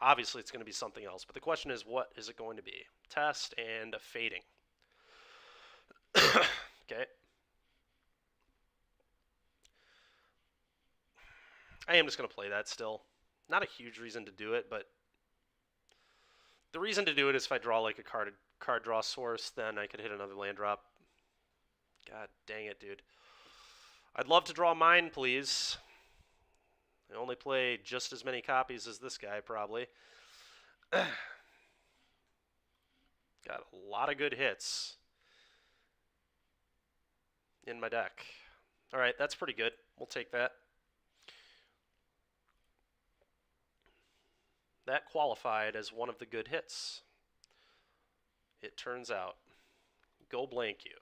Obviously it's going to be something else, but the question is, what is it going to be? Test and a Fading. Okay. I am just going to play that still. Not a huge reason to do it, but the reason to do it is if I draw like a card draw source, then I could hit another land drop. God dang it, dude. I'd love to draw mine, please. I only play just as many copies as this guy, probably. Got a lot of good hits in my deck. All right, that's pretty good. We'll take that. That qualified as one of the good hits. It turns out. Go blank you.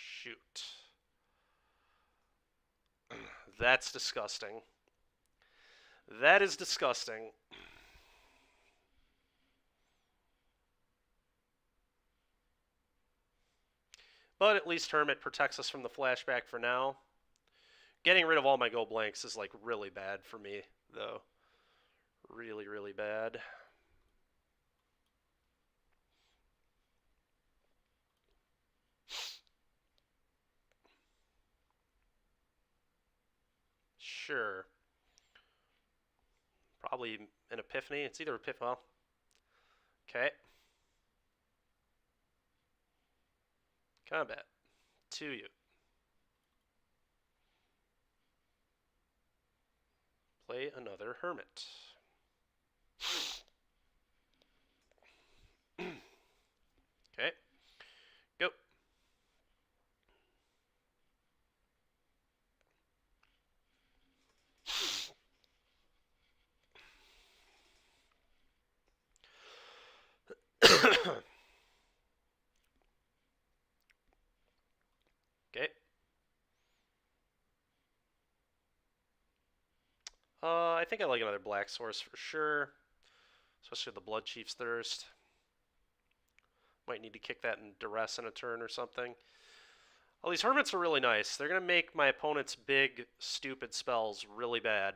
Shoot. That's disgusting. That is disgusting. But at least Hermit protects us from the flashback for now. Getting rid of all my go blanks is like really bad for me, though. Really, really bad. Sure. Probably an Epiphany. It's either Epiphany. Well, okay. Combat. To you. Play another Hermit. I think I like another black source for sure, especially the Blood Chief's Thirst. Might need to kick that in duress in a turn or something. Oh, these hermits are really nice. They're going to make my opponent's big, stupid spells really bad.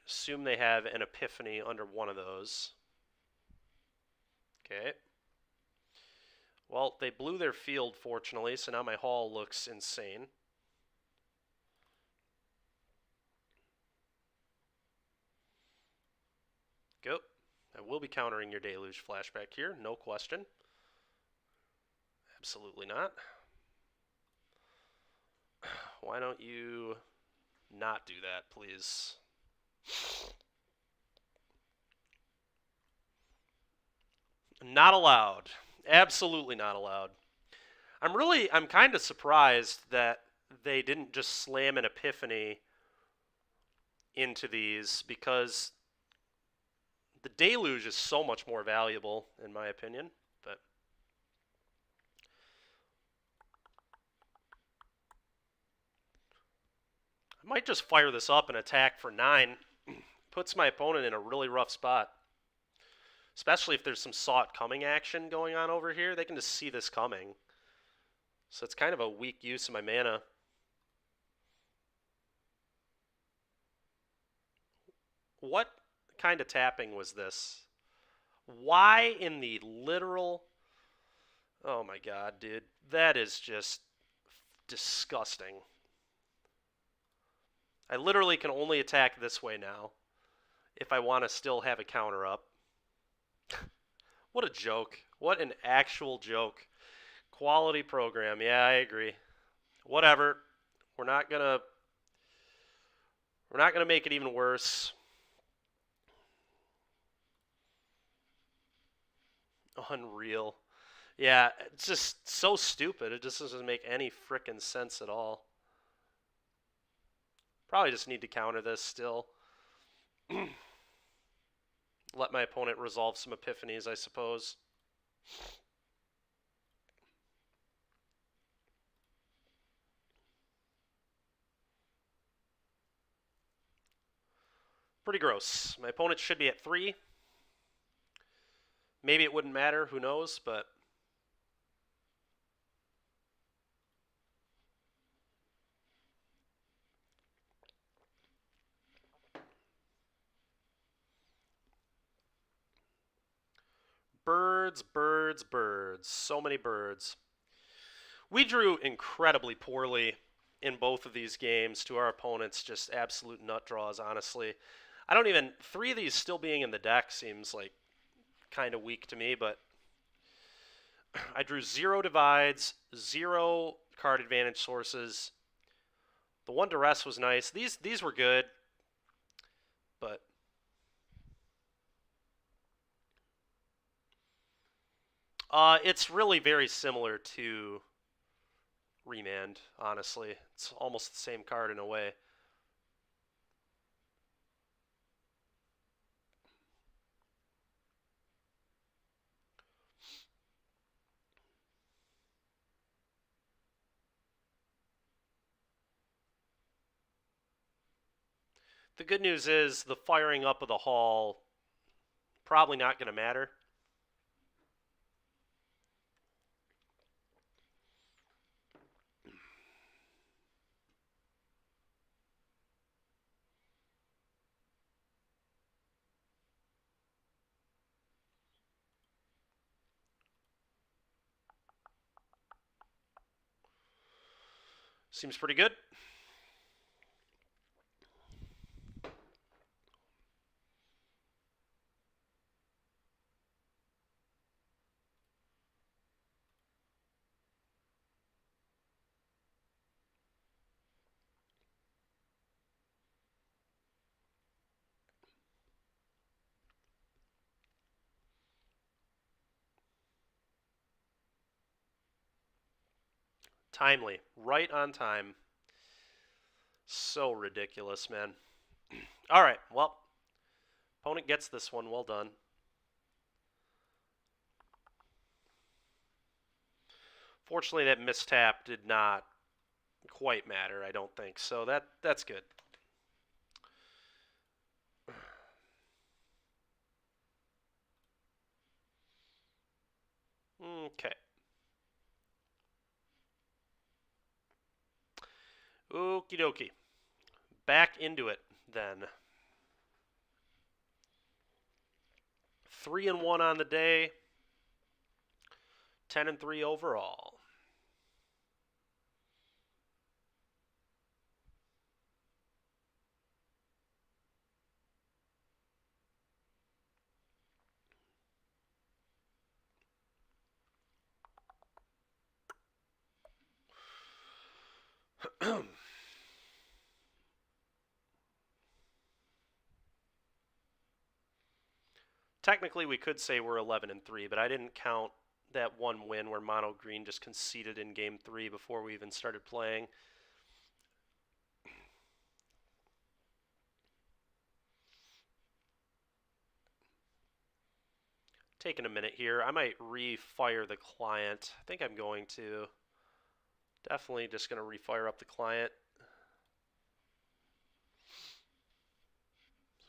Assume they have an epiphany under one of those. Okay. Well, they blew their field, fortunately, so now my hall looks insane. Go. I will be countering your Deluge flashback here, no question. Absolutely not. Why don't you not do that, please? Not allowed. Absolutely not allowed. I'm kind of surprised that they didn't just slam an epiphany into these, because the Deluge is so much more valuable, in my opinion. But I might just fire this up and attack for 9. Puts my opponent in a really rough spot. Especially if there's some saw it coming action going on over here. They can just see this coming. So it's kind of a weak use of my mana. What kind of tapping was this? Why in the literal... Oh my god, dude. That is just disgusting. I literally can only attack this way now if I want to still have a counter up. What a joke. What an actual joke. Quality program. Yeah, I agree. Whatever. We're not gonna make it even worse. Unreal. Yeah, it's just so stupid. It just doesn't make any frickin' sense at all. Probably just need to counter this still. Let my opponent resolve some epiphanies, I suppose. Pretty gross. My opponent should be at 3. Maybe it wouldn't matter, who knows, but... Birds, birds, birds. So many birds. We drew incredibly poorly in both of these games to our opponents. Just absolute nut draws, honestly. I don't even... 3 of these still being in the deck seems like kind of weak to me, but... I drew 0 divides, 0 card advantage sources. The one duress was nice. These were good, but... it's really very similar to Remand, honestly. It's almost the same card in a way. The good news is the firing up of the hall probably not going to matter. Seems pretty good. Timely. Right on time. So ridiculous, man. All right, well, opponent gets this one. Well done. Fortunately, that mistap did not quite matter, I don't think. So that's good. Okay. Okie dokie. Back into it then. 3-1 on the day. 10-3 overall. Technically, we could say we're 11-3, but I didn't count that one win where Mono Green just conceded in Game 3 before we even started playing. Taking a minute here. I might refire the client. I think I'm going to. Definitely just going to refire up the client.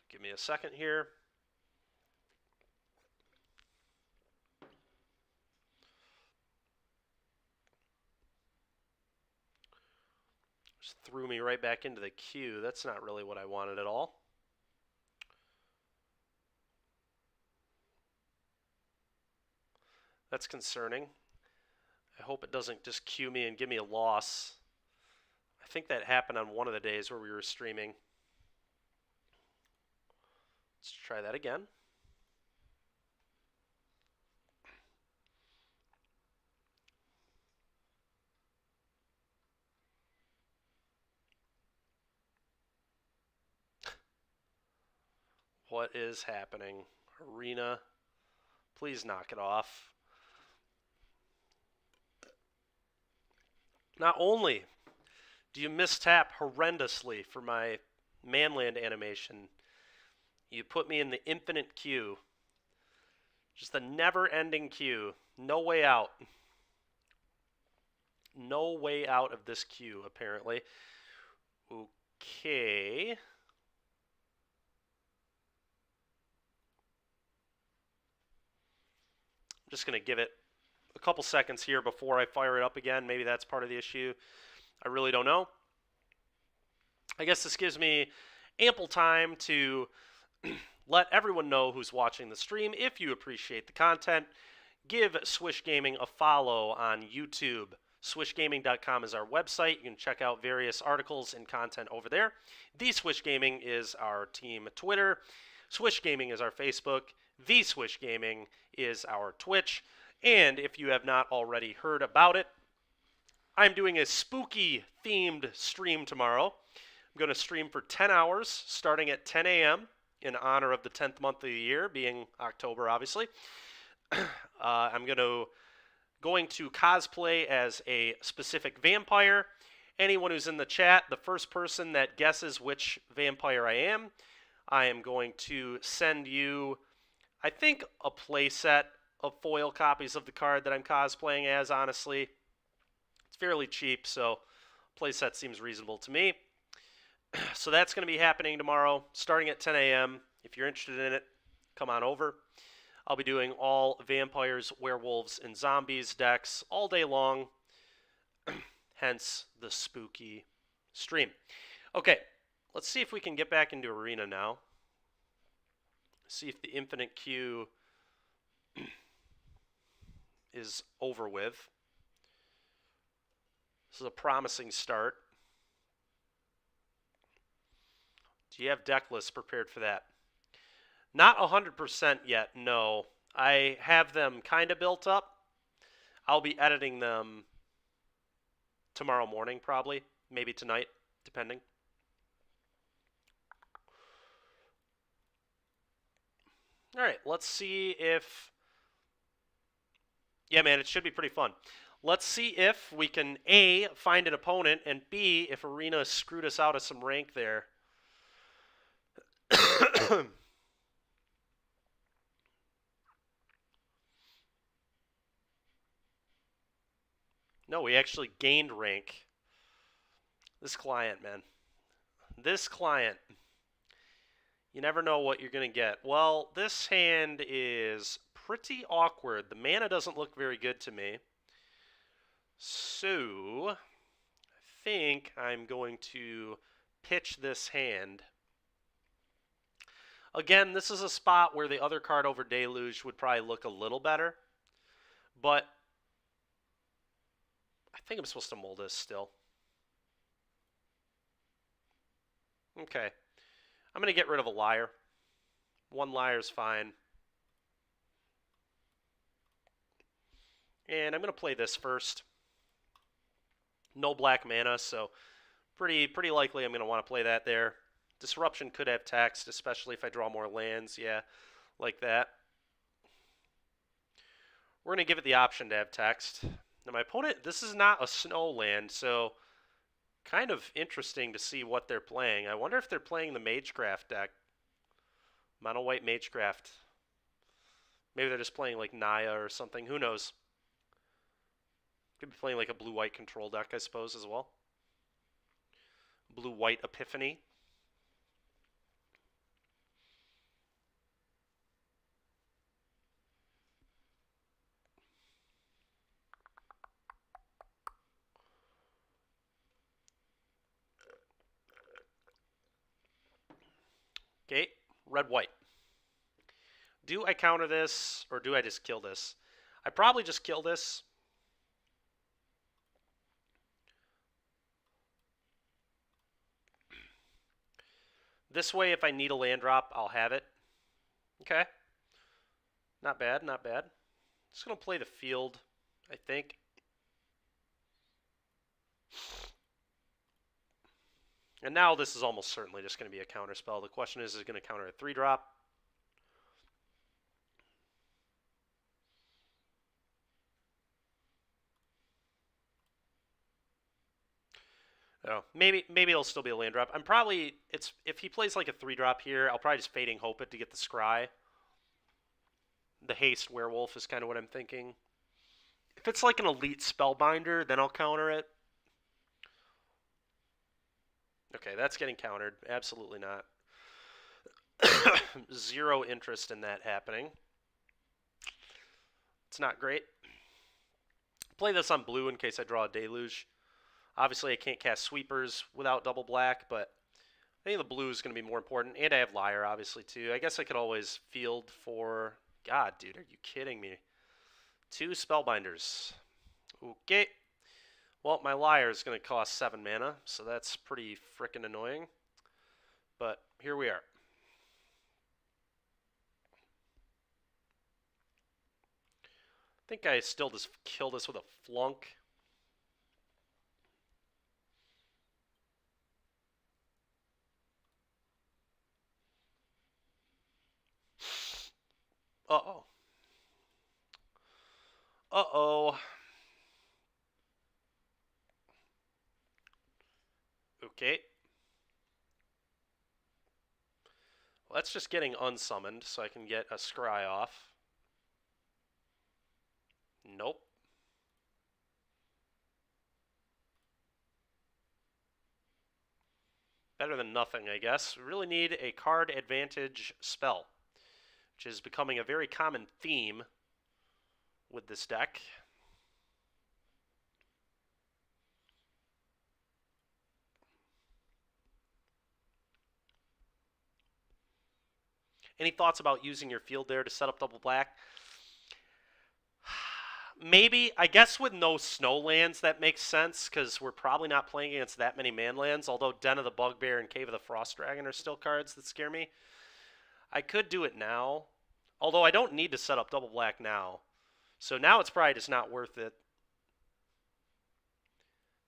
Give me a second here. Just threw me right back into the queue. That's not really what I wanted at all. That's concerning. I hope it doesn't just queue me and give me a loss. I think that happened on one of the days where we were streaming. Let's try that again. What is happening? Arena, please knock it off. Not only do you mistap horrendously for my Manland animation, you put me in the infinite queue. Just a never-ending queue. No way out. No way out of this queue, apparently. Okay. I'm just going to give it a couple seconds here before I fire it up again. Maybe that's part of the issue. I really don't know. I guess this gives me ample time to let everyone know who's watching the stream. If you appreciate the content, give Swish Gaming a follow on YouTube. SwishGaming.com is our website. You can check out various articles and content over there. The Swish Gaming is our team Twitter. Swish Gaming is our Facebook. The Swish Gaming is our Twitch. And if you have not already heard about it, I'm doing a spooky themed stream tomorrow. I'm going to stream for 10 hours starting at 10 a.m. in honor of the 10th month of the year, being October, obviously. I'm going to cosplay as a specific vampire. Anyone who's in the chat, the first person that guesses which vampire I am going to send you, I think, a playset of foil copies of the card that I'm cosplaying as, honestly. It's fairly cheap, so playset seems reasonable to me. So that's going to be happening tomorrow, starting at 10 a.m. If you're interested in it, come on over. I'll be doing all vampires, werewolves, and zombies decks all day long, hence the spooky stream. Okay, let's see if we can get back into Arena now. See if the infinite queue is over with. This is a promising start. Do you have deck lists prepared for that? Not 100% yet, no. I have them kind of built up. I'll be editing them tomorrow morning, probably. Maybe tonight, depending. All right, let's see if... Yeah, man, it should be pretty fun. Let's see if we can, A, find an opponent, and B, if Arena screwed us out of some rank there. No, we actually gained rank. This client, man. This client. You never know what you're going to get. Well, this hand is pretty awkward. The mana doesn't look very good to me. So, I think I'm going to pitch this hand. Again, this is a spot where the other card over Deluge would probably look a little better. But I think I'm supposed to mold this still. Okay. I'm going to get rid of a Liar. One Liar's fine. And I'm going to play this first. No black mana, so pretty likely I'm going to want to play that there. Disruption could have text, especially if I draw more lands. Yeah, like that. We're going to give it the option to have text. Now my opponent, this is not a snow land, so kind of interesting to see what they're playing. I wonder if they're playing the Magecraft deck. Mono white Magecraft. Maybe they're just playing like Naya or something. Who knows? Could be playing like a blue-white control deck, I suppose, as well. Blue-white Epiphany. Okay, red-white. Do I counter this, or do I just kill this? I probably just kill this. This way, if I need a land drop, I'll have it. Okay. Not bad, not bad. Just going to play the field, I think. And now this is almost certainly just going to be a counter spell. The question is it going to counter a 3-drop? Oh, maybe it'll still be a land drop. If he plays like a 3-drop here, I'll probably just Fading Hope it to get the Scry. The Haste Werewolf is kind of what I'm thinking. If it's like an elite Spellbinder, then I'll counter it. Okay, that's getting countered. Absolutely not. Zero interest in that happening. It's not great. Play this on blue in case I draw a Deluge. Obviously, I can't cast Sweepers without double black, but I think the blue is going to be more important. And I have Liar, obviously, too. I guess I could always field for... God, dude, are you kidding me? 2 Spellbinders. Okay. Well, my Liar is going to cost 7 mana, so that's pretty frickin' annoying. But here we are. I think I still just kill this with a Flunk. Uh-oh. Uh-oh. Okay. Well, that's just getting unsummoned, so I can get a Scry off. Nope. Better than nothing, I guess. We really need a card advantage spell, which is becoming a very common theme with this deck. Any thoughts about using your field there to set up double black? Maybe. I guess with no snow lands that makes sense, because we're probably not playing against that many man lands, although Den of the Bugbear and Cave of the Frost Dragon are still cards that scare me. I could do it now, although I don't need to set up double black now. So now it's probably just not worth it.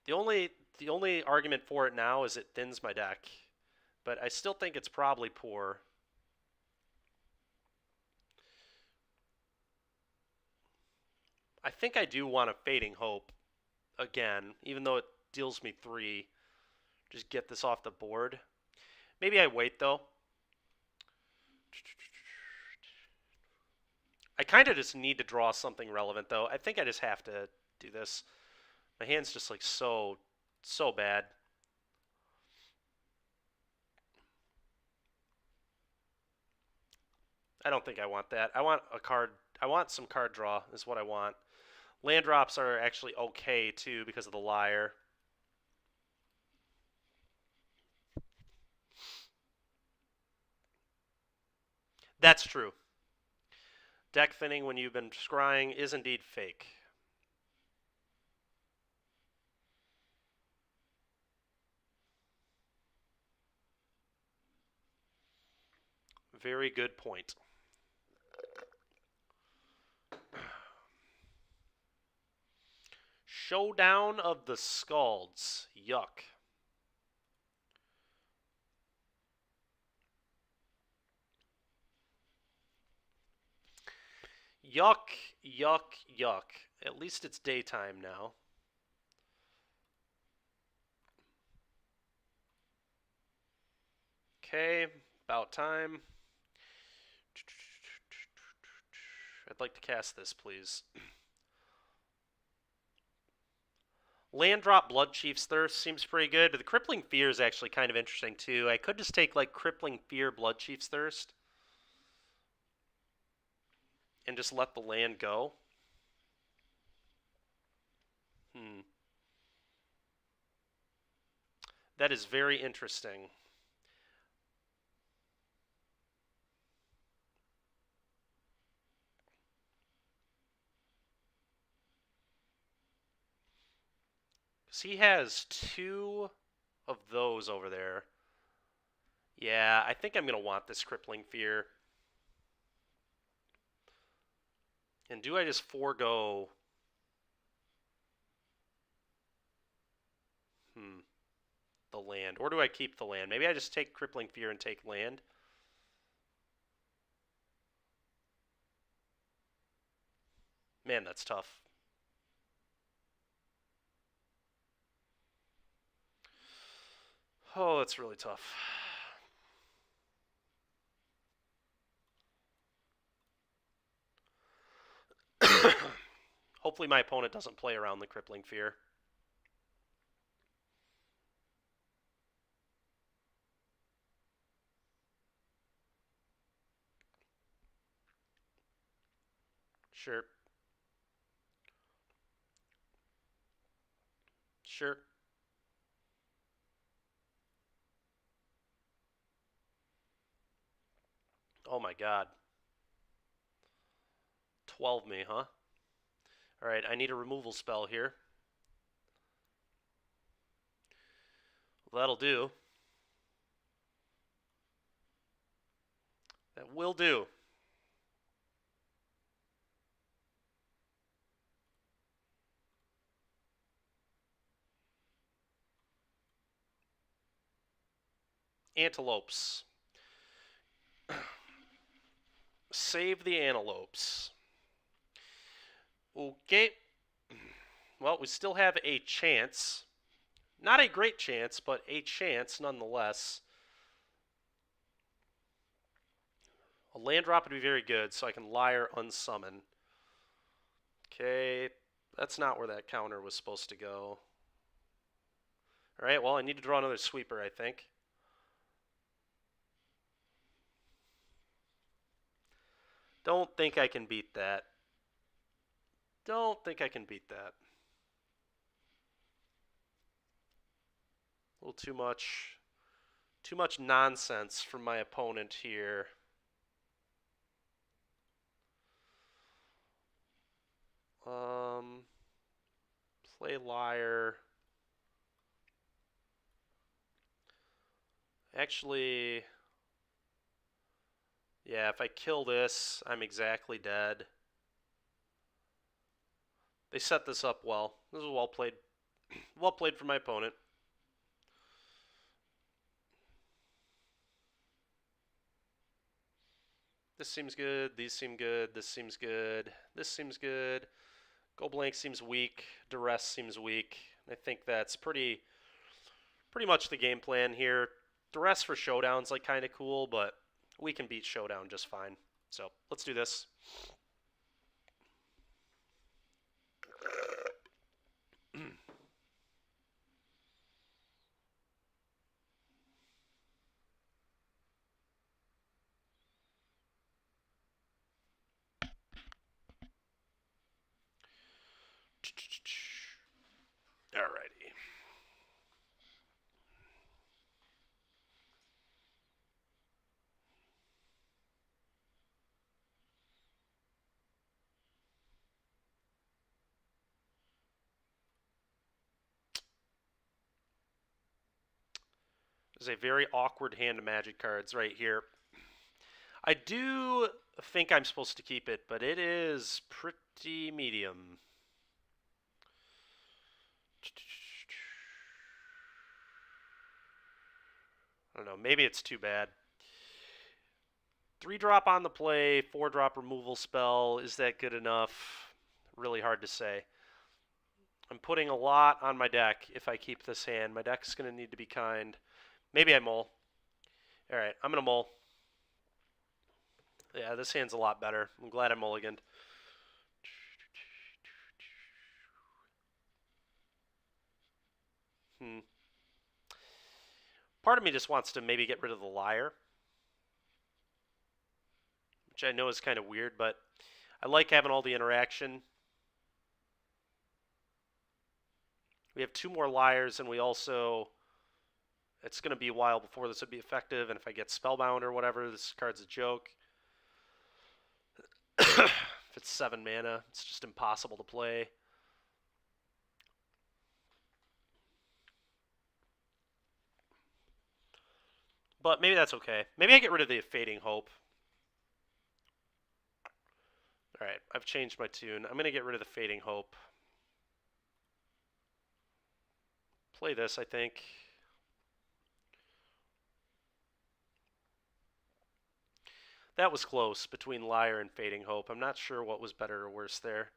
The only argument for it now is it thins my deck, but I still think it's probably poor. I think I do want a Fading Hope again, even though it deals me 3. Just get this off the board. Maybe I wait, though. I kind of just need to draw something relevant, though. I think I just have to do this. My hand's just like so bad. I don't think I want that. I want a card. I want some card draw is what I want. Land drops are actually okay too because of the Liar. That's true. Deck thinning when you've been scrying is indeed fake. Very good point. Showdown of the Scalds. Yuck. Yuck, yuck, yuck. At least it's daytime now. Okay, about time. I'd like to cast this, please. Land drop Blood Chief's Thirst seems pretty good, but the Crippling Fear is actually kind of interesting too. I could just take like Crippling Fear, Blood Chief's Thirst, and just let the land go. That is very interesting. Because he has 2 of those over there. Yeah, I think I'm going to want this Crippling Fear. And do I just forego... the land? Or do I keep the land? Maybe I just take Crippling Fear and take land. Man, that's tough. Oh, that's really tough. Hopefully my opponent doesn't play around the Crippling Fear. Sure. Sure. Oh my god. 12 me, huh? Alright, I need a removal spell here. That'll do. That will do. Antelopes. Save the antelopes. Okay. Well, we still have a chance. Not a great chance, but a chance nonetheless. A land drop would be very good, so I can Liar unsummon. Okay, that's not where that counter was supposed to go. Alright, well, I need to draw another sweeper, I think. Don't think I can beat that. Don't think I can beat that. A little too much. Too much nonsense from my opponent here. Play Liar. Actually, yeah, if I kill this, I'm exactly dead. They set this up well. This was well played. Well played for my opponent. This seems good. These seem good. This seems good. This seems good. Go blank seems weak. Duress seems weak. I think that's pretty much the game plan here. Duress for Showdown's like kind of cool, but we can beat Showdown just fine. So let's do this. There's a very awkward hand of magic cards right here. I do think I'm supposed to keep it, but it is pretty medium. I don't know, maybe it's too bad. 3-drop on the play, 4-drop removal spell. Is that good enough? Really hard to say. I'm putting a lot on my deck if I keep this hand. My deck's going to need to be kind. Maybe I mull. All right, I'm going to mull. Yeah, this hand's a lot better. I'm glad I mulliganed. Part of me just wants to maybe get rid of the Liar, which I know is kind of weird, but I like having all the interaction. We have 2 more Liars, and we also... It's going to be a while before this would be effective, and if I get Spellbound or whatever, this card's a joke. If it's 7 mana, it's just impossible to play. But maybe that's okay. Maybe I get rid of the Fading Hope. Alright, I've changed my tune. I'm going to get rid of the Fading Hope. Play this, I think. That was close between Liar and Fading Hope. I'm not sure what was better or worse there.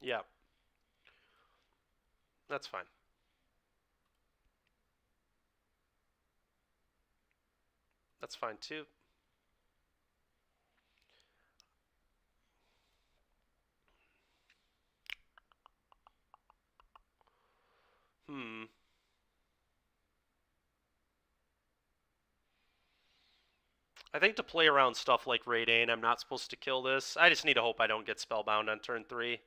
Yeah. That's fine. That's fine too. I think to play around stuff like Raidane, I'm not supposed to kill this. I just need to hope I don't get Spellbound on turn 3.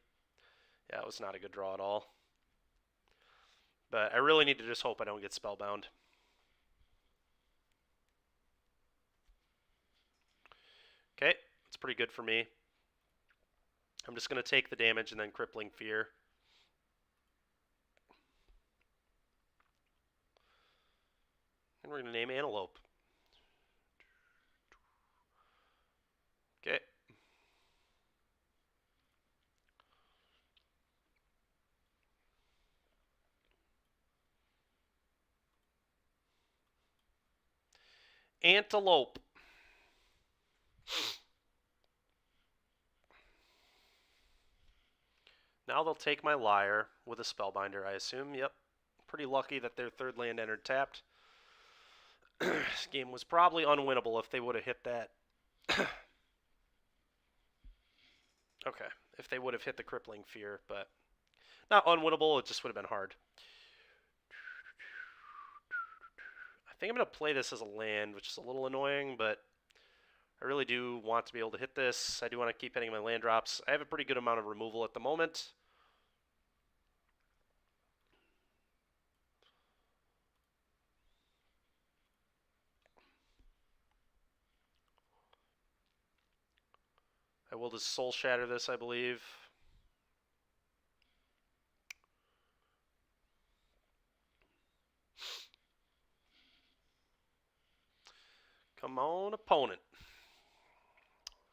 Yeah, it was not a good draw at all. But I really need to just hope I don't get Spellbound. Okay, it's pretty good for me. I'm just going to take the damage and then Crippling Fear. And we're going to name Antelope. Okay. Antelope. Now they'll take my Liar with a Spellbinder, I assume. Yep. Pretty lucky that their 3rd land entered tapped. This game was probably unwinnable if they would have hit that. Okay, if they would have hit the Crippling Fear, but not unwinnable, it just would have been hard. I think I'm going to play this as a land, which is a little annoying, but I really do want to be able to hit this. I do want to keep hitting my land drops. I have a pretty good amount of removal at the moment. I will just Soul Shatter this, I believe. Come on, opponent.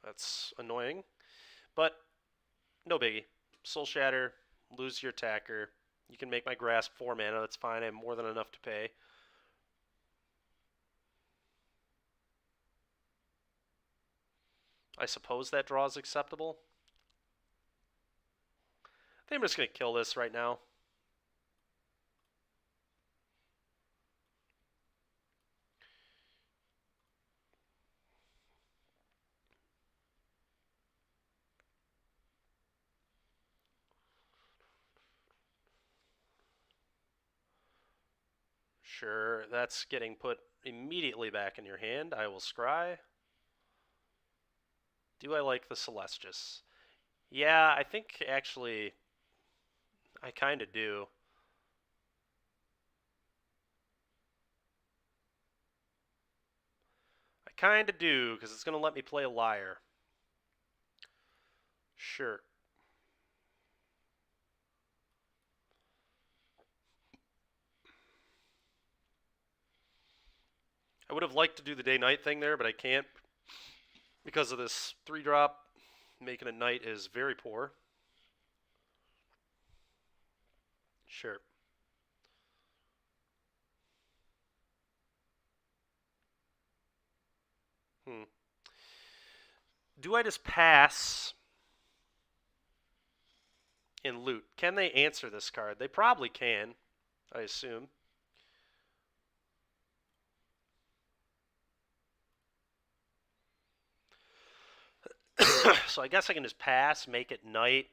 That's annoying, but no biggie. Soul Shatter, lose your attacker. You can make my Grasp 4 mana, that's fine. I have more than enough to pay. I suppose that draw is acceptable. I think I'm just going to kill this right now. Sure, that's getting put immediately back in your hand. I will scry. Do I like the Celestis? Yeah, I think actually I kind of do. I kind of do, because it's going to let me play a Liar. Sure. I would have liked to do the day-night thing there, but I can't because of this 3-drop. Making a knight is very poor. Sure. Hmm. Do I just pass and loot? Can they answer this card? They probably can, I assume. So I guess I can just pass, make it knight,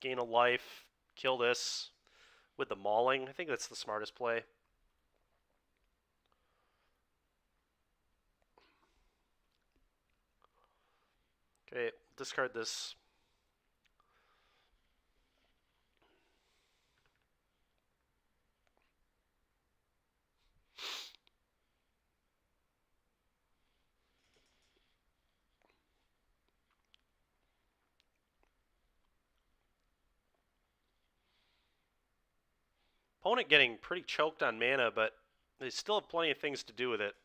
gain a life, kill this with the mauling. I think that's the smartest play. Okay, discard this. Opponent getting pretty choked on mana, but they still have plenty of things to do with it.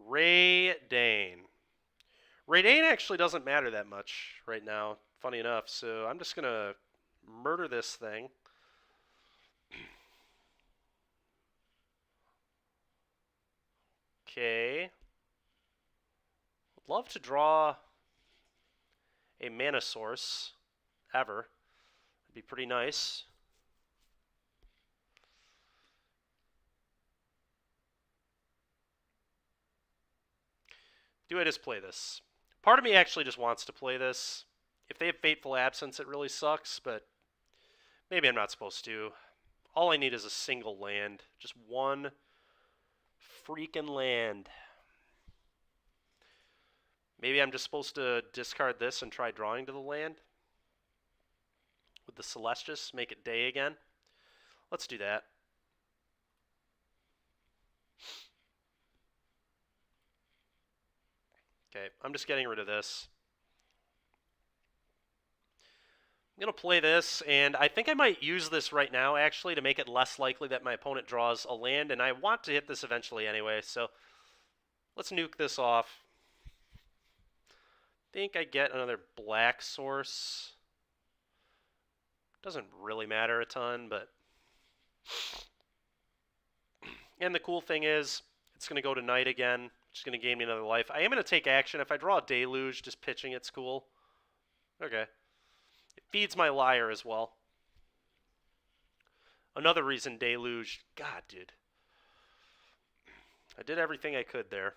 Ray Dane. Ray Dane actually doesn't matter that much right now, funny enough, so I'm just going to murder this thing. Okay. Would love to draw a mana source ever. It'd be pretty nice. Do I just play this? Part of me actually just wants to play this. If they have Fateful Absence, it really sucks, but maybe I'm not supposed to. All I need is a single land. Just one freaking land. Maybe I'm just supposed to discard this and try drawing to the land with the Celestis, make it day again. Let's do that. Okay, I'm just getting rid of this. I'm going to play this, and I think I might use this right now, actually, to make it less likely that my opponent draws a land, and I want to hit this eventually anyway, so let's nuke this off. I think I get another black source. Doesn't really matter a ton, but... And the cool thing is, it's going to go to night again, which is going to gain me another life. I am going to take action. If I draw a Deluge, just pitching it's cool. Okay. It feeds my Liar as well. Another reason Deluge. God, dude. I did everything I could there.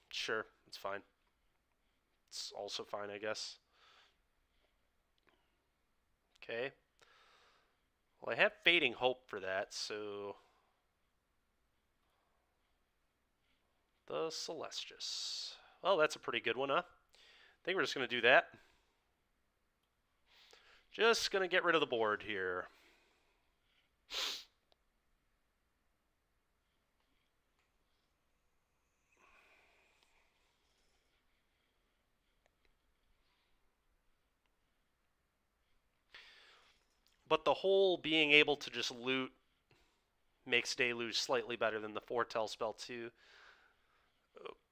Sure, it's fine. It's also fine, I guess. Okay. Well, I have Fading Hope for that, so... The Celestis. Well, that's a pretty good one, huh? I think we're just going to do that. Just going to get rid of the board here. But the whole being able to just loot makes Deluge slightly better than the Foretell spell too.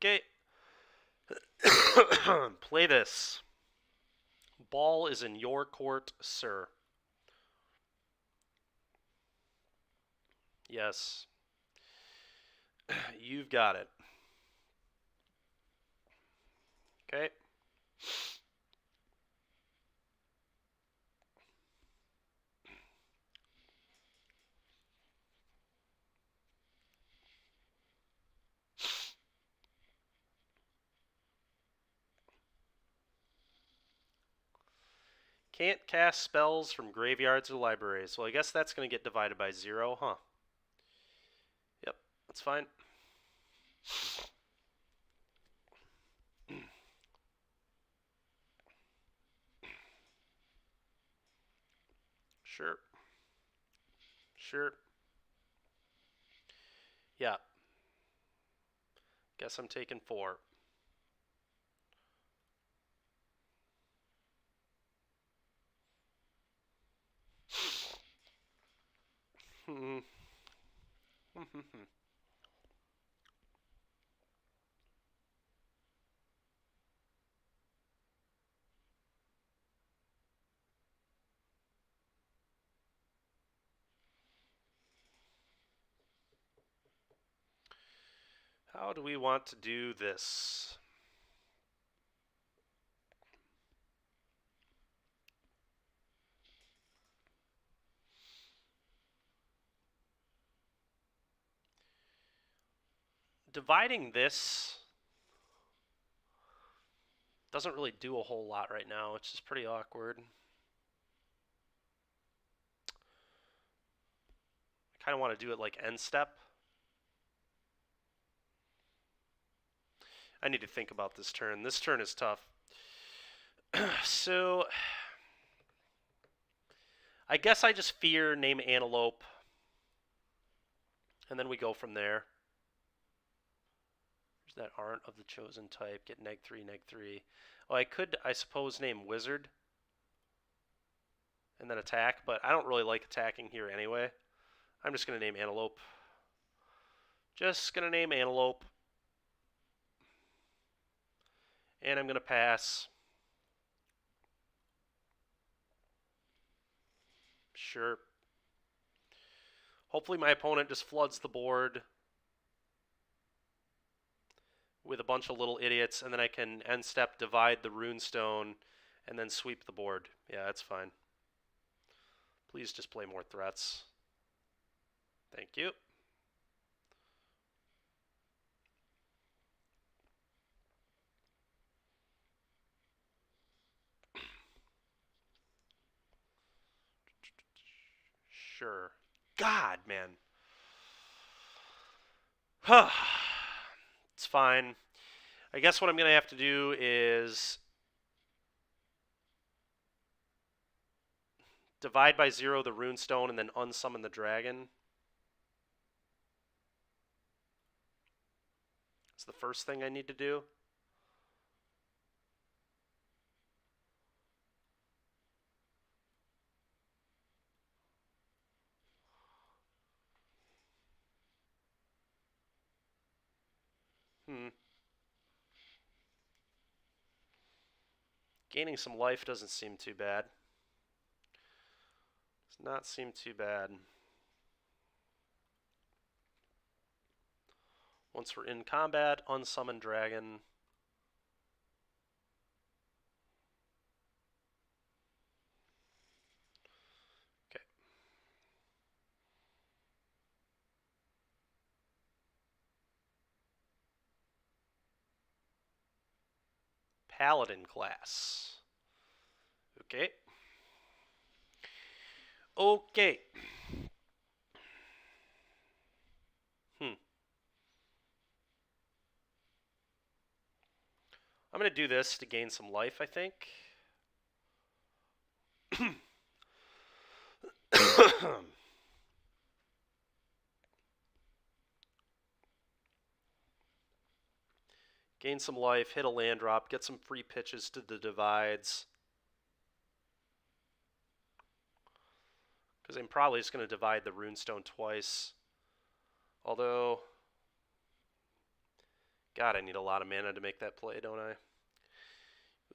Okay. Play this. Ball is in your court, sir. Yes. You've got it. Okay. Can't cast spells from graveyards or libraries. Well, I guess that's going to get divided by 0, huh? That's fine. Sure. Sure. Yeah. Guess I'm taking 4. How do we want to do this? Dividing this doesn't really do a whole lot right now, which is pretty awkward. I kind of want to do it like end step. I need to think about this turn. This turn is tough. So, I guess I just fear name Antelope, and then we go from there. That aren't of the chosen type get -3, -3. Oh, I could, I suppose, name Wizard and then attack, but I don't really like attacking here anyway. I'm just going to name Antelope. Just going to name Antelope. And I'm going to pass. Sure. Hopefully my opponent just floods the board with a bunch of little idiots, and then I can end step divide the runestone and then sweep the board. Yeah, that's fine. Please just play more threats. Thank you. Sure. God, man. It's fine. I guess what I'm going to have to do is divide by 0 the runestone and then unsummon the dragon. It's the first thing I need to do. Gaining some life doesn't seem too bad. Does not seem too bad. Once we're in combat, unsummon dragon. Okay. Paladin class. Okay. Okay. I'm going to do this to gain some life, I think. Gain some life, hit a land drop, get some free pitches to the divides. Because I'm probably just going to divide the runestone twice. Although, God, I need a lot of mana to make that play, don't I?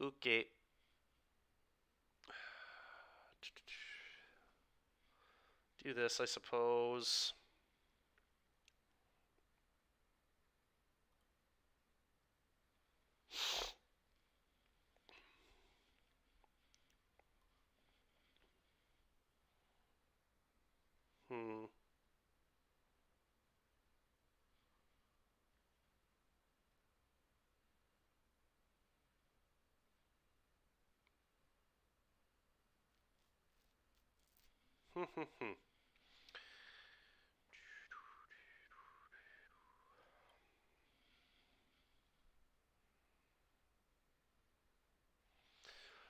Okay. Do this, I suppose.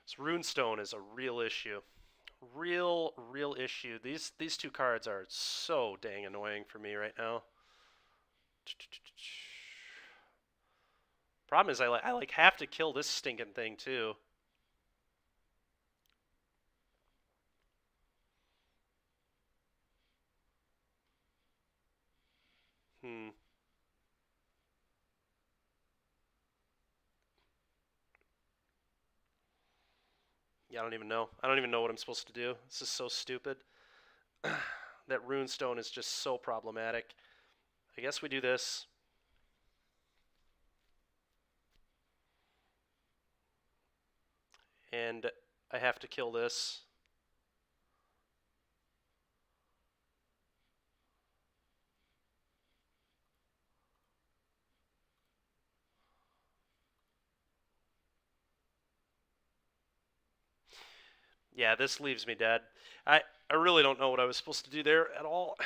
This Runestone is a real issue. Real issue. These two cards are so dang annoying for me right now. Problem is, I like have to kill this stinking thing too. Yeah, I don't even know. I don't even know what I'm supposed to do. This is so stupid. That Runestone is just so problematic. I guess we do this. And I have to kill this. Yeah, this leaves me dead. I really don't know what I was supposed to do there at all.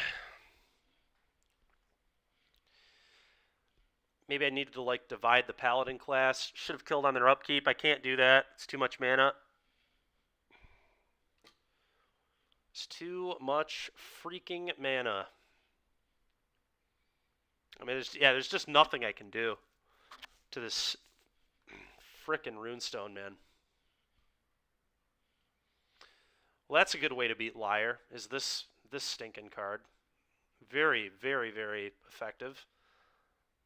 Maybe I needed to like divide the Paladin class. Should have killed on their upkeep. I can't do that. It's too much mana. It's too much freaking mana. I mean, there's just nothing I can do to this frickin' Runestone, man. Well, that's a good way to beat Lier, is this stinking card. Very, very, very effective.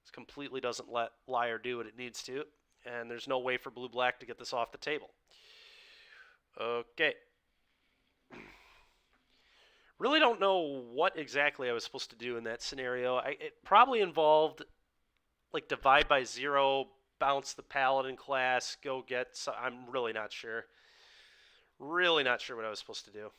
This completely doesn't let Lier do what it needs to, and there's no way for blue-black to get this off the table. Okay. Really don't know what exactly I was supposed to do in that scenario. It probably involved like divide by 0, bounce the Paladin class, go get. I'm really not sure. Really not sure what I was supposed to do.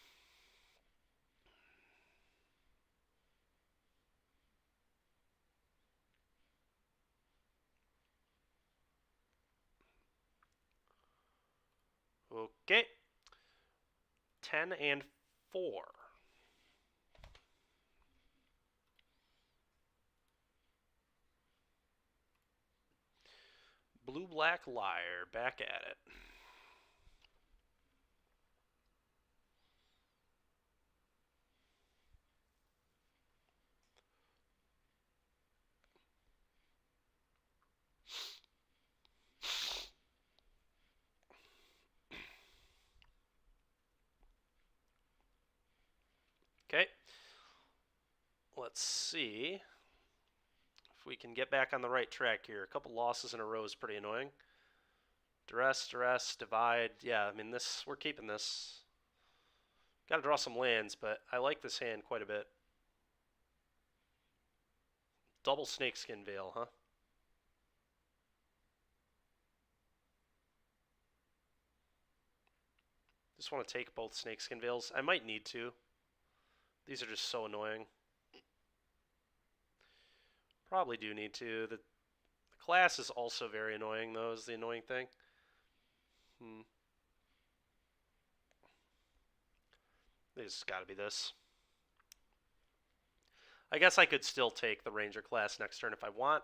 Okay. 10 and 4. Blue-black Lier, back at it. Okay. Let's see if we can get back on the right track here. A couple losses in a row is pretty annoying. Duress, divide. Yeah, I mean, we're keeping this. Got to draw some lands, but I like this hand quite a bit. Double Snakeskin Veil, huh? Just want to take both Snakeskin Veils. I might need to. These are just so annoying. Probably do need to. The class is also very annoying, though, is the annoying thing. It's got to be this. I guess I could still take the Ranger class next turn if I want.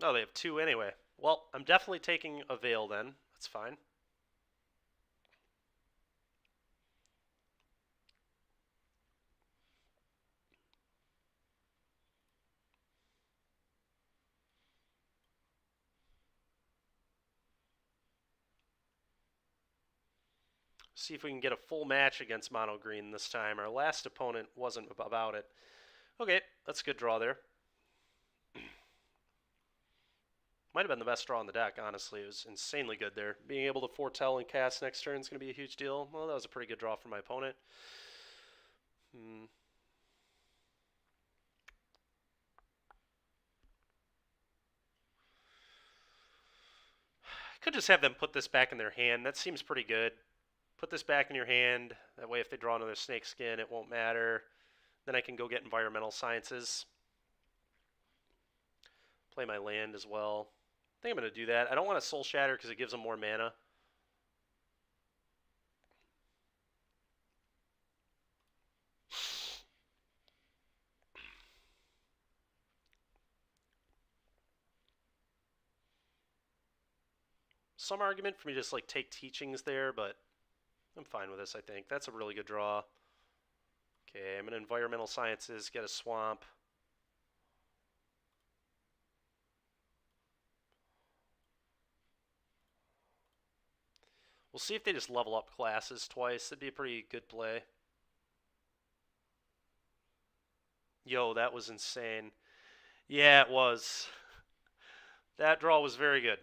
Oh, they have 2 anyway. Well, I'm definitely taking a Veil then. That's fine. See if we can get a full match against Mono Green this time. Our last opponent wasn't about it. Okay, that's a good draw there. Might have been the best draw in the deck, honestly. It was insanely good there. Being able to foretell and cast next turn is going to be a huge deal. Well, that was a pretty good draw for my opponent. Could just have them put this back in their hand. That seems pretty good. Put this back in your hand. That way if they draw another Snakeskin, it won't matter. Then I can go get Environmental Sciences. Play my land as well. I think I'm going to do that. I don't want to Soul Shatter because it gives them more mana. some argument for me to just like take teachings there, but I'm fine with this, I think. That's a really good draw. Okay, I'm in environmental sciences, get a swamp. We'll see if they just level up classes twice. That'd be a pretty good play. Yo, that was insane. Yeah, it was. That draw was very good.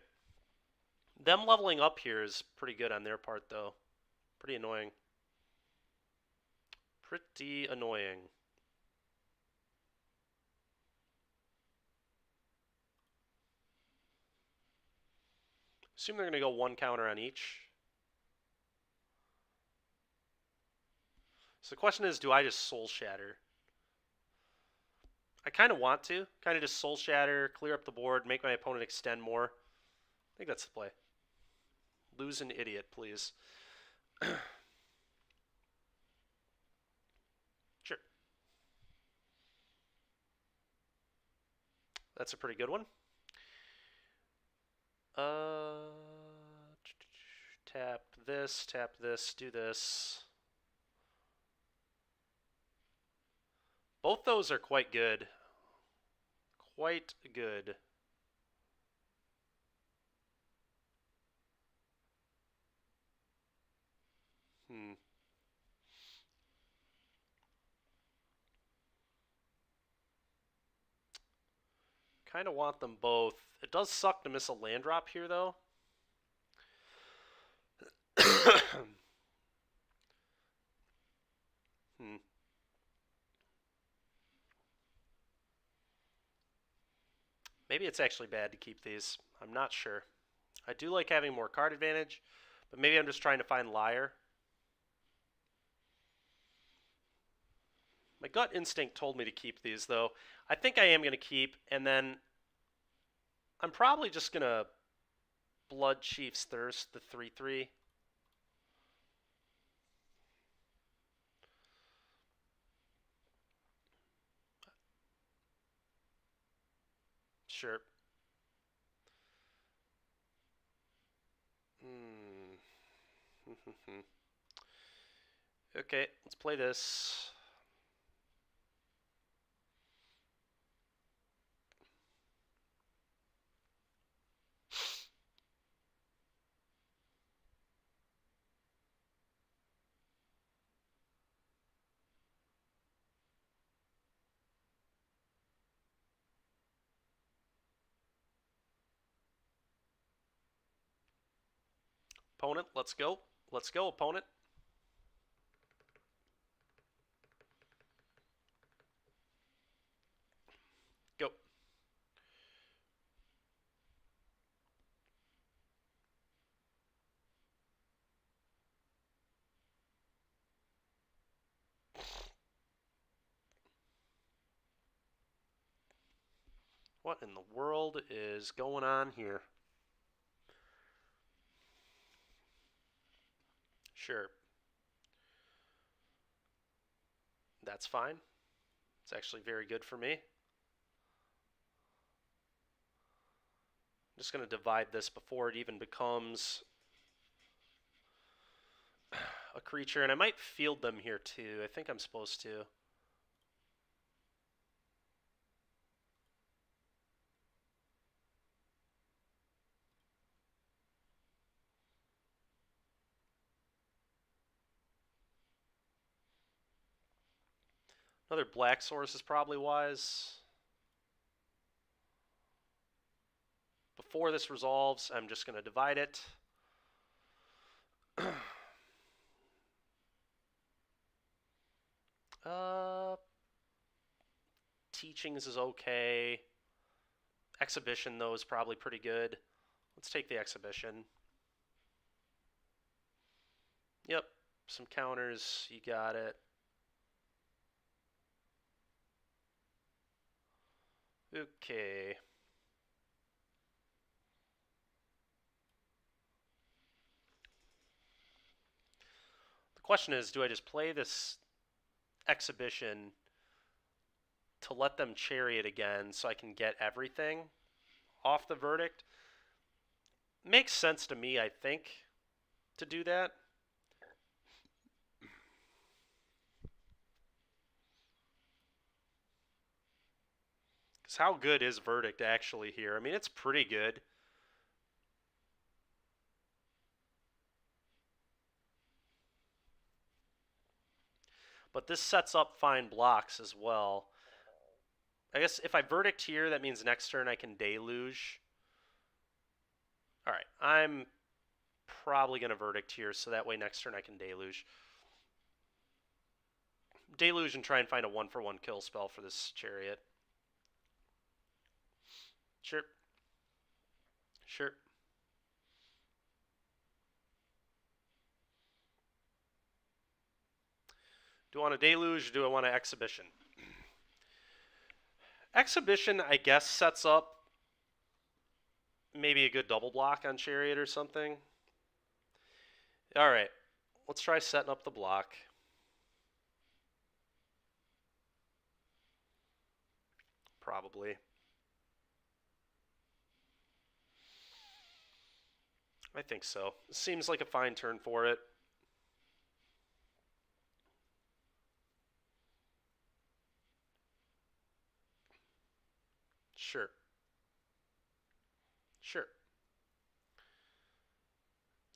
Them leveling up here is pretty good on their part, though. Pretty annoying. Pretty annoying. Assume they're going to go one counter on each. So the question is, do I just Soul Shatter? I kind of want to. Kind of just Soul Shatter, clear up the board, make my opponent extend more. I think that's the play. Lose an idiot, please. Sure. That's a pretty good one. Tap this, do this. Both those are quite good. Quite good. Kind of want them both. It does suck to miss a land drop here, though. Maybe it's actually bad to keep these. I'm not sure. I do like having more card advantage, but maybe I'm just trying to find Liar. My gut instinct told me to keep these, though. I think I am going to keep, and then I'm probably just going to Blood Chief's Thirst, the 3/3. Sure. Okay, let's play this. Opponent, let's go. Let's go, opponent. Go. What in the world is going on here? Sure. That's fine. It's actually very good for me. I'm just going to divide this before it even becomes a creature, and I might field them here too. I think I'm supposed to. Another black source is probably wise. Before this resolves, I'm just going to divide it. Teachings is okay. Exhibition, though, is probably pretty good. Let's take the exhibition. Yep, some counters. You got it. Okay. The question is, do I just play this exhibition to let them chariot again so I can get everything off the verdict? Makes sense to me, I think, to do that. Because how good is Verdict actually here? I mean, it's pretty good. But this sets up fine blocks as well. I guess if I Verdict here, that means next turn I can Deluge. Alright, I'm probably going to Verdict here, so that way next turn I can Deluge. Deluge and try and find a 1-for-1 kill spell for this Chariot. Sure. Sure. Do I want a Deluge or do I want an Exhibition? Exhibition, I guess, sets up maybe a good double block on Chariot or something. Alright, let's try setting up the block. Probably. I think so. Seems like a fine turn for it. Sure. Sure.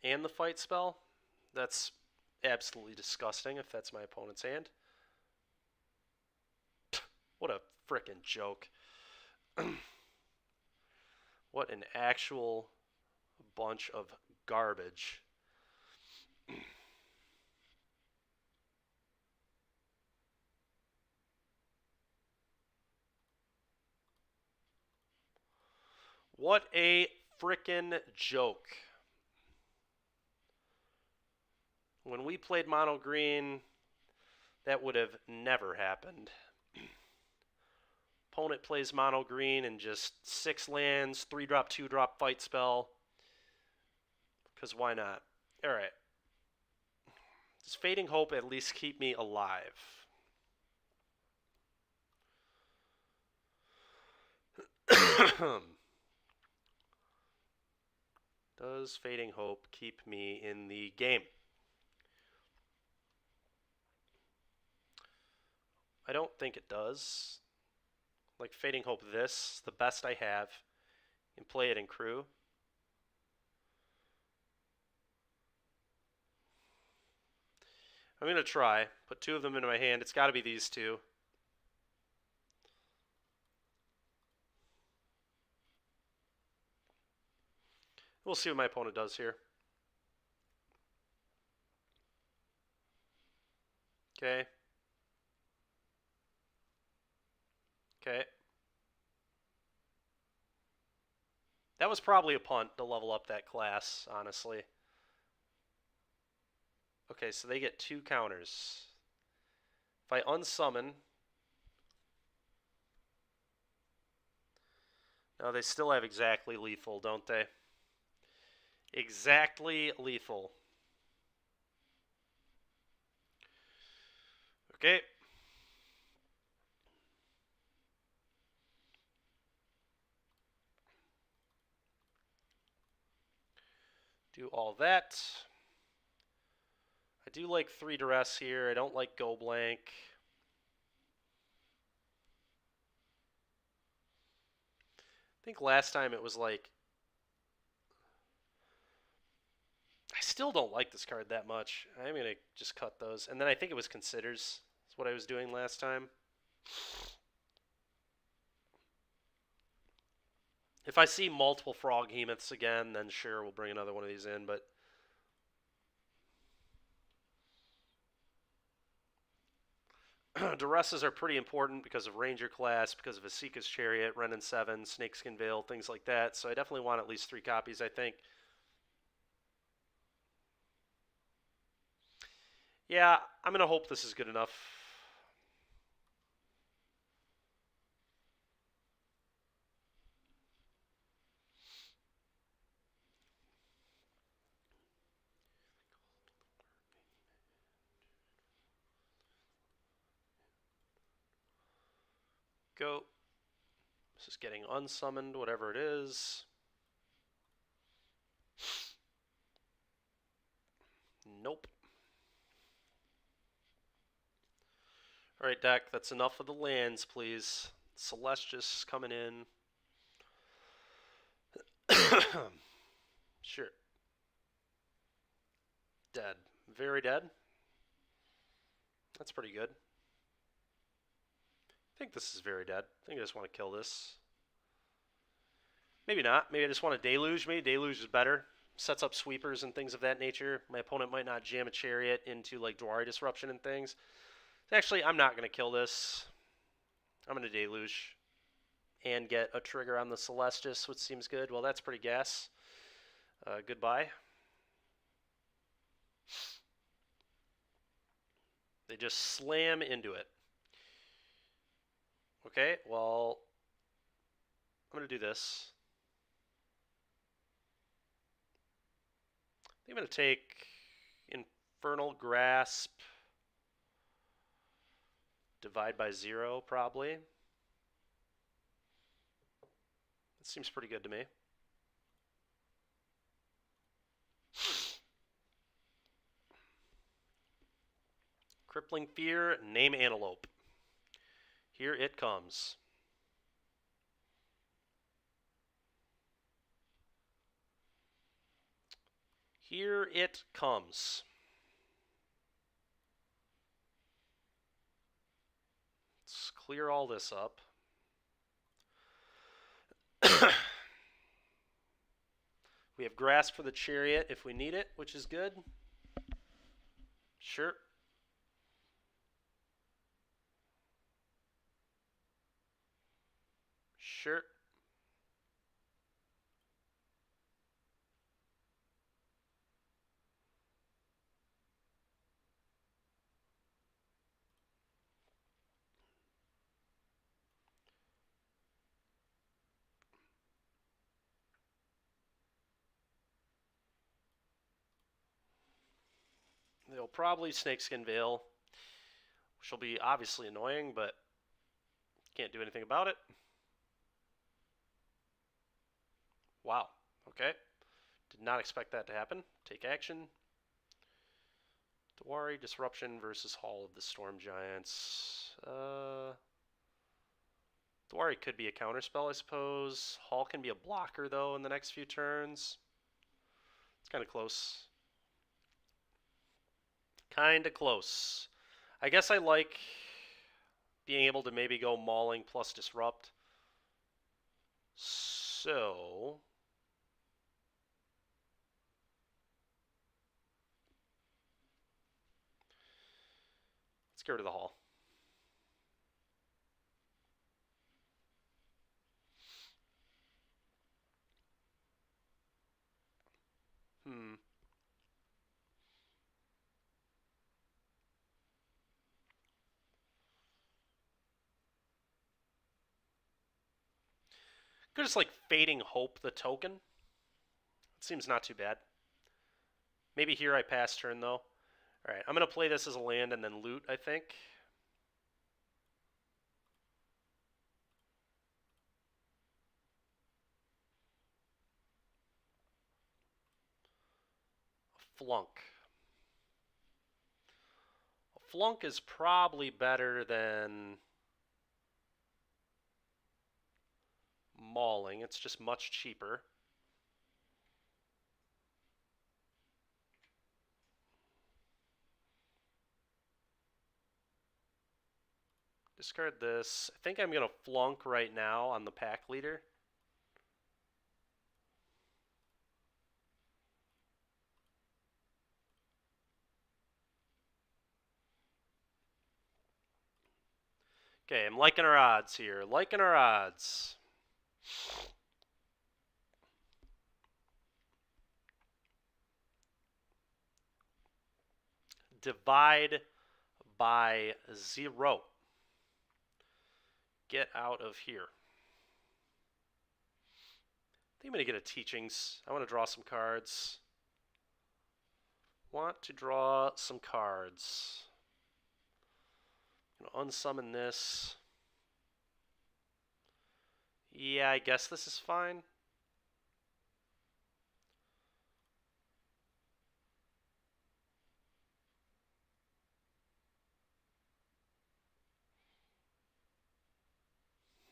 And the fight spell? That's absolutely disgusting if that's my opponent's hand. What a frickin' joke. What an actual bunch of garbage. What a frickin' joke. When we played mono green, that would have never happened. Opponent plays mono green and just 6 lands, 3-drop, 2-drop fight spell. Because why not? Alright. Does Fading Hope at least keep me alive? Does Fading Hope keep me in the game? I don't think it does. Like Fading Hope this, the best I have, and play it in crew. I'm going to try. Put 2 of them into my hand. It's got to be these 2. We'll see what my opponent does here. Okay. Okay. That was probably a punt to level up that class, honestly. Okay, so they get 2 counters. If I unsummon... No, they still have exactly lethal, don't they? Exactly lethal. Okay. Do all that. I do like 3 duress here. I don't like go blank. I think last time it was like... I still don't like this card that much. I'm going to just cut those. And then I think it was Considers. That's what I was doing last time. If I see multiple Frog Hemoths again, then sure, we'll bring another one of these in. But duresses are pretty important because of Ranger class, because of Asika's Chariot, Renin 7, Snakeskin Veil, things like that. So I definitely want at least 3 copies, I think. Yeah, I'm going to hope this is good enough. Go. This is getting unsummoned, whatever it is. Nope. Alright, deck, that's enough of the lands, please. Celestius coming in. Sure. Dead. Very dead. That's pretty good. I think this is very dead. I think I just want to kill this. Maybe not. Maybe I just want to deluge me. Deluge is better. Sets up sweepers and things of that nature. My opponent might not jam a chariot into like Dwari Disruption and things. Actually, I'm not going to kill this. I'm going to deluge and get a trigger on the Celestis, which seems good. Well, that's pretty gas. Goodbye. They just slam into it. Okay, well, I'm going to do this. I think I'm going to take Infernal Grasp, divide by 0, probably. That seems pretty good to me. Crippling Fear, name Antelope. Here it comes. Here it comes. Let's clear all this up. We have Grasp for the Chariot if we need it, which is good. Sure. Sure. They'll probably Snakeskin Veil, which will be obviously annoying, but can't do anything about it. Wow. Okay. Did not expect that to happen. Take action. Dwari Disruption versus Hall of the Storm Giants. Dwari could be a counterspell, I suppose. Hall can be a blocker, though, in the next few turns. It's kind of close. Kind of close. I guess I like being able to maybe go Mauling plus Disrupt. So let's get rid of the Hall. Could just like Fading Hope the token. It seems not too bad. Maybe here I pass turn though. Alright, I'm going to play this as a land and then loot, I think. A Flunk. A Flunk is probably better than Mauling. It's just much cheaper. Discard this. I think I'm going to Flunk right now on the pack leader. Okay, I'm liking our odds here. Liking our odds. Divide by 0. Get out of here. I think I'm going to get a Teachings. I want to draw some cards. Want to draw some cards. I'm going to unsummon this. Yeah, I guess this is fine.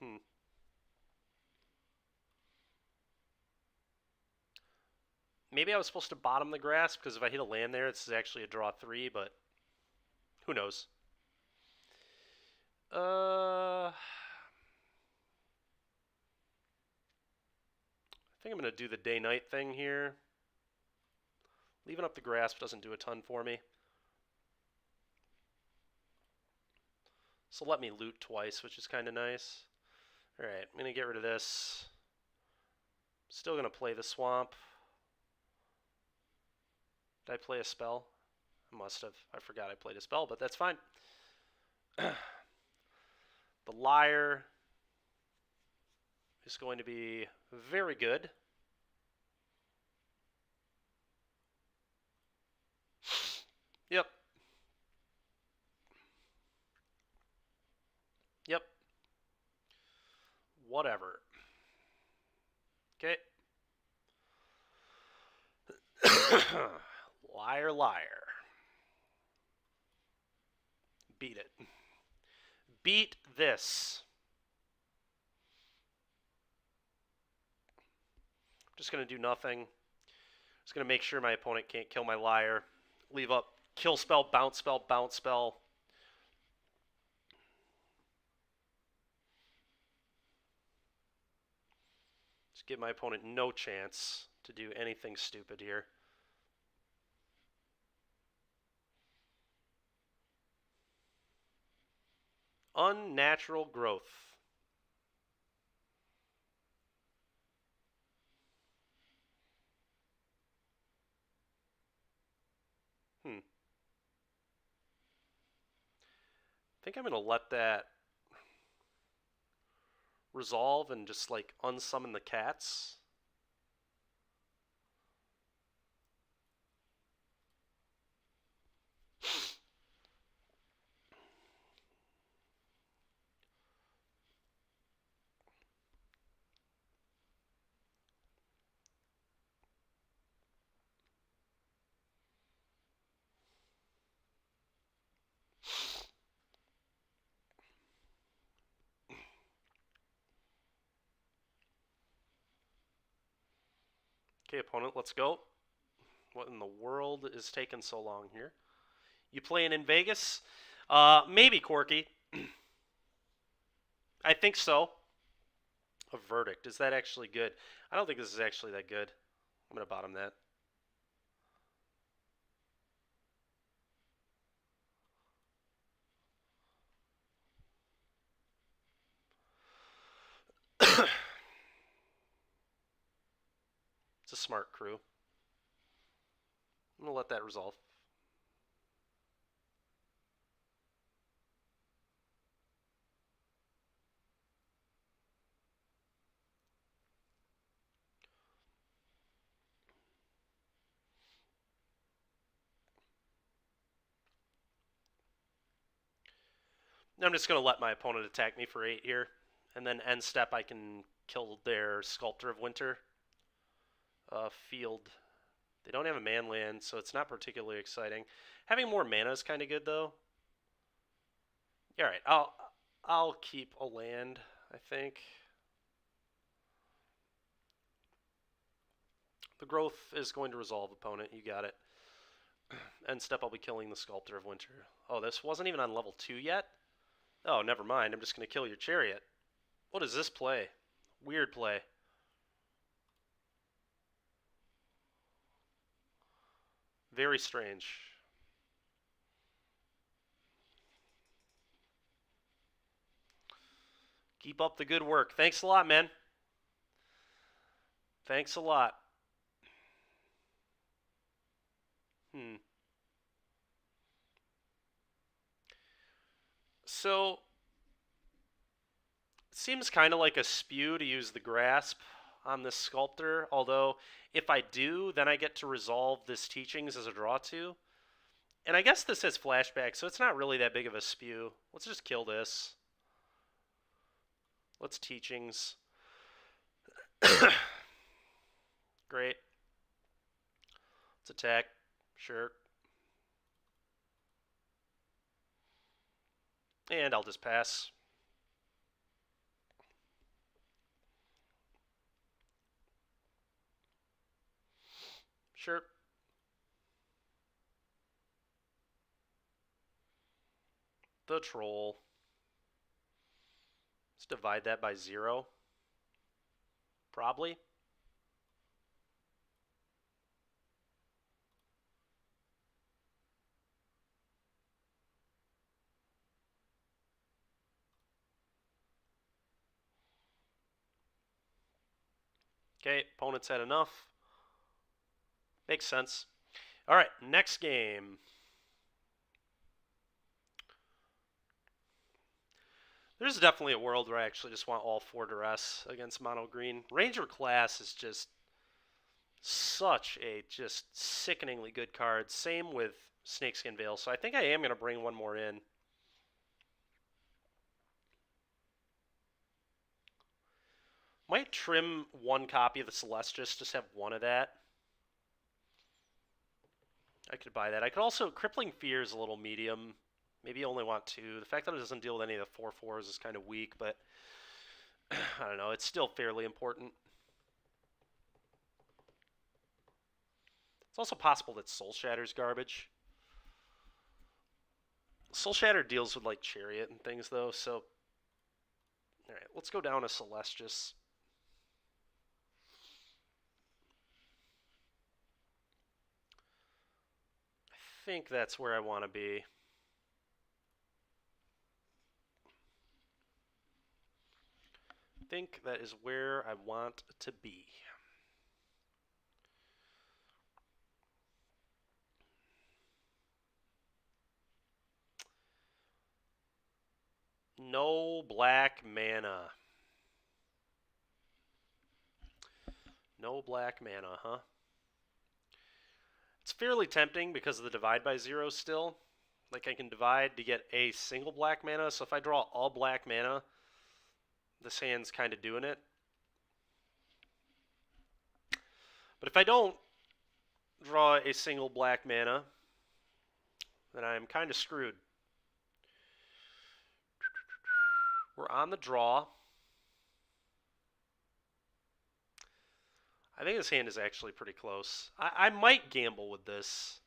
Hmm. Maybe I was supposed to bottom the grasp, because if I hit a land there, it's actually a draw 3, but who knows. I think I'm going to do the day-night thing here. Leaving up the grasp doesn't do a ton for me. So let me loot twice, which is kind of nice. Alright, I'm going to get rid of this. Still going to play the swamp. Did I play a spell? I must have. I forgot I played a spell, but that's fine. The Lier is going to be very good. Yep. Yep. Whatever. Okay. Liar, liar. Beat it. Beat this. Just going to do nothing. Just going to make sure my opponent can't kill my Liar. Leave up kill spell, bounce spell, bounce spell. Just give my opponent no chance to do anything stupid here. Unnatural growth. I think I'm going to let that resolve and just like unsummon the cats. Okay, opponent, let's go. What in the world is taking so long here? You playing in Vegas? Maybe, Corky. I think so. A verdict. Is that actually good? I don't think this is actually that good. I'm going to bottom that. It's a smart crew. I'm going to let that resolve. I'm just going to let my opponent attack me for 8 here. And then end step, I can kill their Sculptor of Winter. Field. They don't have a man land, so it's not particularly exciting. Having more mana is kind of good, though. All right, I'll keep a land, I think. The growth is going to resolve, opponent. You got it. End step, I'll be killing the Sculptor of Winter. Oh, this wasn't even on level 2 yet? Oh, never mind. I'm just going to kill your Chariot. What is this play? Weird play. Very strange. Keep up the good work. Thanks a lot, man. Thanks a lot. So, it seems kind of like a spew to use the grasp on this sculptor, although if I do, then I get to resolve this teachings as a draw 2. And I guess this has flashback, so it's not really that big of a spew. Let's just kill this. Let's teachings. Great. Let's attack. Sure. And I'll just pass. Sure. The troll. Let's divide that by 0. Probably. Okay, opponent's had enough. Makes sense. All right, next game. There's definitely a world where I actually just want all 4 duress against mono green. Ranger class is just such a just sickeningly good card. Same with Snakeskin Veil, so I think I am going to bring one more in. Might trim one copy of the Celestis, just have one of that. I could buy that. I could also, Crippling Fear is a little medium. Maybe you only want 2. The fact that it doesn't deal with any of the 4/4s is kind of weak, but I don't know. It's still fairly important. It's also possible that Soul Shatter's garbage. Soul Shatter deals with like Chariot and things though, so alright, let's go down to Celestis. I think that's where I want to be. I think that is where I want to be. No black mana. No black mana, huh? It's fairly tempting because of the divide by 0 still. Like I can divide to get a single black mana, so if I draw all black mana, this hand's kind of doing it. But if I don't draw a single black mana, then I'm kind of screwed. We're on the draw. I think this hand is actually pretty close. I might gamble with this.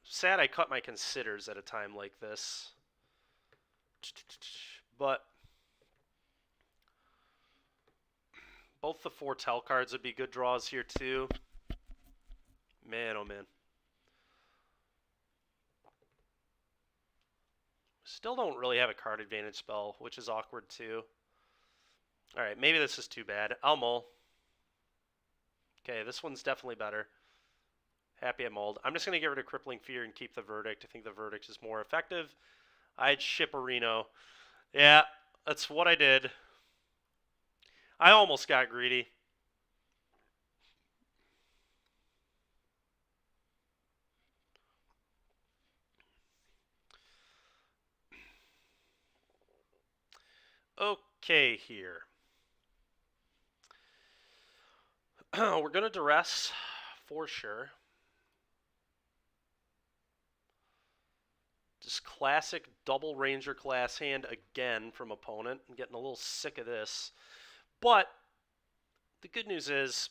Sad I cut my considers at a time like this. But both the Foretell cards would be good draws here too. Man, oh man. Still don't really have a card advantage spell, which is awkward too. Alright, maybe this is too bad. I'll mull. Okay, this one's definitely better. Happy I mulled. I'm just going to get rid of Crippling Fear and keep the Verdict. I think the Verdict is more effective. I'd ship a Reno. Yeah, that's what I did. I almost got greedy. Okay, here. We're going to duress for sure. Just classic double Ranger class hand again from opponent. I'm getting a little sick of this. But the good news is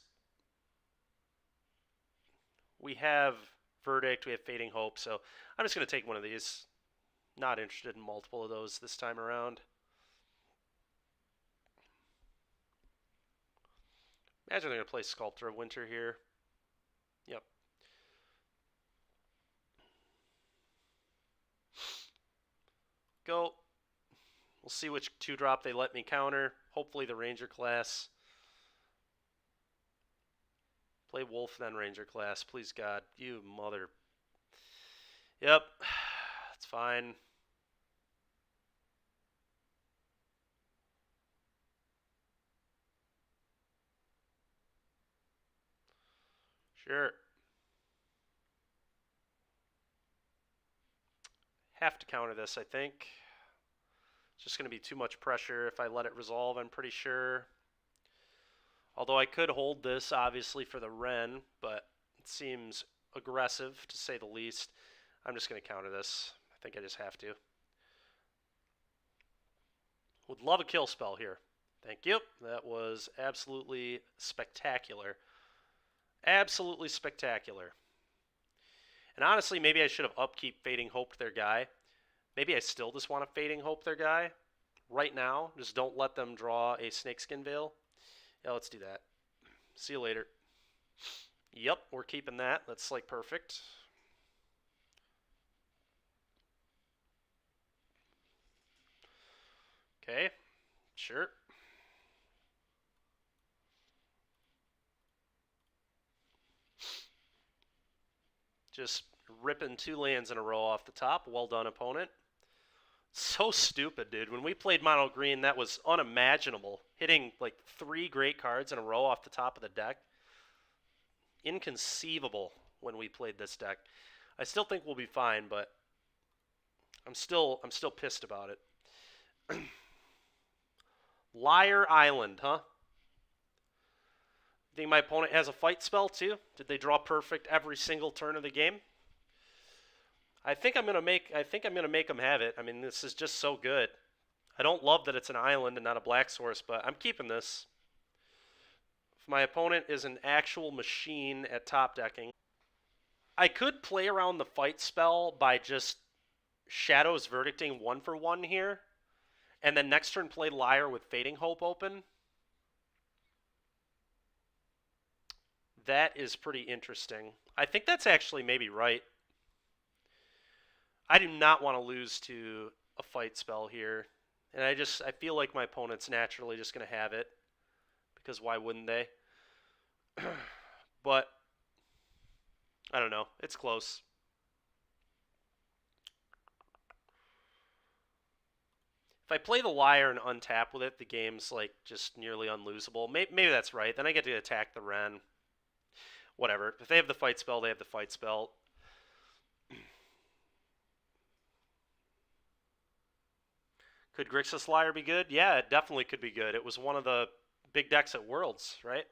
we have Verdict, we have Fading Hope, so I'm just going to take one of these. Not interested in multiple of those this time around. Imagine they're going to play Sculptor of Winter here. Yep. Go. We'll see which 2-drop they let me counter. Hopefully the Ranger class. Play Wolf, then Ranger class. Please, God. You mother. Yep. It's fine. Sure. Have to counter this, I think. It's just going to be too much pressure if I let it resolve, I'm pretty sure. Although I could hold this, obviously, for the Ren, but it seems aggressive, to say the least. I'm just going to counter this. I think I just have to. Would love a kill spell here. Thank you. That was absolutely spectacular. Absolutely spectacular. And honestly, maybe I should have upkeep Fading Hope their guy. Maybe I still just want to Fading Hope their guy right now. Just don't let them draw a Snakeskin Veil. Yeah, let's do that. See you later. Yep, we're keeping that. That's like perfect. Okay, sure. Just ripping 2 lands in a row off the top. Well done, opponent. So stupid, dude. When we played mono green, that was unimaginable. Hitting like 3 great cards in a row off the top of the deck. Inconceivable when we played this deck. I still think we'll be fine, but I'm still pissed about it. Liar Island, huh? Think my opponent has a fight spell too? Did they draw perfect every single turn of the game? I think I'm gonna make them have it. I mean, this is just so good. I don't love that it's an island and not a black source, but I'm keeping this. If my opponent is an actual machine at top decking, I could play around the fight spell by just Shadow's Verdicting 1-for-1 here, and then next turn play Liar with Fading Hope open. That is pretty interesting. I think that's actually maybe right. I do not want to lose to a fight spell here. And I feel like my opponent's naturally just going to have it. Because why wouldn't they? But, I don't know. It's close. If I play the Liar and untap with it, the game's like just nearly unlosable. Maybe that's right. Then I get to attack the Wrenn. Whatever. If they have the fight spell, they have the fight spell. Could Grixis Liar be good? Yeah, it definitely could be good. It was one of the big decks at Worlds, right?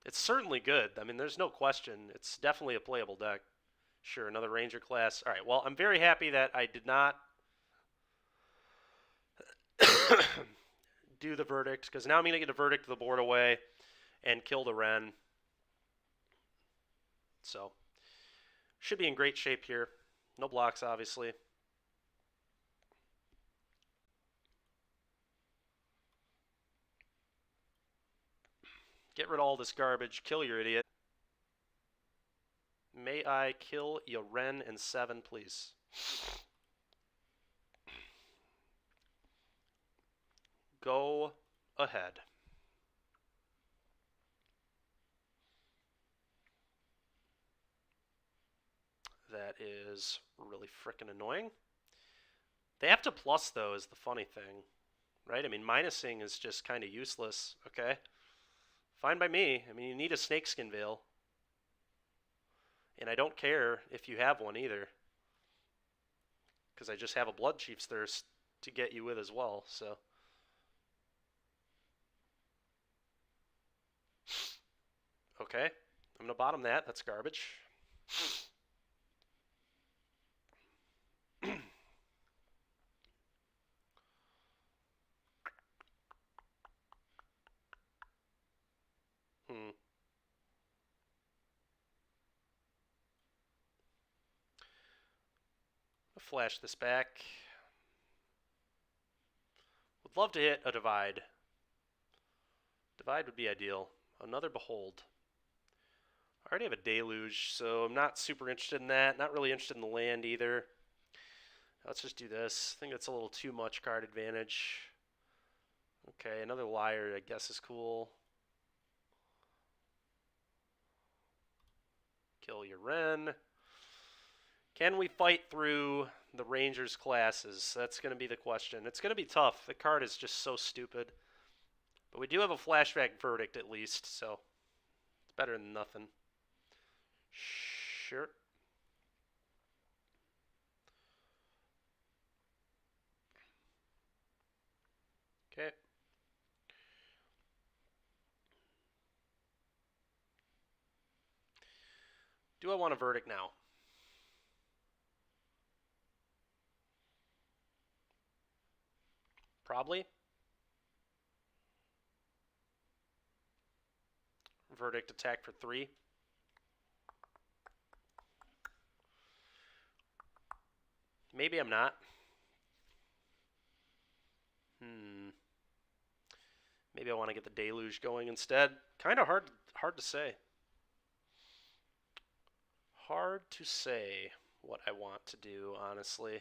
It's certainly good. I mean, there's no question. It's definitely a playable deck. Sure, another Ranger class. All right, well, I'm very happy that I did not do the Verdict, because now I'm going to get a Verdict the board away and kill the Wrenn. So, should be in great shape here. No blocks, obviously. Get rid of all this garbage. Kill your idiot. May I kill your Wrenn in 7, please? Go ahead. That is really frickin' annoying. They have to plus, though, is the funny thing. Right? I mean, minusing is just kind of useless. Okay? Fine by me. I mean, you need a Snakeskin Veil. And I don't care if you have one either. Because I just have a Blood Chief's Thirst to get you with as well, so. Okay. I'm going to bottom that. That's garbage. Flash this back. Would love to hit a Divide. Divide would be ideal. Another Behold. I already have a Deluge, so I'm not super interested in that. Not really interested in the land either. Let's just do this. I think that's a little too much card advantage. Okay, another Liar I guess is cool. Kill your Wrenn. Can we fight through the Rangers classes? That's going to be the question. It's going to be tough. The card is just so stupid. But we do have a flashback Verdict at least, so it's better than nothing. Sure. Okay. Do I want a Verdict now? Probably. Verdict attack for 3. Maybe I'm not. Maybe I want to get the Deluge going instead. Kind of hard to say. Hard to say what I want to do, honestly.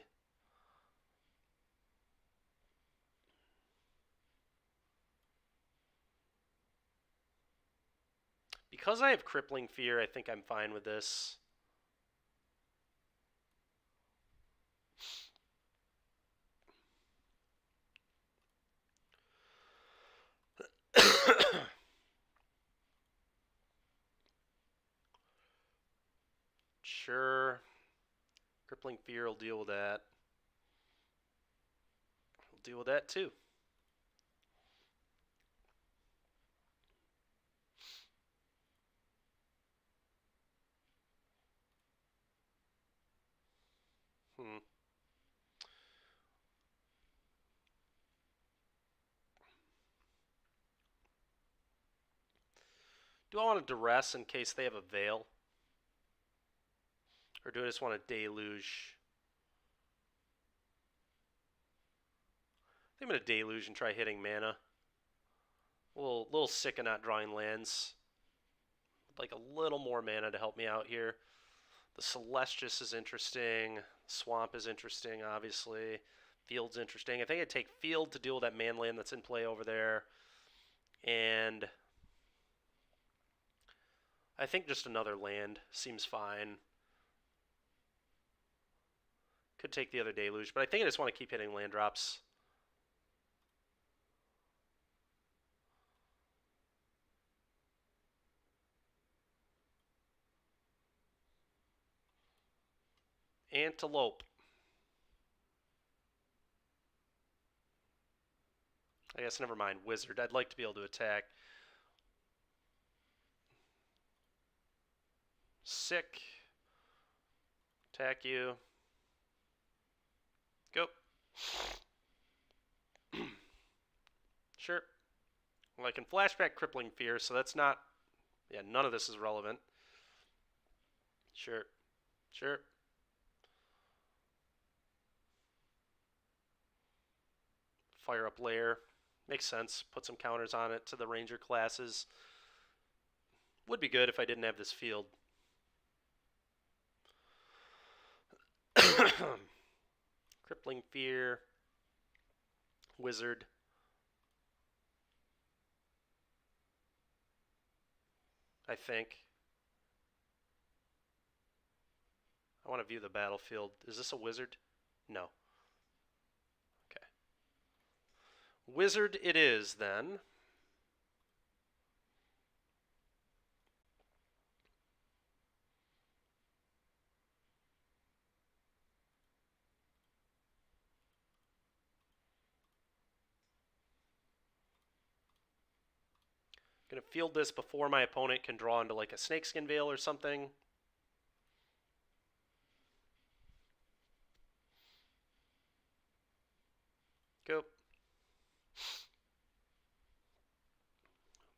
Because I have Crippling Fear, I think I'm fine with this. Sure. Crippling Fear will deal with that. We'll deal with that too. Do I want to duress in case they have a Veil? Or do I just want to Deluge? I think I'm going to Deluge and try hitting mana. A little sick of not drawing lands. I'd like a little more mana to help me out here. The Celestius is interesting. Swamp is interesting, obviously. Field's interesting. I think I'd take Field to deal with that man land that's in play over there. And I think just another land seems fine. Could take the other Deluge, but I think I just want to keep hitting land drops. Antelope. I guess never mind. Wizard. I'd like to be able to attack. Sick. Attack you. Go. Sure. Well, I can flashback Crippling Fear, so that's not... Yeah, none of this is relevant. Sure. Sure. Fire up Lair. Makes sense. Put some counters on it to the Ranger classes. Would be good if I didn't have this field. Crippling Fear. Wizard. I think. I want to view the battlefield. Is this a wizard? No. Okay. Wizard it is, then. Gonna field this before my opponent can draw into like a Snakeskin Veil or something. Go.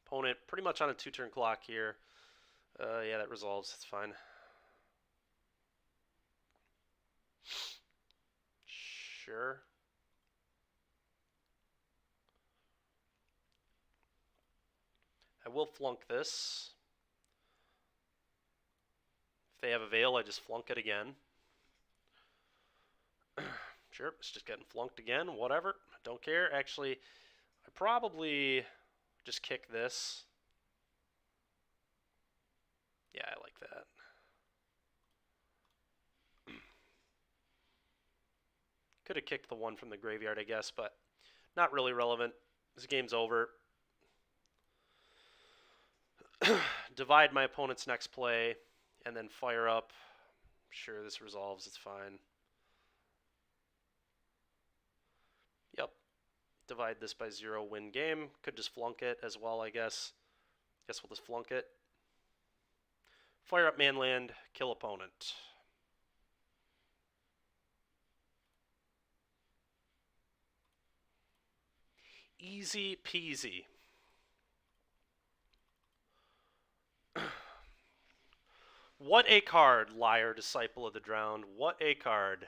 Opponent pretty much on a 2-turn clock here. Yeah, that resolves. It's fine. Sure. I will flunk this. If they have a Veil, I just flunk it again. Sure, it's just getting flunked again. Whatever. Don't care. Actually, I probably just kick this. Yeah, I like that. Could have kicked the one from the graveyard, I guess, but not really relevant. This game's over. Divide my opponent's next play, and then fire up. Sure, this resolves. It's fine. Yep. Divide this by 0, win game. Could just flunk it as well, I guess. Guess we'll just flunk it. Fire up manland, kill opponent. Easy peasy. What a card, Lier, Disciple of the Drowned. What a card.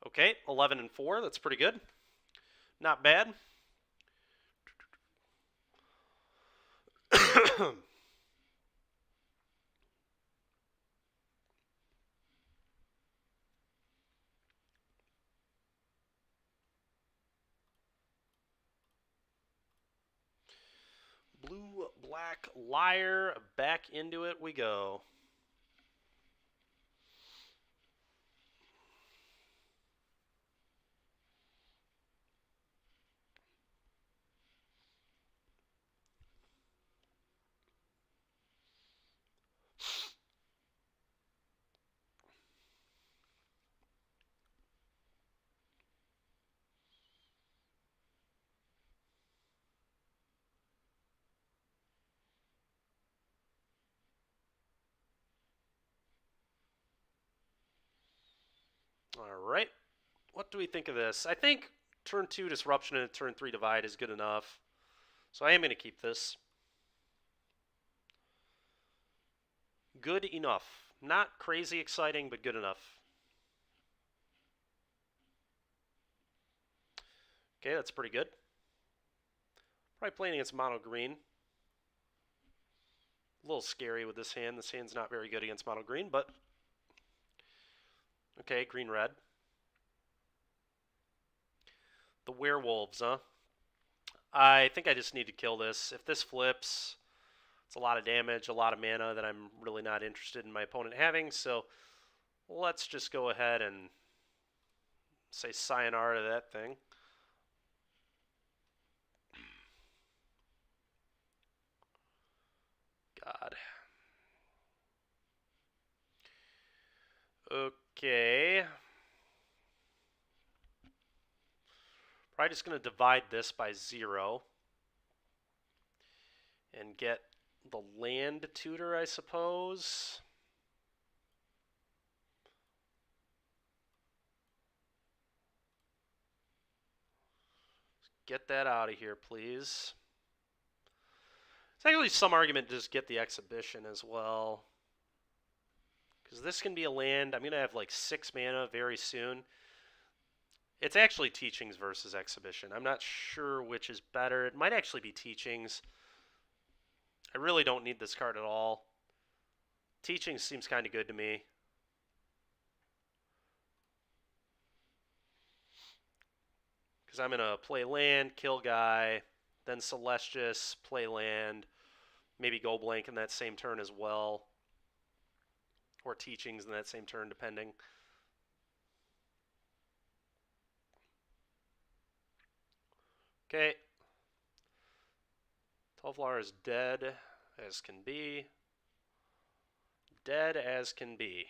Okay, 11 and 4. That's pretty good. Not bad. Blue, black, Lier. Back into it we go. All right. What do we think of this? I think turn 2 Disruption and turn 3 Divide is good enough. So I am going to keep this. Good enough. Not crazy exciting, but good enough. Okay, that's pretty good. Probably playing against mono green. A little scary with this hand. This hand's not very good against mono green, but okay, green red. The werewolves, huh? I think I just need to kill this. If this flips, it's a lot of damage, a lot of mana that I'm really not interested in my opponent having, so let's just go ahead and say sayonara to that thing. God. Okay. Probably just going to divide this by 0 and get the land tutor, I suppose. Get that out of here, please. There's actually some argument to just get the exhibition as well. Because this can be a land. I'm going to have like 6 mana very soon. It's actually Teachings versus Exhibition. I'm not sure which is better. It might actually be Teachings. I really don't need this card at all. Teachings seems kind of good to me. Because I'm going to play land, kill guy, then Celestius, play land, maybe go blank in that same turn as well. Or Teachings in that same turn, depending. Okay. Tovlar is dead as can be. Dead as can be.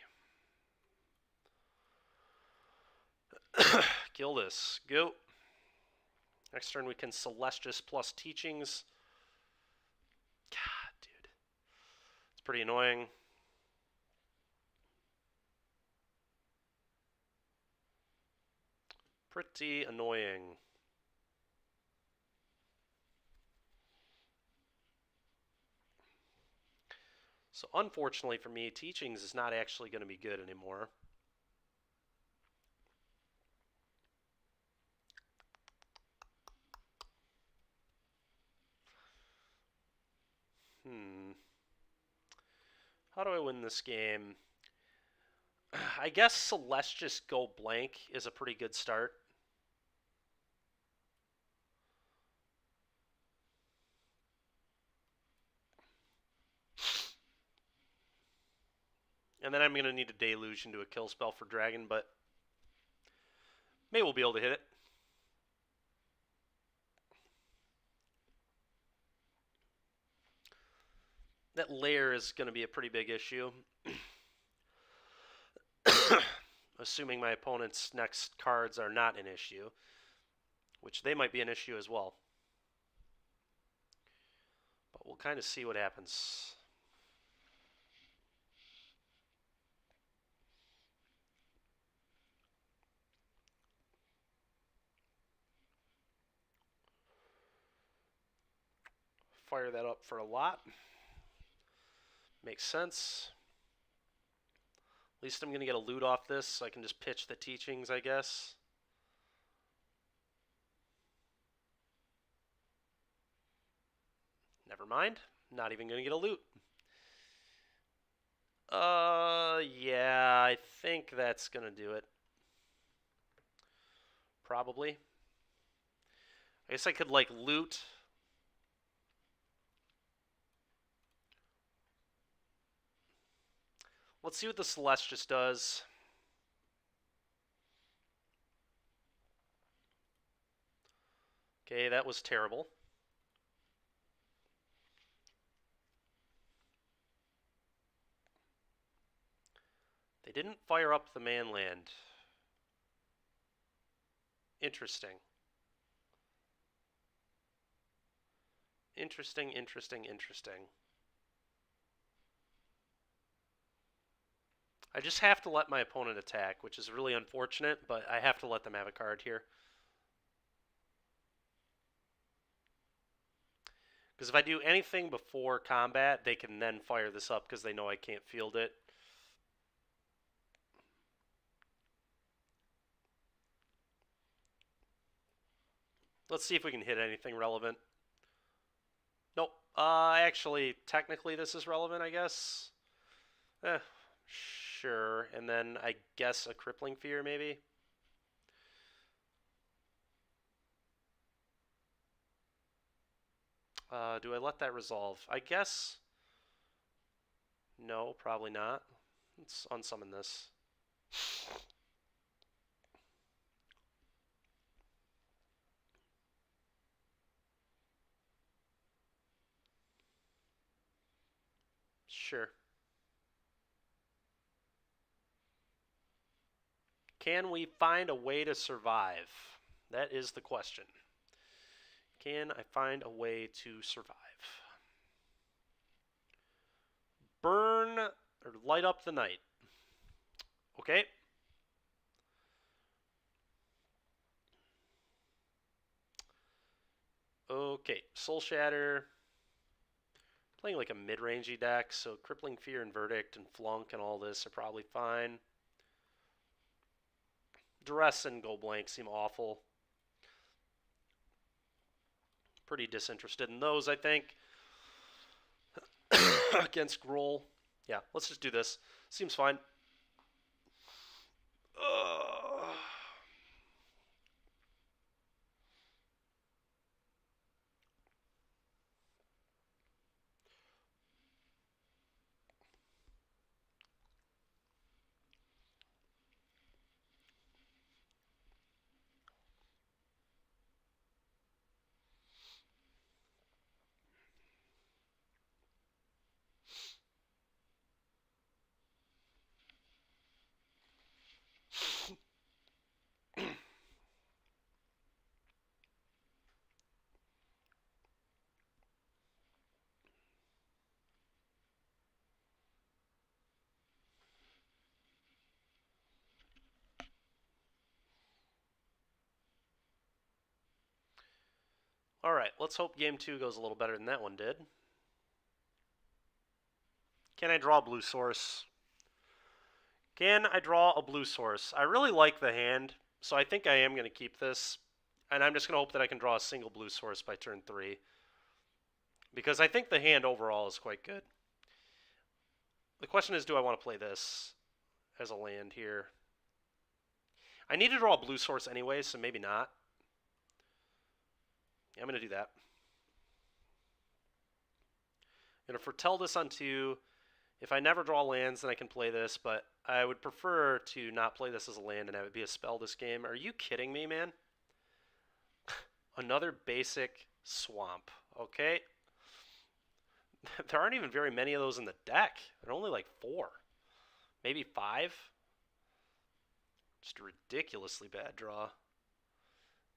Kill this. Go. Next turn we can Celestius plus Teachings. God, dude. It's pretty annoying. Pretty annoying. So unfortunately for me, Teachings is not actually going to be good anymore. How do I win this game? I guess Celestius go blank is a pretty good start. And then I'm going to need a Deluge into a kill spell for Dragon, but maybe we'll be able to hit it. That layer is going to be a pretty big issue. Assuming my opponent's next cards are not an issue, which they might be an issue as well. But we'll kind of see what happens. fire that up for a lot. Makes sense. At least I'm going to get a loot off this, so I can just pitch the teachings, I guess. Never mind. Not even going to get a loot. Yeah, I think that's going to do it. Probably. I guess I could, like, loot. Let's see what the Celestius does. Okay, that was terrible. They didn't fire up the manland. Interesting. Interesting. I just have to let my opponent attack, which is really unfortunate, but I have to let them have a card here. Because if I do anything before combat, they can then fire this up because they know I can't field it. Let's see if we can hit anything relevant. Nope. Actually, technically this is relevant, I guess. Sure. And then I guess a Crippling Fear, maybe? Do I let that resolve? I guess... No, probably not. Let's unsummon this. Sure. Can we find a way to survive? That is the question. Can I find a way to survive? Burn or light up the night. Okay. Okay, Soul Shatter. Playing like a mid-rangey deck, so Crippling Fear and Verdict and Flunk and all this are probably fine. Duress and Go Blank seem awful. Pretty disinterested in those, I think. Against Groll. Yeah, let's just do this. Seems fine. Alright, let's hope game 2 goes a little better than that one did. Can I draw a blue source? Can I draw a blue source? I really like the hand, so I think I am going to keep this. And I'm just going to hope that I can draw a single blue source by turn 3. Because I think the hand overall is quite good. The question is, do I want to play this as a land here? I need to draw a blue source anyway, so maybe not. Yeah, I'm going to do that. I'm going to foretell this on 2. If I never draw lands, then I can play this, but I would prefer to not play this as a land and have it be a spell this game. Are you kidding me, man? Another basic swamp. Okay. There aren't even very many of those in the deck. There are only like 4. Maybe 5. Just a ridiculously bad draw.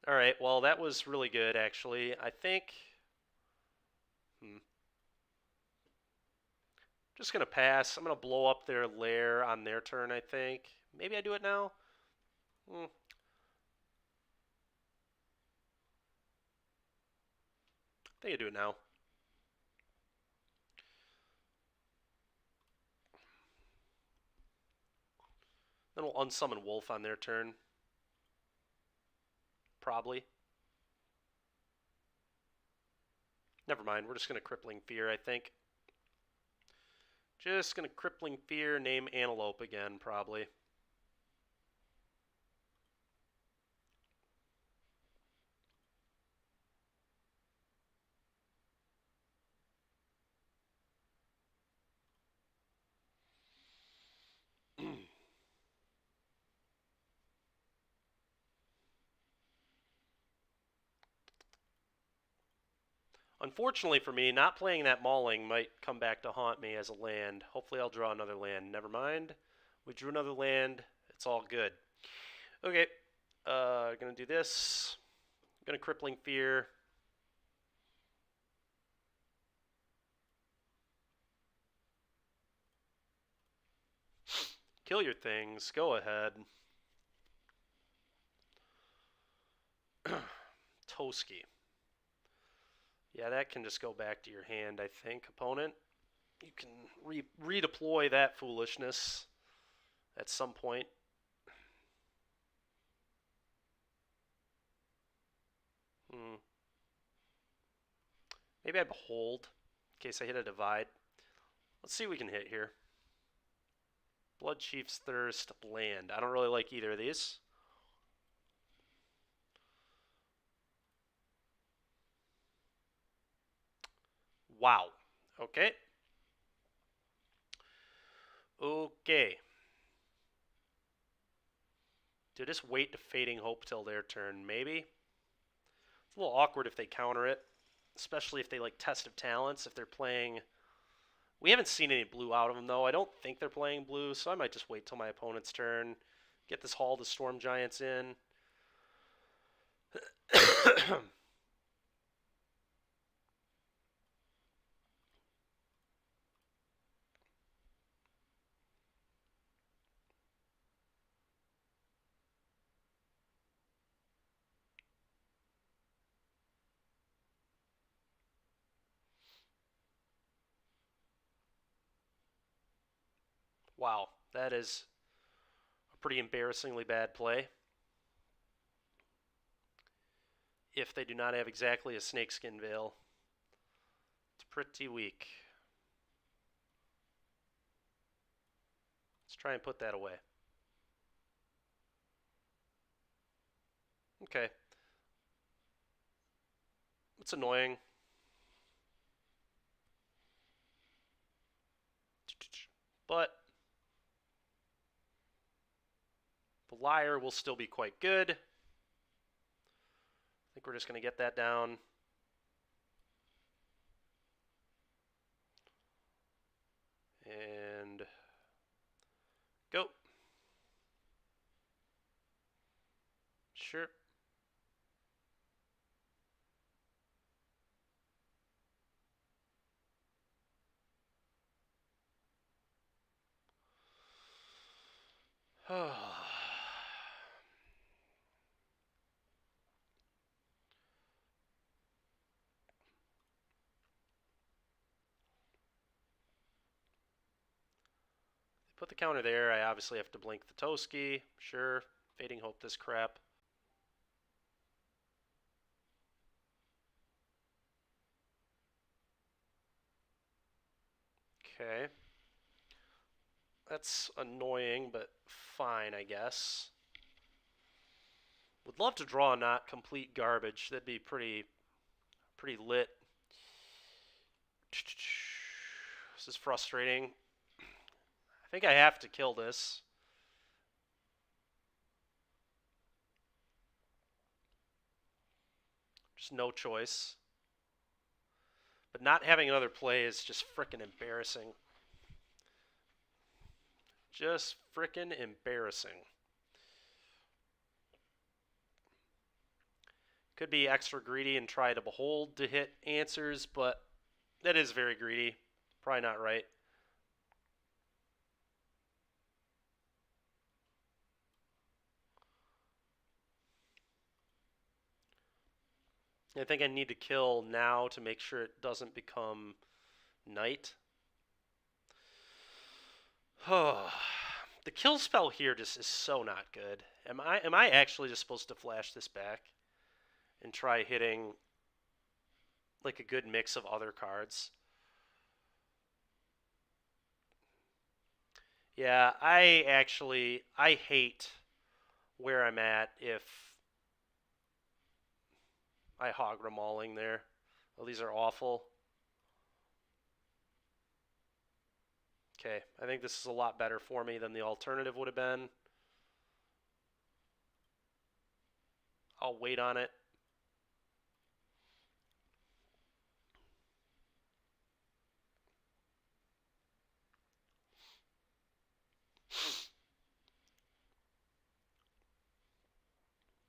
Alright, well, that was really good, actually. I think... Just going to pass. I'm going to blow up their lair on their turn, I think. Maybe I do it now? I think I do it now. Then we'll unsummon Wolf on their turn. Probably. Never mind, we're just going to Crippling Fear, I think. Just going to Crippling Fear, name Antelope again, probably. Unfortunately for me, not playing that Mauling might come back to haunt me as a land. Hopefully I'll draw another land. Never mind. We drew another land. It's all good. Okay. Gonna do this. Gonna Crippling Fear. Kill your things. Go ahead. Toski. Yeah, that can just go back to your hand, I think, opponent. You can redeploy that foolishness at some point. Maybe I behold in case I hit a divide. Let's see what we can hit here. Blood Chief's Thirst, land. I don't really like either of these. Wow. Okay. Okay. Do just wait to Fading Hope till their turn, maybe? It's a little awkward if they counter it, especially if they like Test of Talents, if they're playing... We haven't seen any blue out of them, though. I don't think they're playing blue, so I might just wait till my opponent's turn. Get this Hall to Storm Giants in. Wow, that is a pretty embarrassingly bad play. If they do not have exactly a Snakeskin Veil. It's pretty weak. Let's try and put that away. Okay. It's annoying. But the Liar will still be quite good. I think we're just going to get that down. And go. Sure. Put the counter there. I obviously have to blink the Toski. Sure. Fading Hope this crap. Okay. That's annoying, but fine, I guess. Would love to draw not complete garbage. That'd be pretty lit. This is frustrating. I think I have to kill this. Just no choice. But not having another play is just frickin' embarrassing. Just frickin' embarrassing. Could be extra greedy and try to behold to hit answers, but that is very greedy. Probably not right. I think I need to kill now to make sure it doesn't become night. The kill spell here just is so not good. Am I actually just supposed to flash this back and try hitting like a good mix of other cards? Yeah, I hate where I'm at if I hog remauling there. Oh, these are awful. Okay, I think this is a lot better for me than the alternative would have been. I'll wait on it.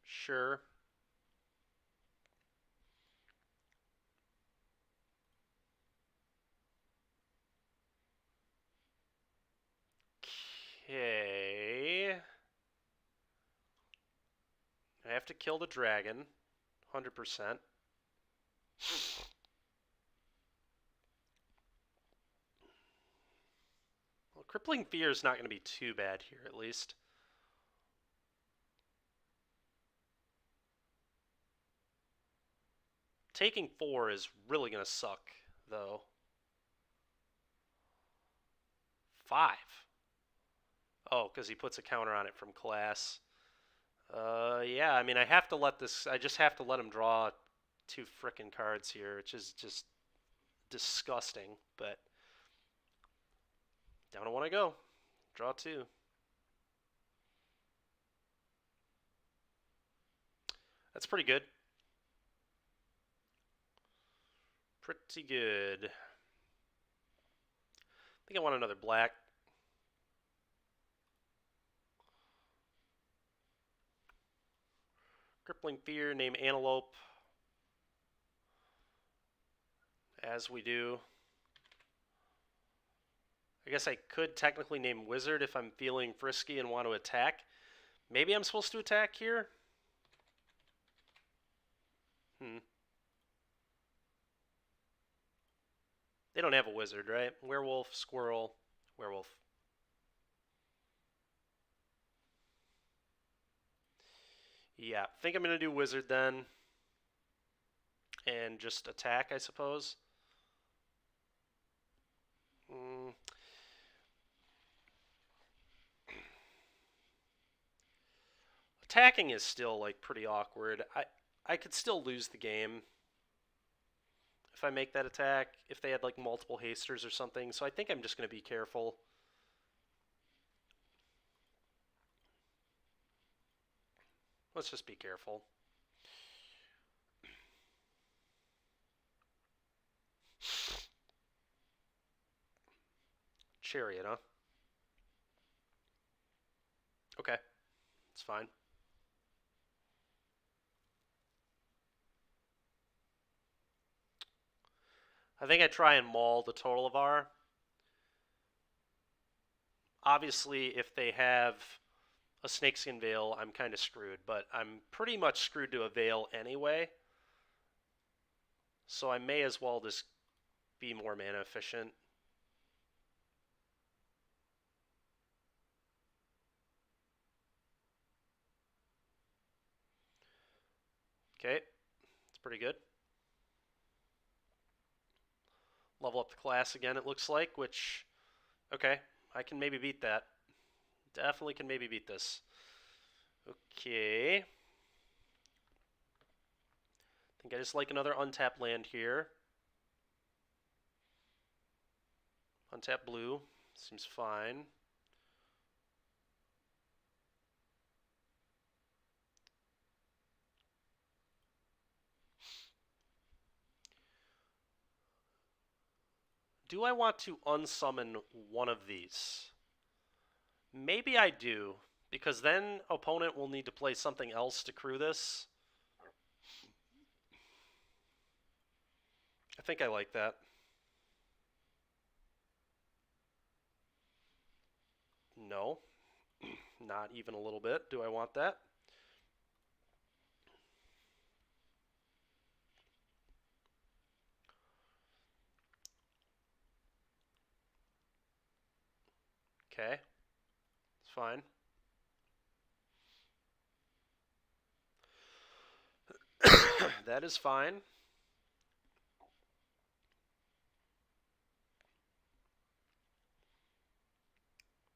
Sure. Okay. I have to kill the dragon. 100%. Well, Crippling Fear is not going to be too bad here, at least. Taking 4 is really going to suck, though. 5. Oh, because he puts a counter on it from class. Yeah, I mean, I have to let this... I just have to let him draw 2 frickin' cards here, which is just disgusting, but... Down to 1 I go. Draw 2. That's pretty good. Pretty good. I think I want another black. Crippling Fear, name Antelope. As we do. I guess I could technically name Wizard if I'm feeling frisky and want to attack. Maybe I'm supposed to attack here? They don't have a wizard, right? Werewolf, squirrel, werewolf. Yeah, I think I'm going to do wizard then. And just attack, I suppose. Attacking is still like pretty awkward. I could still lose the game if I make that attack, if they had like multiple hasters or something. So I think I'm just going to be careful. Let's just be careful. Chariot, huh? Okay, it's fine. I think I try and maul the total of R. Obviously, if they have a snakeskin veil, I'm kind of screwed, but I'm pretty much screwed to a veil anyway. So I may as well just be more mana efficient. Okay, it's pretty good. Level up the class again, it looks like, which, okay, I can maybe beat that. Definitely can maybe beat this. Okay. I think I just like another untapped land here. Untap blue. Seems fine. Do I want to unsummon one of these? Maybe I do, because then opponent will need to play something else to crew this. I think I like that. No. Not even a little bit. Do I want that? Okay. It's fine. That is fine.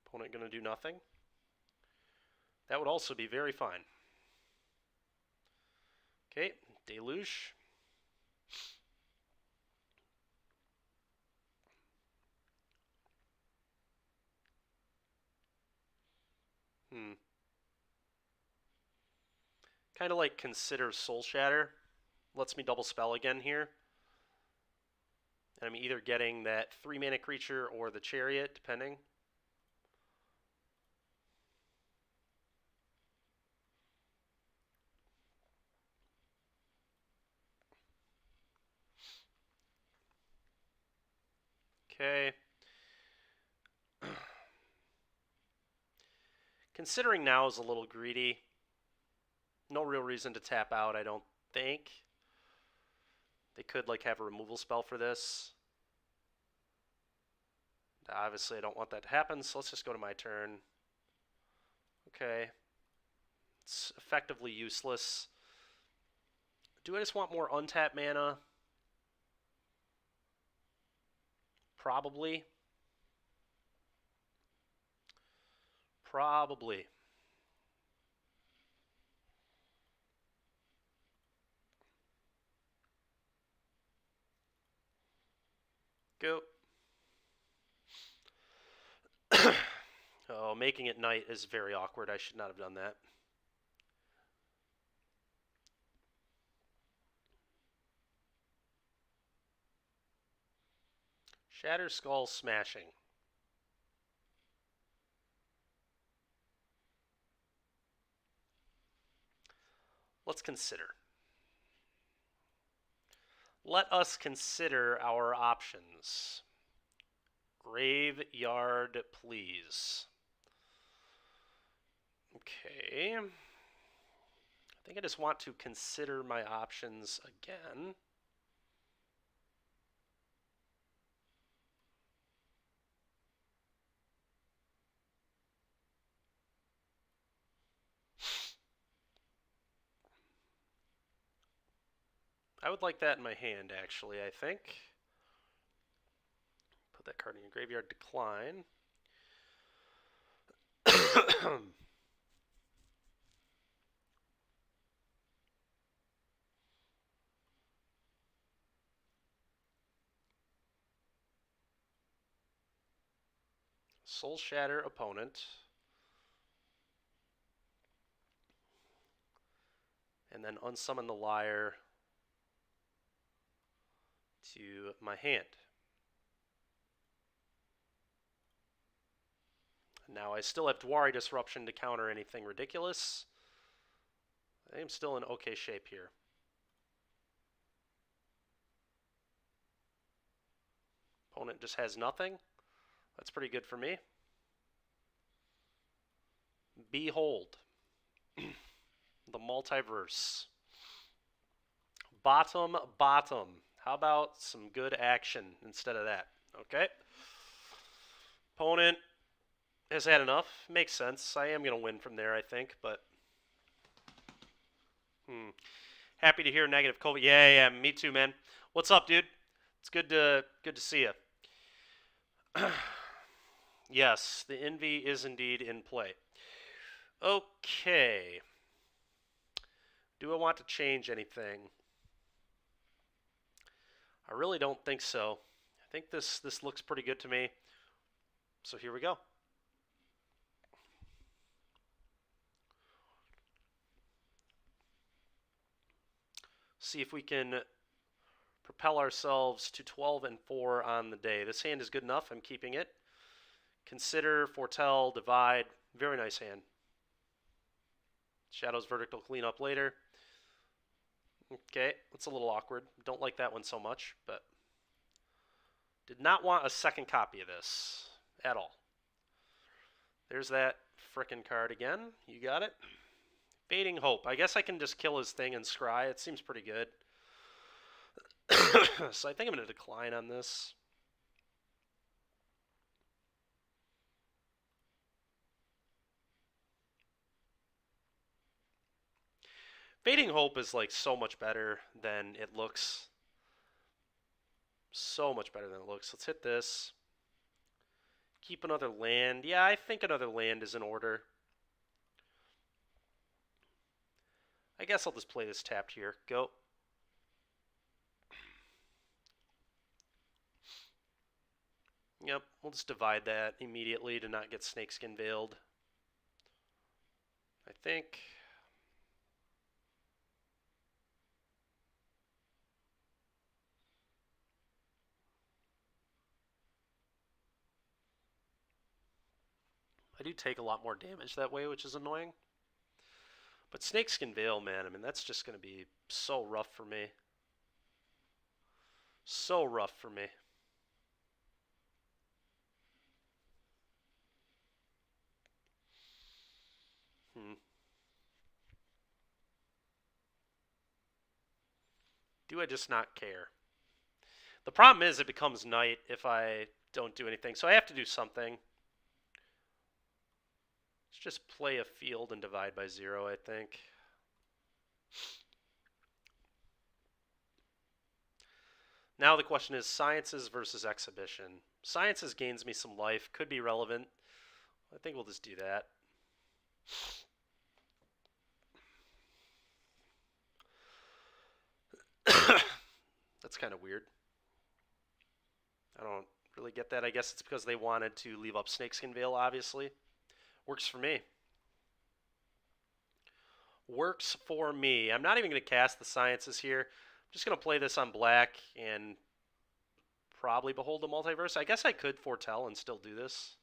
Opponent going to do nothing. That would also be very fine. Okay, Deluge. Kind of like consider Soul Shatter. Lets me double spell again here. And I'm either getting that 3-mana creature or the Chariot, depending. Okay. Considering now is a little greedy. No real reason to tap out, I don't think. They could like have a removal spell for this. Obviously, I don't want that to happen, so let's just go to my turn. Okay. It's effectively useless. Do I just want more untapped mana? Probably. Probably. Go. Oh, making it night is very awkward. I should not have done that. Shatter Skull Smashing. Let's consider. Let us consider our options. Graveyard, please. Okay. I think I just want to consider my options again. I would like that in my hand, actually, I think. Put that card in your graveyard, decline. Soul Shatter opponent. And then unsummon the Liar to my hand. Now I still have Dwari Disruption to counter anything ridiculous. I am still in okay shape here. Opponent just has nothing. That's pretty good for me. Behold. The multiverse. Bottom. How about some good action instead of that? Okay. Opponent has had enough. Makes sense. I am going to win from there, I think, but... Happy to hear negative COVID. Yeah, me too, man. What's up, dude? It's good to see you. Yes, the envy is indeed in play. Okay. Do I want to change anything? I really don't think so. I think this looks pretty good to me. So here we go. See if we can propel ourselves to 12-4 on the day. This hand is good enough. I'm keeping it. Consider, foretell, divide. Very nice hand. Shadow's Vertical Cleanup later. Okay, that's a little awkward. Don't like that one so much, but did not want a second copy of this at all. There's that frickin' card again. You got it. Fading Hope. I guess I can just kill his thing and scry. It seems pretty good. So I think I'm going to decline on this. Fading Hope is like so much better than it looks. So much better than it looks. Let's hit this. Keep another land. Yeah, I think another land is in order. I guess I'll just play this tapped here. Go. Yep, we'll just divide that immediately to not get snakeskin veiled. I think. I do take a lot more damage that way, which is annoying. But snakeskin veil, man, I mean, that's just going to be so rough for me. So rough for me. Do I just not care? The problem is it becomes night if I don't do anything, so I have to do something. Let's just play a field and divide by 0, I think. Now the question is sciences versus exhibition. Sciences gains me some life, could be relevant. I think we'll just do that. That's kind of weird. I don't really get that. I guess it's because they wanted to leave up Snakeskin Veil, obviously. Works for me. Works for me. I'm not even going to cast the sciences here. I'm just going to play this on black and probably Behold the Multiverse. I guess I could foretell and still do this.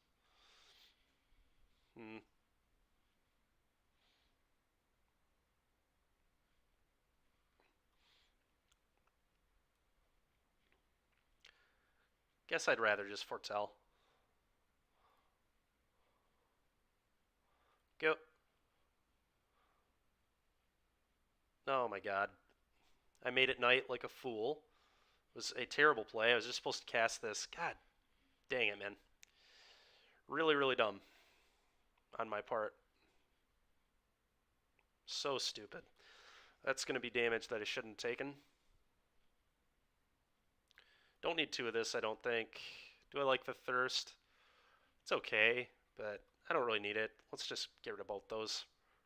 Guess I'd rather just foretell. Go. Oh my god. I made it night like a fool. It was a terrible play. I was just supposed to cast this. God dang it, man. Really, really dumb on my part. So stupid. That's going to be damage that I shouldn't have taken. Don't need 2 of this, I don't think. Do I like the Thirst? It's okay, but I don't really need it. Let's just get rid of both those.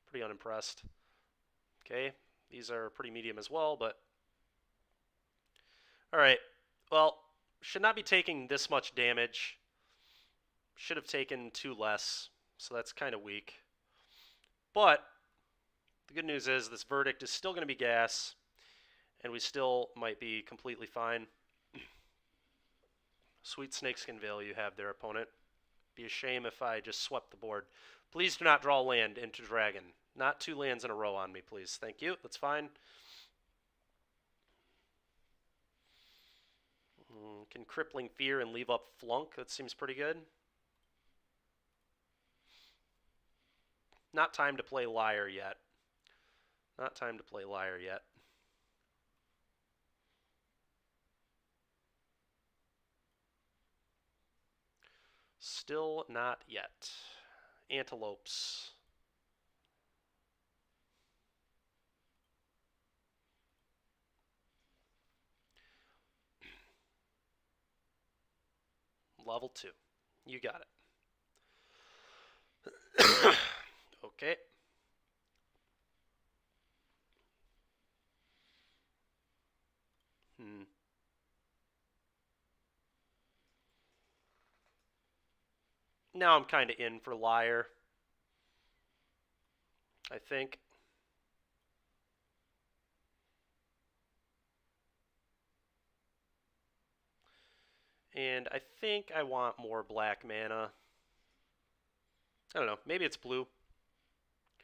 Pretty unimpressed. Okay, these are pretty medium as well, but... Alright, well, should not be taking this much damage. Should have taken 2 less, so that's kind of weak. But the good news is this verdict is still going to be gas, and we still might be completely fine. Sweet snakeskin veil you have there, opponent. Be a shame if I just swept the board. Please do not draw land into dragon. Not 2 lands in a row on me, please. Thank you. That's fine. Can Crippling Fear and leave up Flunk. That seems pretty good. Not time to play Liar yet. Not time to play Liar yet. Still not yet. Antelopes. Level 2. You got it. Okay. Now I'm kind of in for Liar, I think. And I think I want more black mana. I don't know. Maybe it's blue. I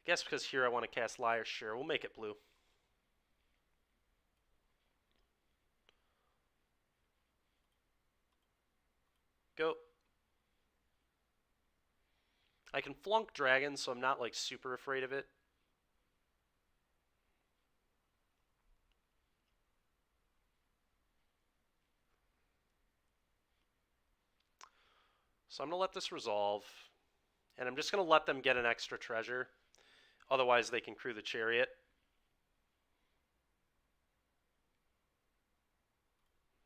guess because here I want to cast Liar. Sure, we'll make it blue. Go. I can flunk dragon, so I'm not like super afraid of it. So I'm going to let this resolve, and I'm just going to let them get an extra treasure. Otherwise, they can crew the Chariot.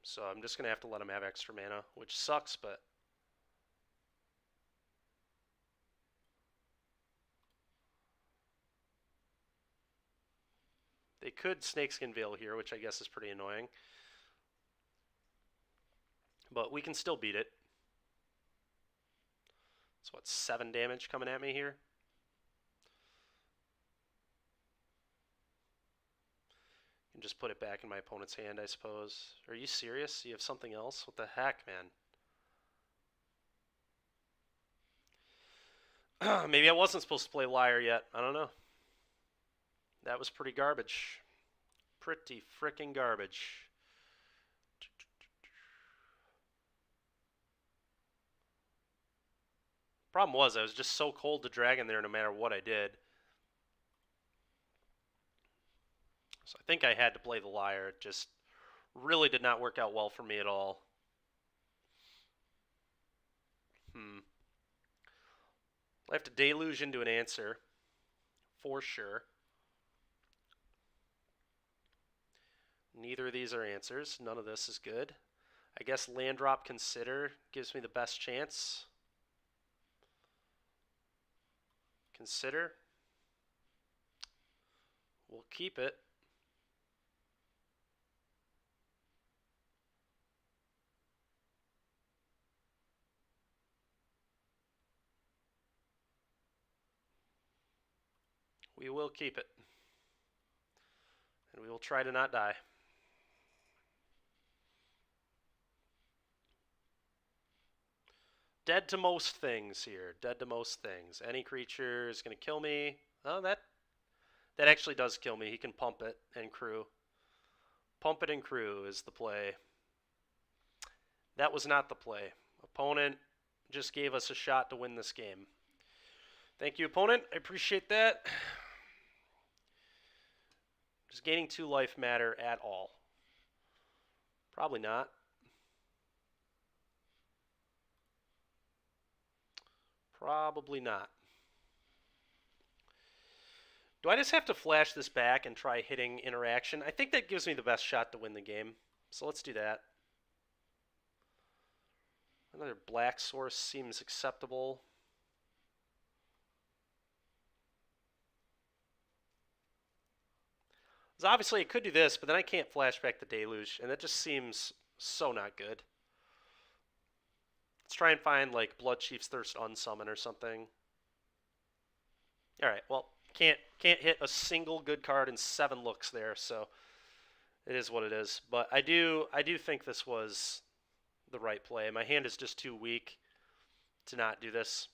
So I'm just going to have to let them have extra mana, which sucks, but... They could Snakeskin Veil here, which I guess is pretty annoying. But we can still beat it. So what, 7 damage coming at me here? And just put it back in my opponent's hand, I suppose. Are you serious? You have something else? What the heck, man? Maybe I wasn't supposed to play Liar yet. I don't know. That was pretty garbage. Pretty freaking garbage. Problem was, I was just so cold to Dragon there no matter what I did. So I think I had to play the Liar. It just really did not work out well for me at all. I have to Deluge into an answer. For sure. Neither of these are answers. None of this is good. I guess Land Drop Consider gives me the best chance. Consider. We'll keep it. We will keep it. And we will try to not die. Dead to most things here. Dead to most things. Any creature is going to kill me. Oh, that actually does kill me. He can pump it and crew. Pump it and crew is the play. That was not the play. Opponent just gave us a shot to win this game. Thank you, opponent. I appreciate that. Does gaining 2 life matter at all? Probably not. Probably not. Do I just have to flash this back and try hitting interaction? I think that gives me the best shot to win the game. So let's do that. Another black source seems acceptable. So obviously I could do this, but then I can't flash back the Deluge, and that just seems so not good. Let's try and find like Blood Chief's Thirst Unsummon or something. Alright, well, can't hit a single good card in 7 looks there, so it is what it is. But I do think this was the right play. My hand is just too weak to not do this.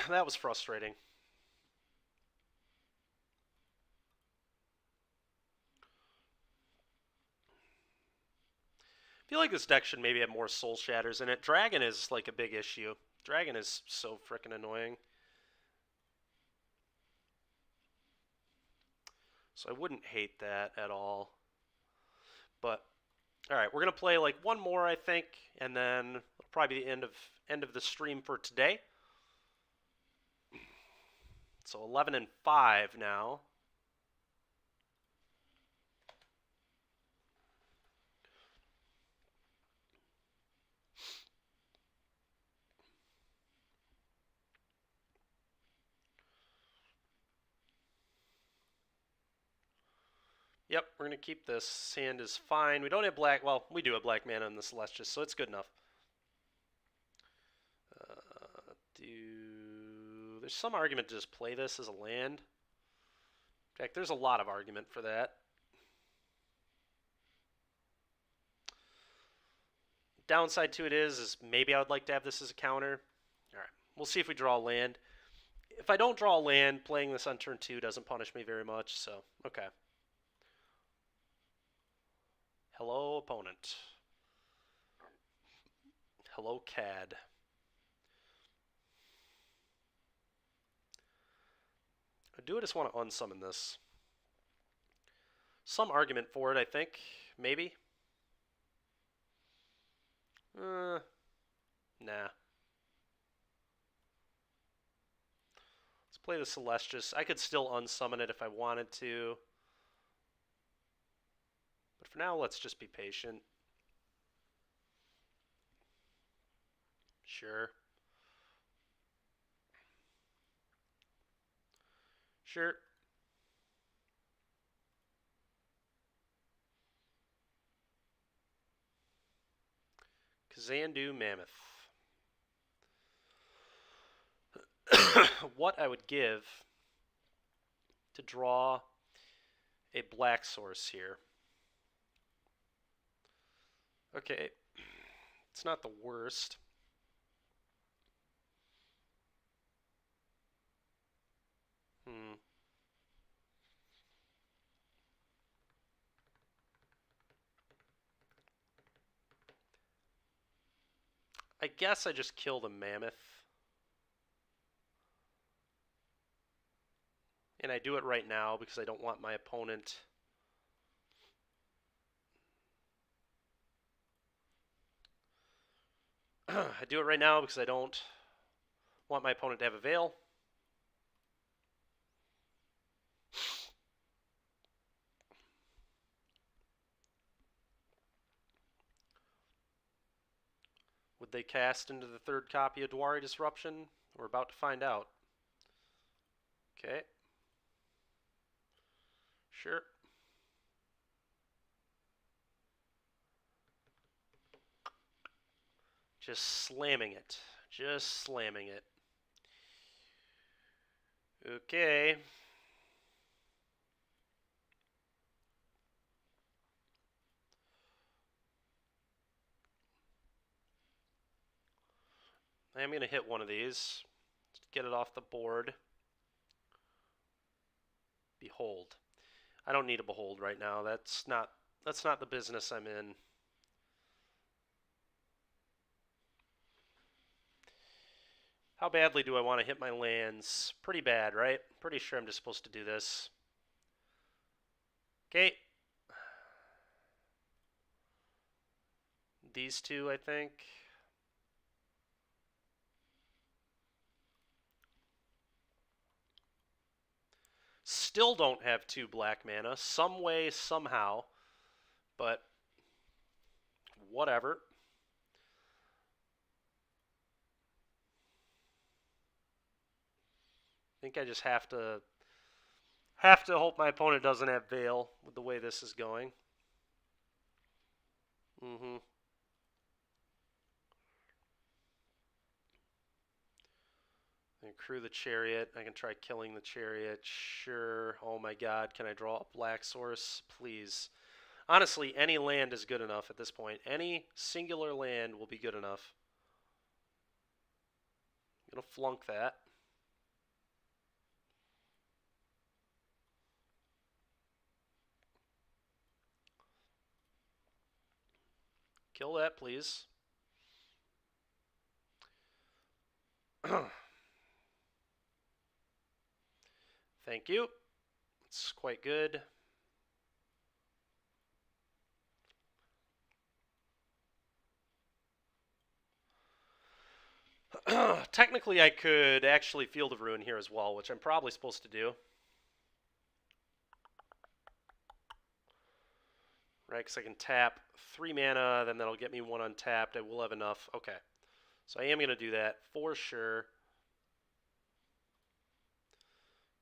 That was frustrating. I feel like this deck should maybe have more Soul Shatters in it. Dragon is like a big issue. Dragon is so freaking annoying. So I wouldn't hate that at all. But alright, we're gonna play like one more, I think, and then it'll probably be the end of the stream for today. So 11 and 5 now. Yep, we're going to keep this. Hand is fine. We don't have black. Well, we do have black mana in the Celestius, so it's good enough. There's some argument to just play this as a land. In fact, there's a lot of argument for that. Downside to it is maybe I would like to have this as a counter. All right, we'll see if we draw a land. If I don't draw a land, playing this on turn 2 doesn't punish me very much, so okay. Hello, opponent. Hello, CAD. I just want to unsummon this. Some argument for it, I think. Maybe. Nah. Play the Celestius. I could still unsummon it if I wanted to. But for now, let's just be patient. Sure. Sure. Kazandu Mammoth. What I would give to draw a black source here. Okay. It's not the worst. I guess I just kill the Mammoth. And I do it right now because I don't want my opponent... I do it right now because I don't want my opponent to have a Veil. Would they cast into the third copy of Dwari Disruption? We're about to find out. Okay. Sure. Just slamming it. Just slamming it. Okay. I am going to hit one of these. Get it off the board. Behold. I don't need a Behold right now. That's not the business I'm in. How badly do I want to hit my lands? Pretty bad, right? Pretty sure I'm just supposed to do this. Okay. These two, I think. Still don't have 2 black mana. Some way, somehow. But whatever. I think I just have to hope my opponent doesn't have Veil with the way this is going. I crew the Chariot. I can try killing the Chariot. Sure. Oh my god, can I draw a black source? Please. Honestly, any land is good enough at this point. Any singular land will be good enough. I'm going to flunk that. Kill that, please. Thank you. It's quite good. Technically, I could actually Field of Ruin here as well, which I'm probably supposed to do. Right, because I can tap 3 mana, then that'll get me 1 untapped. I will have enough. Okay. So I am going to do that for sure.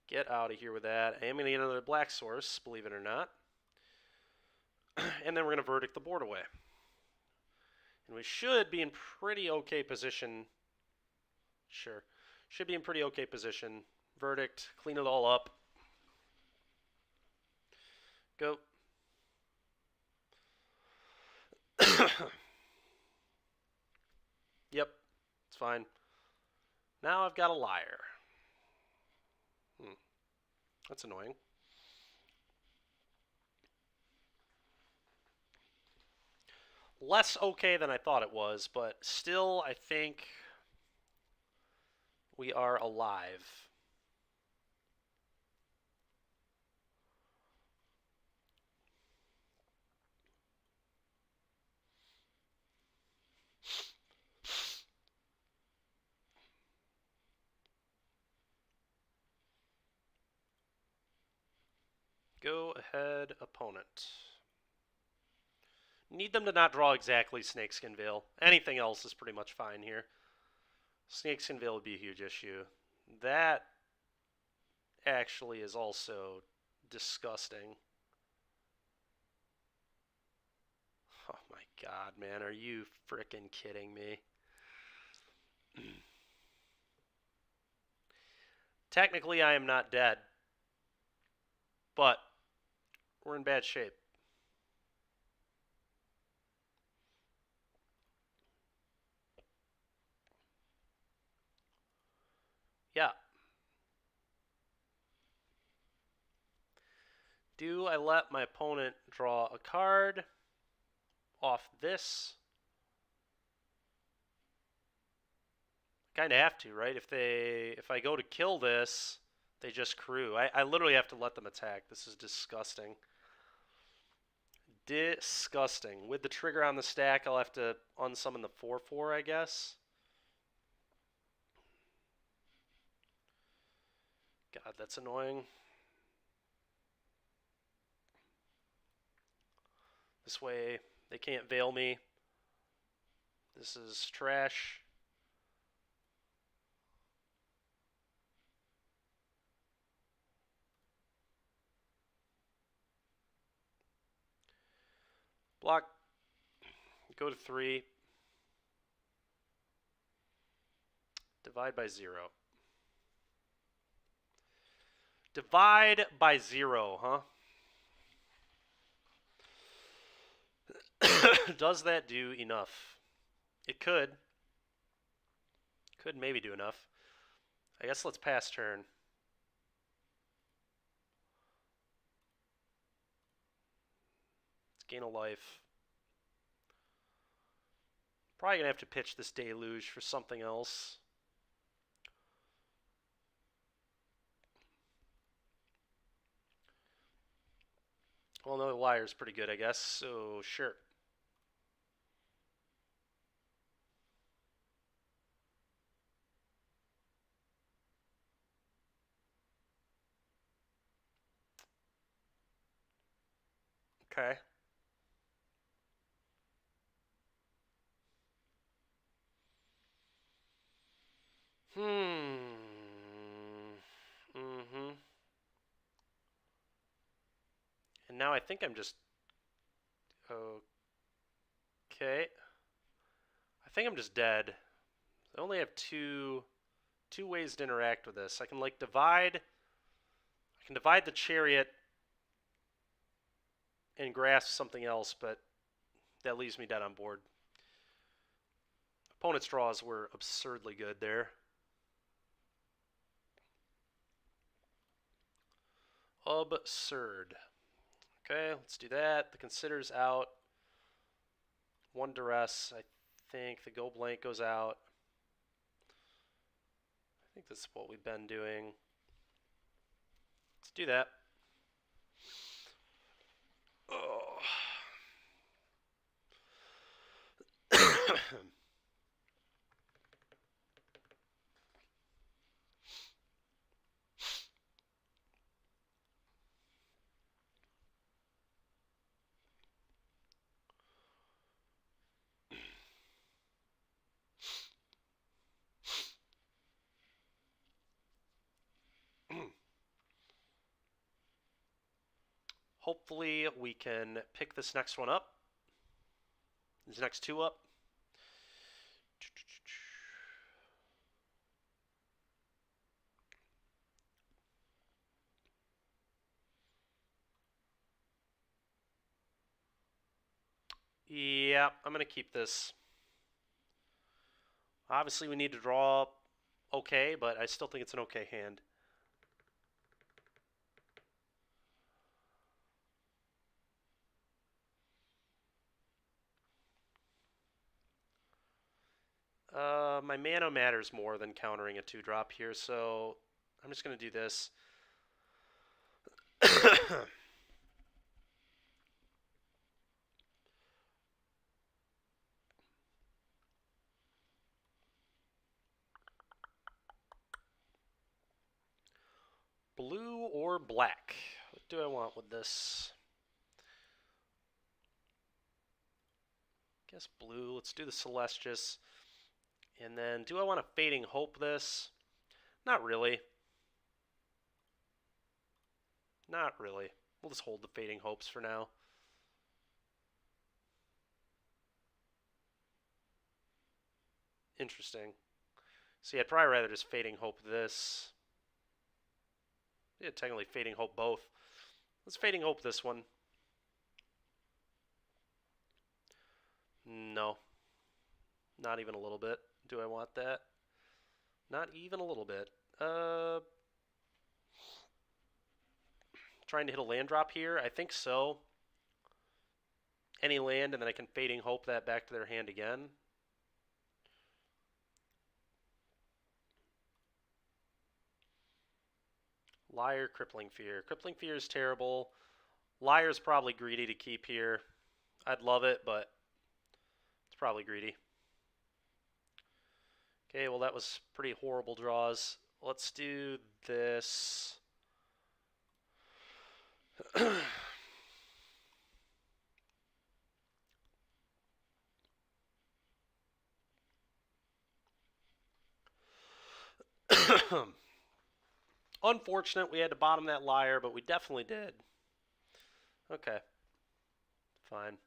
Get out of here with that. I am going to get another black source, believe it or not. And then we're going to Verdict the board away. And we should be in pretty okay position. Sure. Should be in pretty okay position. Verdict, clean it all up. Go. Yep, it's fine. Now I've got a Liar. That's annoying. Less okay than I thought it was, but still, I think we are alive. Go ahead, opponent. Need them to not draw exactly Snakeskin Veil. Anything else is pretty much fine here. Snakeskin Veil would be a huge issue. That actually is also disgusting. Oh my god, man. Are you frickin' kidding me? Technically, I am not dead. But we're in bad shape. Yeah. Do I let my opponent draw a card off this? Kind of have to, right? If I go to kill this, they just crew. I literally have to let them attack. This is disgusting. Disgusting. With the trigger on the stack, I'll have to unsummon the 4/4, I guess. God, that's annoying. This way, they can't veil me. This is trash. Block. Go to 3. Divide by 0. Divide by 0, huh? Does that do enough? It could. Could maybe do enough. I guess let's pass turn. Let's gain a life. Probably going to have to pitch this Deluge for something else. Well, no, Lier's pretty good, I guess, so sure. Okay. And now I think I'm just... Okay. I think I'm just dead. I only have two ways to interact with this. I can, like, divide... I can divide the Chariot and grasp something else, but that leaves me dead on board. Opponent's draws were absurdly good there. Absurd. Okay, let's do that. The Consider's out. 1 duress. I think the Go Blank goes out. I think this is what we've been doing. Let's do that. Oh. Hopefully we can pick this next one up. These next 2 up. Yeah, I'm going to keep this. Obviously we need to draw okay, but I still think it's an okay hand. My mana matters more than countering a 2-drop here, so I'm just going to do this. Blue or black? What do I want with this? Guess blue. Let's do the Celestius. And then, do I want to Fading Hope this? Not really. Not really. We'll just hold the Fading Hopes for now. Interesting. See, I'd probably rather just Fading Hope this. Yeah, technically Fading Hope both. Let's Fading Hope this one. No. Not even a little bit. Do I want that? Not even a little bit. Trying to hit a land drop here? I think so. Any land, and then I can Fading Hope that back to their hand again. Liar, Crippling Fear. Crippling Fear is terrible. Liar's probably greedy to keep here. I'd love it, but it's probably greedy. Okay, well that was pretty horrible draws. Let's do this. Unfortunate we had to bottom that liar, but we definitely did. Okay. Fine.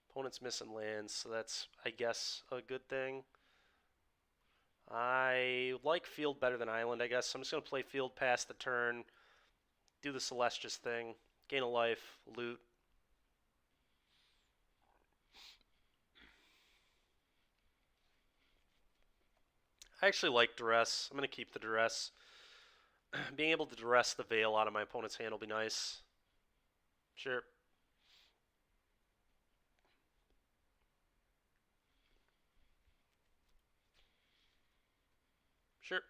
Opponent's missing lands, so that's, I guess, a good thing. I like field better than island, I guess. So I'm just going to play field past the turn, do the Celestius thing, gain a life, loot. I actually like Duress. I'm going to keep the Duress. Being able to Duress the Veil out of my opponent's hand will be nice. Sure. Sure.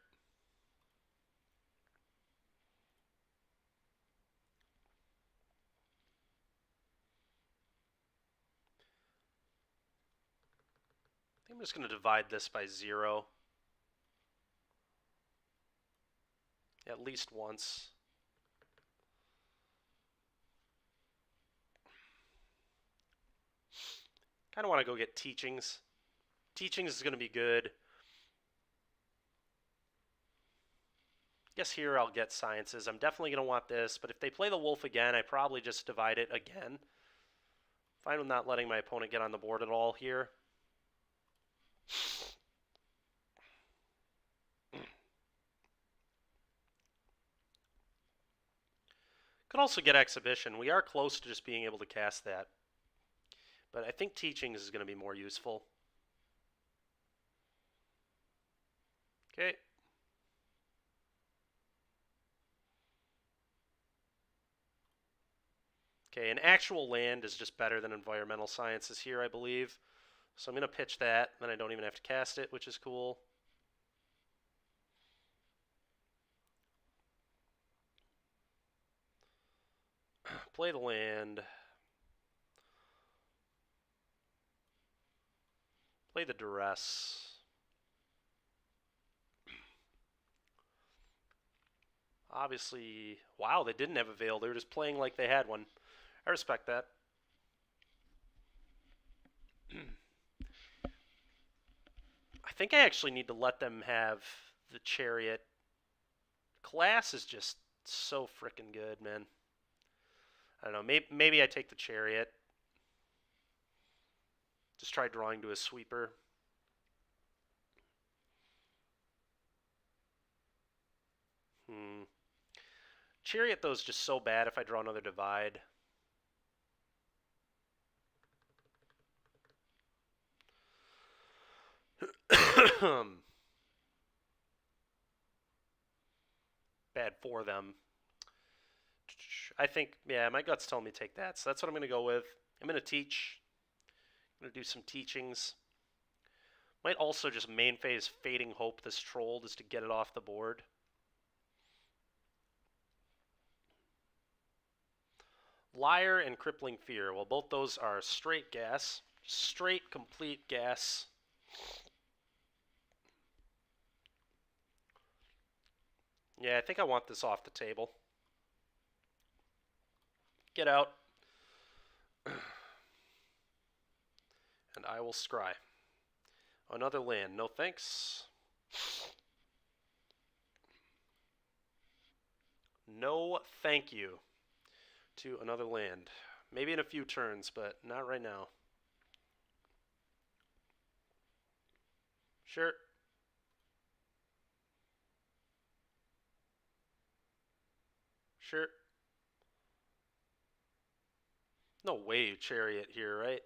I think I'm just going to divide this by 0. At least once. Kind of want to go get Teachings. Teachings is going to be good. Guess here I'll get Sciences. I'm definitely going to want this, but if they play the Wolf again, I probably just divide it again. Fine with not letting my opponent get on the board at all here. Could also get Exhibition. We are close to just being able to cast that. But I think Teachings is going to be more useful. Okay. Okay, an actual land is just better than Environmental Sciences here, I believe. So I'm going to pitch that, then I don't even have to cast it, which is cool. Play the land. Play the Duress. Obviously, wow, they didn't have a Veil. They were just playing like they had one. I respect that. I think I actually need to let them have the Chariot. Class is just so freaking good, man. I don't know. Maybe I take the Chariot. Just try drawing to a sweeper. Chariot, though, is just so bad if I draw another Divide. Bad for them. I think, yeah, my gut's telling me to take that. So that's what I'm going to go with. I'm going to teach. I'm going to do some teachings. Might also just main phase Fading Hope this troll just to get it off the board. Liar and Crippling Fear. Well, both those are straight gas. Straight, complete gas. Yeah, I think I want this off the table. Get out. And I will scry. Another land. No thanks. No thank you to another land. Maybe in a few turns, but not right now. Sure. Sure. No way you Chariot here, right?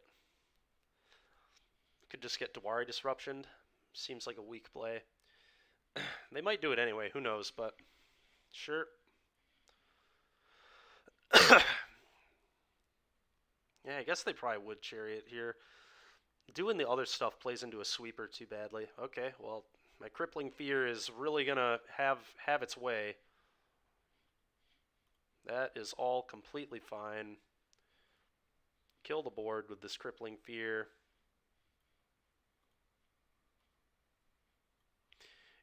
Could just get Dwari disruptioned. Seems like a weak play. They might do it anyway, who knows, but sure. Yeah, I guess they probably would Chariot here. Doing the other stuff plays into a sweeper too badly. Okay, well, my Crippling Fear is really gonna have its way. That is all completely fine. Kill the board with this Crippling Fear.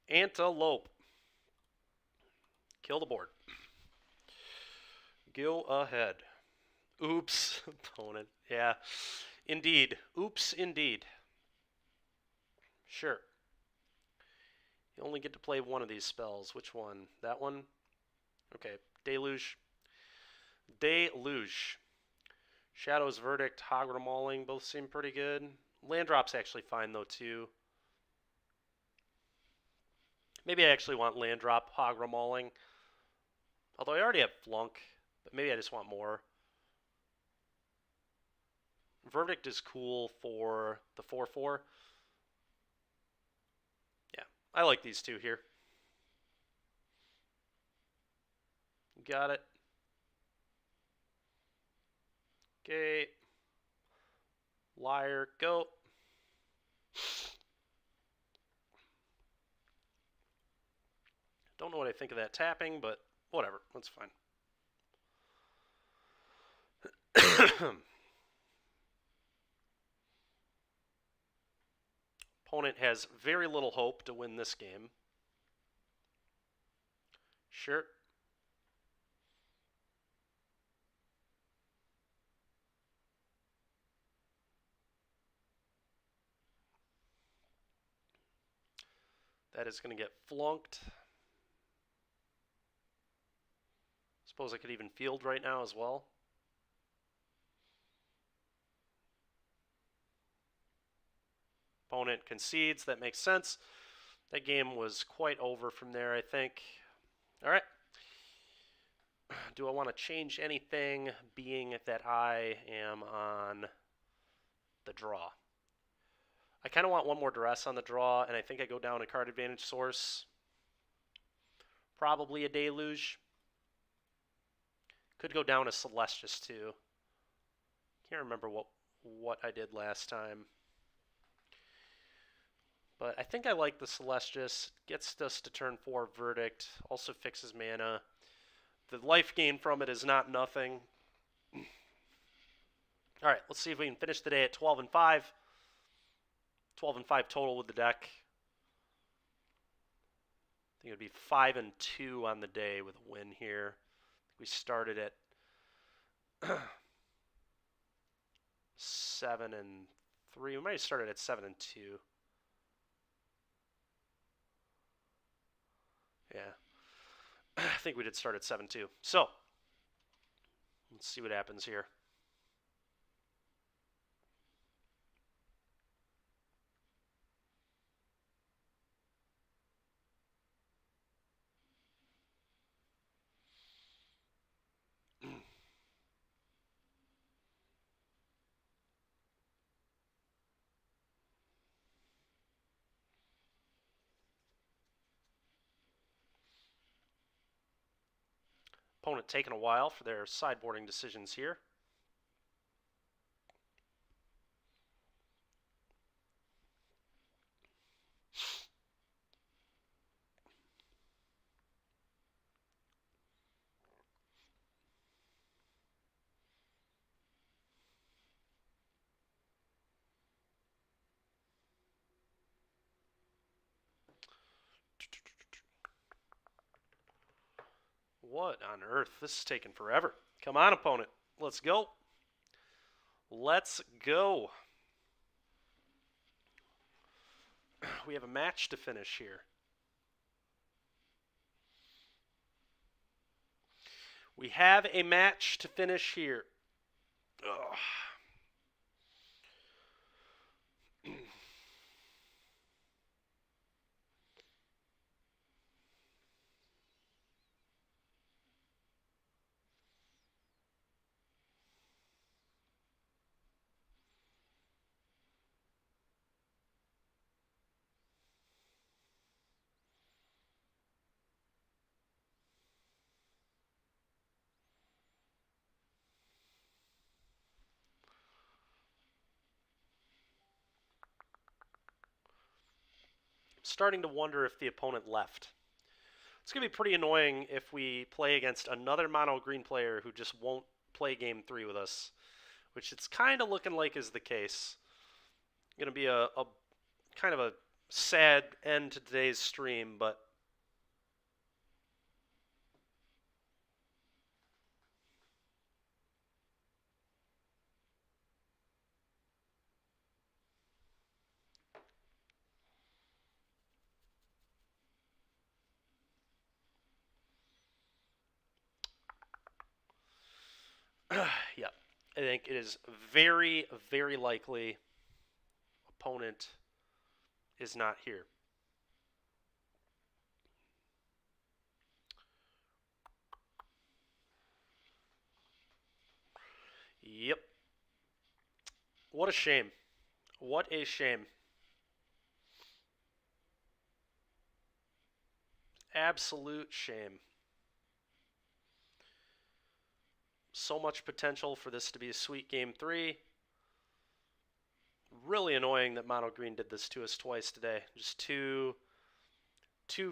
Antelope. Kill the board. Go ahead. Oops, opponent. Yeah, indeed. Oops, indeed. Sure. You only get to play one of these spells. Which one? That one? Okay. Deluge. Deluge. Shadow's Verdict, Hogwarts Mauling, both seem pretty good. Land drop's actually fine, though, too. Maybe I actually want land drop, Hogwarts Mauling. Although I already have Flunk, but maybe I just want more. Verdict is cool for the 4/4. Yeah, I like these two here. Got it. Okay. Liar, go. Don't know what I think of that tapping, but whatever. That's fine. Opponent has very little hope to win this game. Sure. That is going to get flunked. Suppose I could even field right now as well. Opponent concedes. That makes sense. That game was quite over from there, I think. All right. Do I want to change anything, being that I am on the draw? I kind of want one more duress on the draw, and I think I go down a card advantage source. Probably a Deluge. Could go down a Celestus too. Can't remember what I did last time. But I think I like the Celestus. Gets us to turn 4 Verdict. Also fixes mana. The life gain from it is not nothing. All right, let's see if we can finish the day at 12-5. 12-5 total with the deck. I think it would be 5-2 on the day with a win here. We started at 7-3. We might have started at 7-2. Yeah. I think we did start at 7-2. So, let's see what happens here. Opponent taking a while for their sideboarding decisions here. What on earth? This is taking forever. Come on, opponent. Let's go. Let's go. We have a match to finish here. We have a match to finish here. Ugh. Starting to wonder if the opponent left. It's going to be pretty annoying if we play against another mono green player who just won't play game 3 with us, which it's kind of looking like is the case. Going to be a kind of a sad end to today's stream, but yeah, I think it is very, very likely opponent is not here. Yep. What a shame. What a shame. Absolute shame. So much potential for this to be a sweet game 3. Really annoying that mono green did this to us twice today. Just two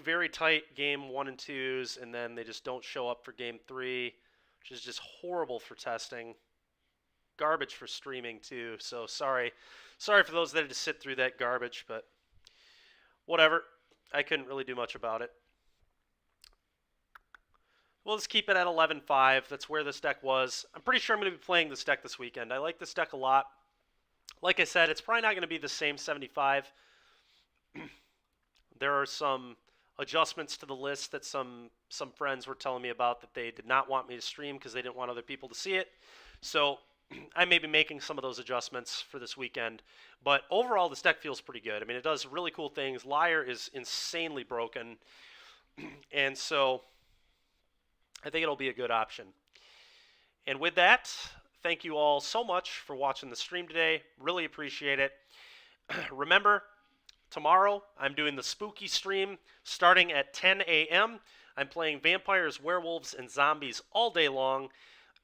very tight game 1 and 2s, and then they just don't show up for game 3, which is just horrible for testing. Garbage for streaming too. So sorry for those that had to sit through that garbage, but whatever. I couldn't really do much about it. We'll just keep it at 11-5. That's where this deck was. I'm pretty sure I'm going to be playing this deck this weekend. I like this deck a lot. Like I said, it's probably not going to be the same 75. There are some adjustments to the list that some friends were telling me about that they did not want me to stream because they didn't want other people to see it. So I may be making some of those adjustments for this weekend. But overall, this deck feels pretty good. I mean, it does really cool things. Lier is insanely broken. And so I think it'll be a good option. And with that, thank you all so much for watching the stream today. Really appreciate it. Remember, tomorrow I'm doing the spooky stream starting at 10 a.m. I'm playing vampires, werewolves, and zombies all day long.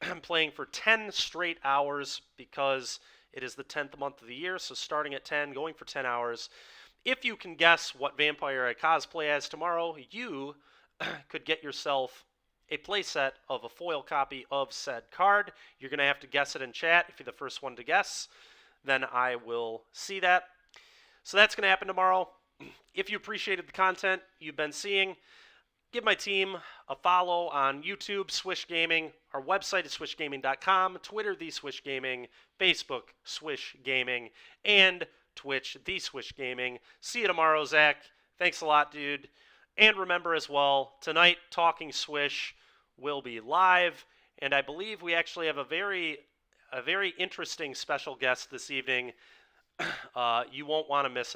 I'm playing for 10 straight hours because it is the 10th month of the year, so starting at 10, going for 10 hours. If you can guess what vampire I cosplay as tomorrow, you could get yourself a playset of a foil copy of said card. You're going to have to guess it in chat. If you're the first one to guess, then I will see that. So that's going to happen tomorrow. If you appreciated the content you've been seeing, give my team a follow on YouTube, Swish Gaming. Our website is swishgaming.com, Twitter, The Swish Gaming, Facebook, Swish Gaming, and Twitch, The Swish Gaming. See you tomorrow, Zach. Thanks a lot, dude. And remember as well, tonight, Talking Swish will be live, and I believe we actually have a very interesting special guest this evening. You won't want to miss it.